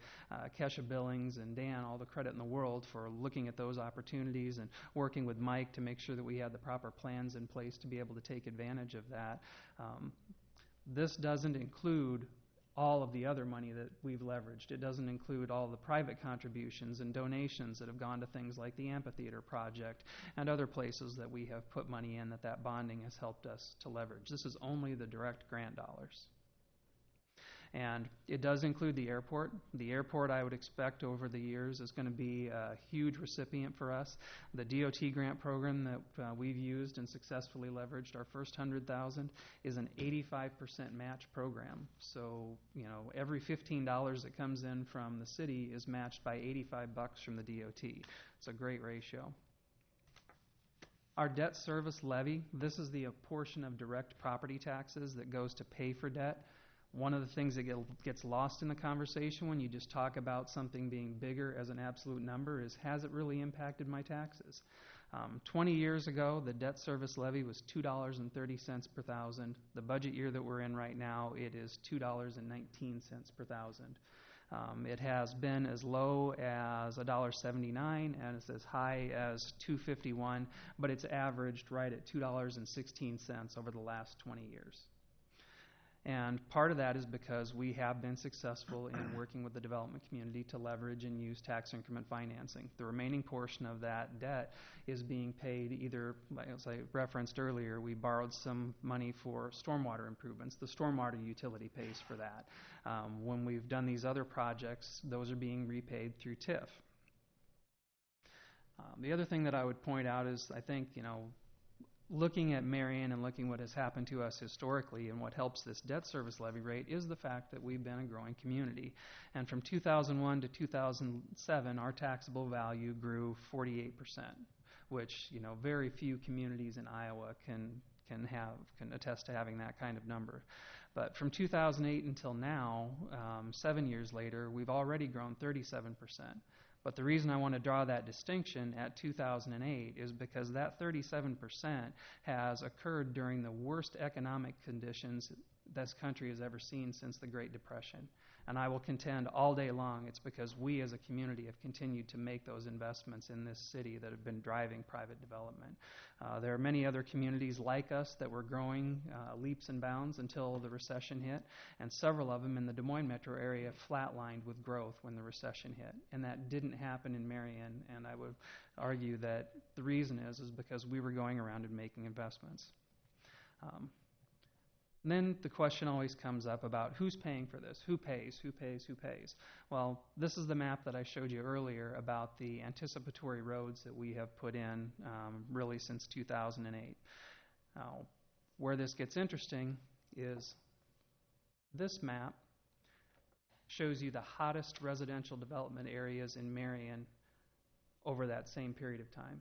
Kesha Billings and Dan all the credit in the world for looking at those opportunities and working with Mike to make sure that we had the proper plans in place to be able to take advantage of that. This doesn't include all of the other money that we've leveraged. It doesn't include all the private contributions and donations that have gone to things like the amphitheater project and other places that we have put money in that bonding has helped us to leverage. This is only the direct grant dollars. And it does include the airport. The airport, I would expect over the years, is going to be a huge recipient for us. The DOT grant program that we've used and successfully leveraged, our first $100,000, is an 85% match program. So, every $15 that comes in from the city is matched by $85 from the DOT. It's a great ratio. Our debt service levy, this is the portion of direct property taxes that goes to pay for debt. One of the things that gets lost in the conversation when you just talk about something being bigger as an absolute number is, has it really impacted my taxes? 20 years ago, the debt service levy was $2.30 per thousand. The budget year that we're in right now, it is $2.19 per thousand. It has been as low as $1.79 and it's as high as $2.51, but it's averaged right at $2.16 over the last 20 years. And part of that is because we have been successful in working with the development community to leverage and use tax increment financing. The remaining portion of that debt is being paid either, as I referenced earlier, we borrowed some money for stormwater improvements. The stormwater utility pays for that. When we've done these other projects, those are being repaid through TIF. The other thing that I would point out is, I think, looking at Marion and looking what has happened to us historically and what helps this debt service levy rate is the fact that we've been a growing community. And from 2001 to 2007, our taxable value grew 48%, which, very few communities in Iowa can attest to having that kind of number. But from 2008 until now, 7 years later, we've already grown 37%. But the reason I want to draw that distinction at 2008 is because that 37% has occurred during the worst economic conditions this country has ever seen since the Great Depression. And I will contend all day long it's because we as a community have continued to make those investments in this city that have been driving private development. There are many other communities like us that were growing leaps and bounds until the recession hit, and several of them in the Des Moines metro area flatlined with growth when the recession hit. And that didn't happen in Marion, and I would argue that the reason is because we were going around and making investments. And then the question always comes up about who's paying for this, who pays, who pays, who pays. Well, this is the map that I showed you earlier about the anticipatory roads that we have put in really since 2008. Now, where this gets interesting is this map shows you the hottest residential development areas in Marion over that same period of time.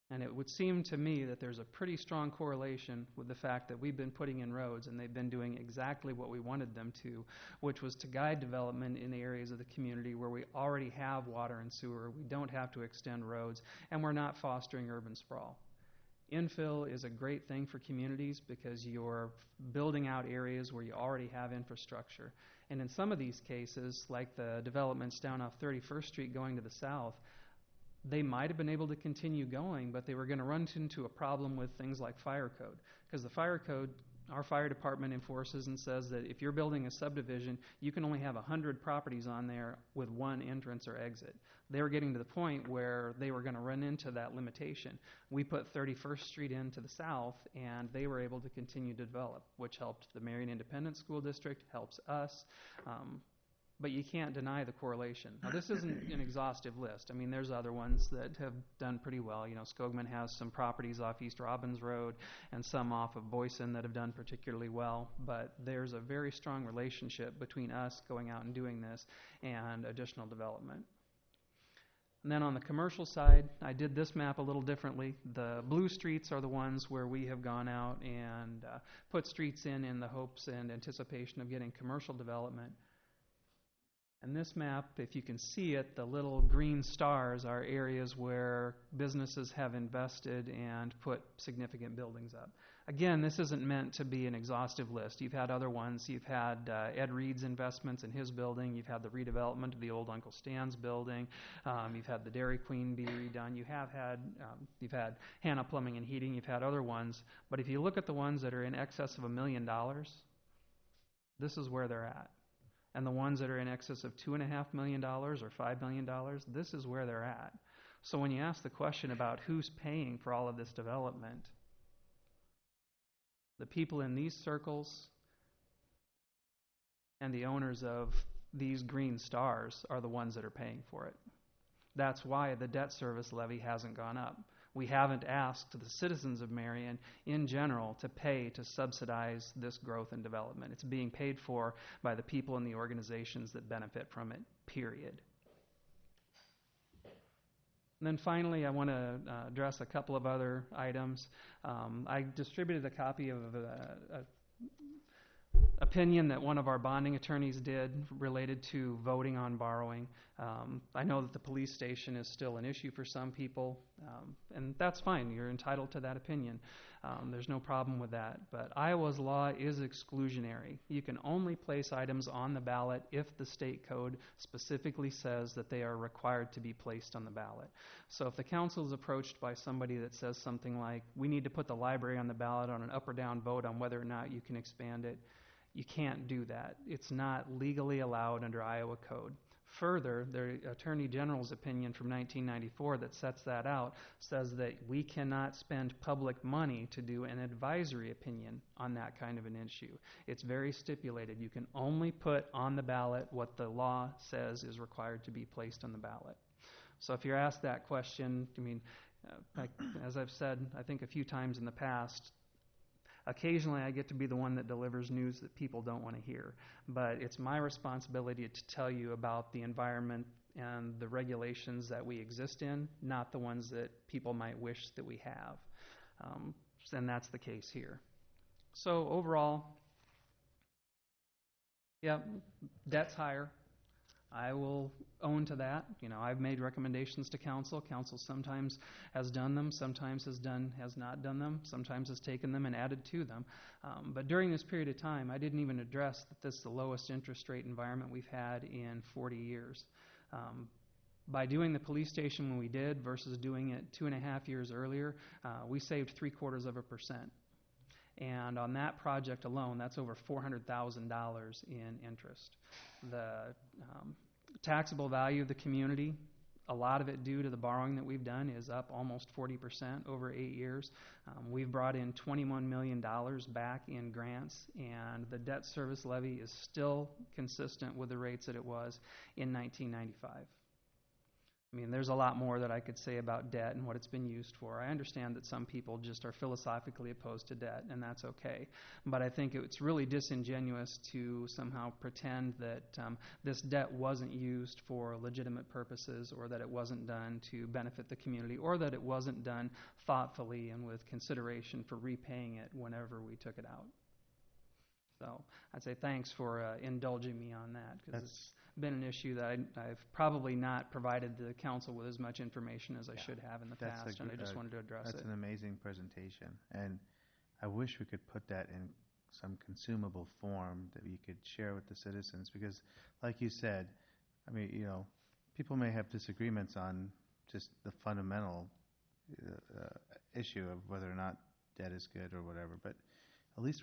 And it would seem to me that there's a pretty strong correlation with the fact that we've been putting in roads and they've been doing exactly what we wanted them to, which was to guide development in the areas of the community where we already have water and sewer, we don't have to extend roads, and we're not fostering urban sprawl. Infill is a great thing for communities because you're building out areas where you already have infrastructure. And in some of these cases, like the developments down off 31st Street going to the south, they might have been able to continue going, but they were going to run into a problem with things like fire code. Because the fire code, our fire department enforces and says that if you're building a subdivision, you can only have 100 properties on there with one entrance or exit. They were getting to the point where they were going to run into that limitation. We put 31st Street in to the south, and they were able to continue to develop, which helped the Marion Independent School District, helps us. but you can't deny the correlation. Now, this isn't an exhaustive list. I mean, there's other ones that have done pretty well. You know, Skogman has some properties off East Robbins Road and some off of Boyson that have done particularly well, but there's a very strong relationship between us going out and doing this and additional development. And then on the commercial side, I did this map a little differently. The blue streets are the ones where we have gone out and put streets in the hopes and anticipation of getting commercial development. And this map, if you can see it, the little green stars are areas where businesses have invested and put significant buildings up. Again, this isn't meant to be an exhaustive list. You've had other ones. You've had Ed Reed's investments in his building. You've had the redevelopment of the old Uncle Stan's building. You've had the Dairy Queen be redone. You've had Hannah Plumbing and Heating. You've had other ones. But if you look at the ones that are in excess of $1 million, this is where they're at. And the ones that are in excess of $2.5 million or $5 million, this is where they're at. So when you ask the question about who's paying for all of this development, the people in these circles and the owners of these green stars are the ones that are paying for it. That's why the debt service levy hasn't gone up. We haven't asked the citizens of Marion in general to pay to subsidize this growth and development. It's being paid for by the people and the organizations that benefit from it, period. And then finally, I want to address a couple of other items. I distributed a copy of an opinion that one of our bonding attorneys did related to voting on borrowing. I know that the police station is still an issue for some people, and that's fine. You're entitled to that opinion. There's no problem with that. But Iowa's law is exclusionary. You can only place items on the ballot if the state code specifically says that they are required to be placed on the ballot. So if the council is approached by somebody that says something like, we need to put the library on the ballot on an up or down vote on whether or not you can expand it, you can't do that. It's not legally allowed under Iowa code. Further, the Attorney General's opinion from 1994 that sets that out says that we cannot spend public money to do an advisory opinion on that kind of an issue. It's very stipulated. You can only put on the ballot what the law says is required to be placed on the ballot. So if you're asked that question, I mean, as I've said, I think a few times in the past, occasionally I get to be the one that delivers news that people don't want to hear. But it's my responsibility to tell you about the environment and the regulations that we exist in, not the ones that people might wish that we have. And that's the case here. So overall, yeah, debt's higher. I will own to that. You know, I've made recommendations to council. Council sometimes has done them, sometimes has not done them, sometimes has taken them and added to them. But during this period of time, I didn't even address that this is the lowest interest rate environment we've had in 40 years. By doing the police station when we did versus doing it 2.5 years earlier, we saved 0.75%. And on that project alone, that's over $400,000 in interest. The taxable value of the community, a lot of it due to the borrowing that we've done, is up almost 40% over 8 years. We've brought in $21 million back in grants, and the debt service levy is still consistent with the rates that it was in 1995. I mean, there's a lot more that I could say about debt and what it's been used for. I understand that some people just are philosophically opposed to debt, and that's okay. But I think it's really disingenuous to somehow pretend that this debt wasn't used for legitimate purposes, or that it wasn't done to benefit the community, or that it wasn't done thoughtfully and with consideration for repaying it whenever we took it out. So I'd say thanks for indulging me on that, because it's been an issue that I've probably not provided the council with as much information as I should have in the past, and I just wanted to address it. That's an amazing presentation, and I wish we could put that in some consumable form that we could share with the citizens, because like you said, I mean, you know, people may have disagreements on just the fundamental issue of whether or not debt is good or whatever, but at least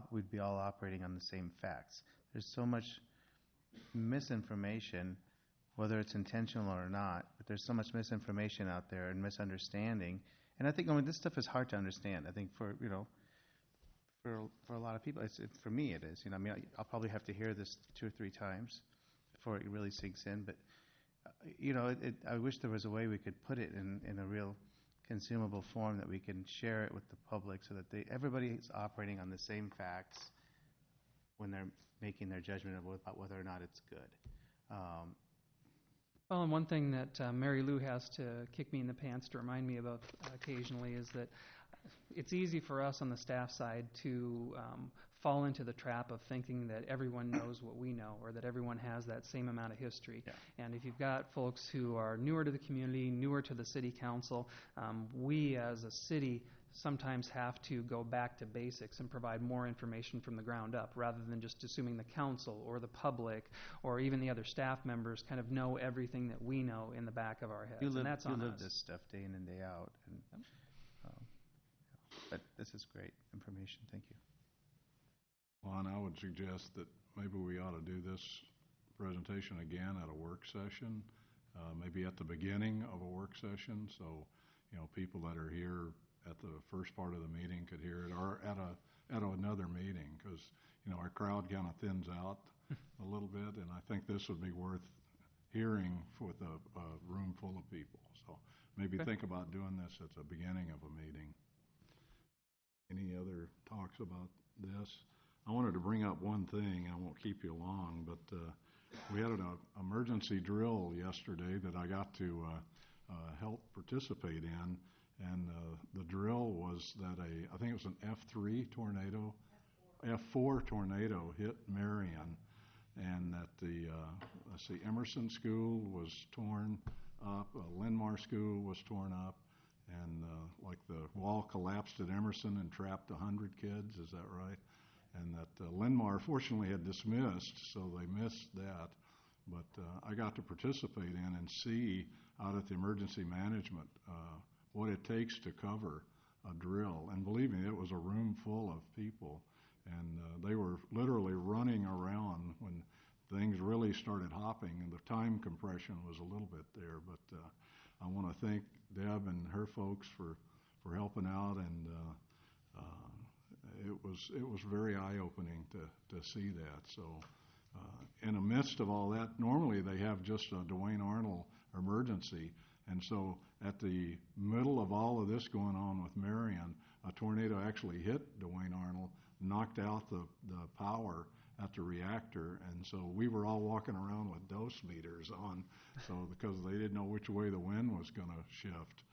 we'd be all operating on the same facts. There's so much misinformation, whether it's intentional or not, but there's so much misinformation out there and misunderstanding. And I think, I mean, this stuff is hard to understand. I think for a lot of people, for me it is. You know, I mean, I'll probably have to hear this 2 or 3 times before it really sinks in. But I wish there was a way we could put it in a real consumable form that we can share it with the public so that everybody is operating on the same facts when they're making their judgment about whether or not it's good. Well, and one thing that Mary Lou has to kick me in the pants to remind me about occasionally is that it's easy for us on the staff side to fall into the trap of thinking that everyone knows what we know or that everyone has that same amount of history. Yeah. And if you've got folks who are newer to the community, newer to the city council, we as a city sometimes have to go back to basics and provide more information from the ground up rather than just assuming the council or the public or even the other staff members kind of know everything that we know in the back of our heads. You live, and that's on live us. this stuff day in and day out. And, but this is great information. Thank you. Well, and I would suggest that maybe we ought to do this presentation again at a work session, maybe at the beginning of a work session, so people that are here at the first part of the meeting could hear it, or at another meeting, because our crowd kind of thins out a little bit, and I think this would be worth hearing with a room full of people. So maybe think about doing this at the beginning of a meeting. Any other talks about this? I wanted to bring up one thing. I won't keep you long, but we had an emergency drill yesterday that I got to help participate in. And the drill was that I think it was an F3 tornado, F4 tornado hit Marion, and that the Emerson School was torn up, Linmar School was torn up, and like the wall collapsed at Emerson and trapped 100 kids, is that right? And that Linmar fortunately had dismissed, so they missed that. But I got to participate in and see out at the emergency management what it takes to cover a drill. And believe me, it was a room full of people, and they were literally running around when things really started hopping, and the time compression was a little bit there. But I want to thank Deb and her folks for helping out, and it was very eye-opening to see that. So in the midst of all that, normally they have just a Dwayne Arnold emergency. And so at the middle of all of this going on with Marion, a tornado actually hit Dwayne Arnold, knocked out the power at the reactor. And so we were all walking around with dose meters on, so because they didn't know which way the wind was going to shift.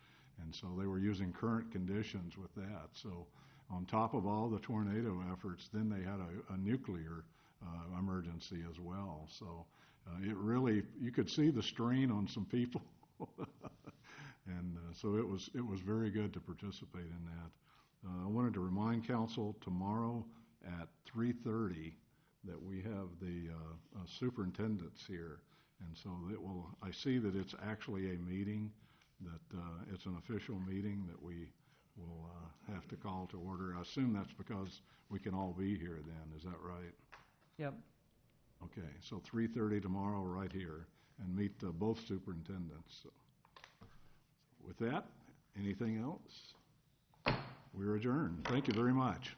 And so they were using current conditions with that. So on top of all the tornado efforts, then they had a nuclear emergency as well. So it really, you could see the strain on some people. And so it was very good to participate in that. I wanted to remind council tomorrow at 3:30 that we have the superintendents here, and so I see that it's actually a meeting, that it's an official meeting that we will have to call to order. I assume that's because we can all be here then. Is that right? Yep. Okay, so 3:30 tomorrow right here, and meet both superintendents. So with that, anything else? We're adjourned. Thank you very much.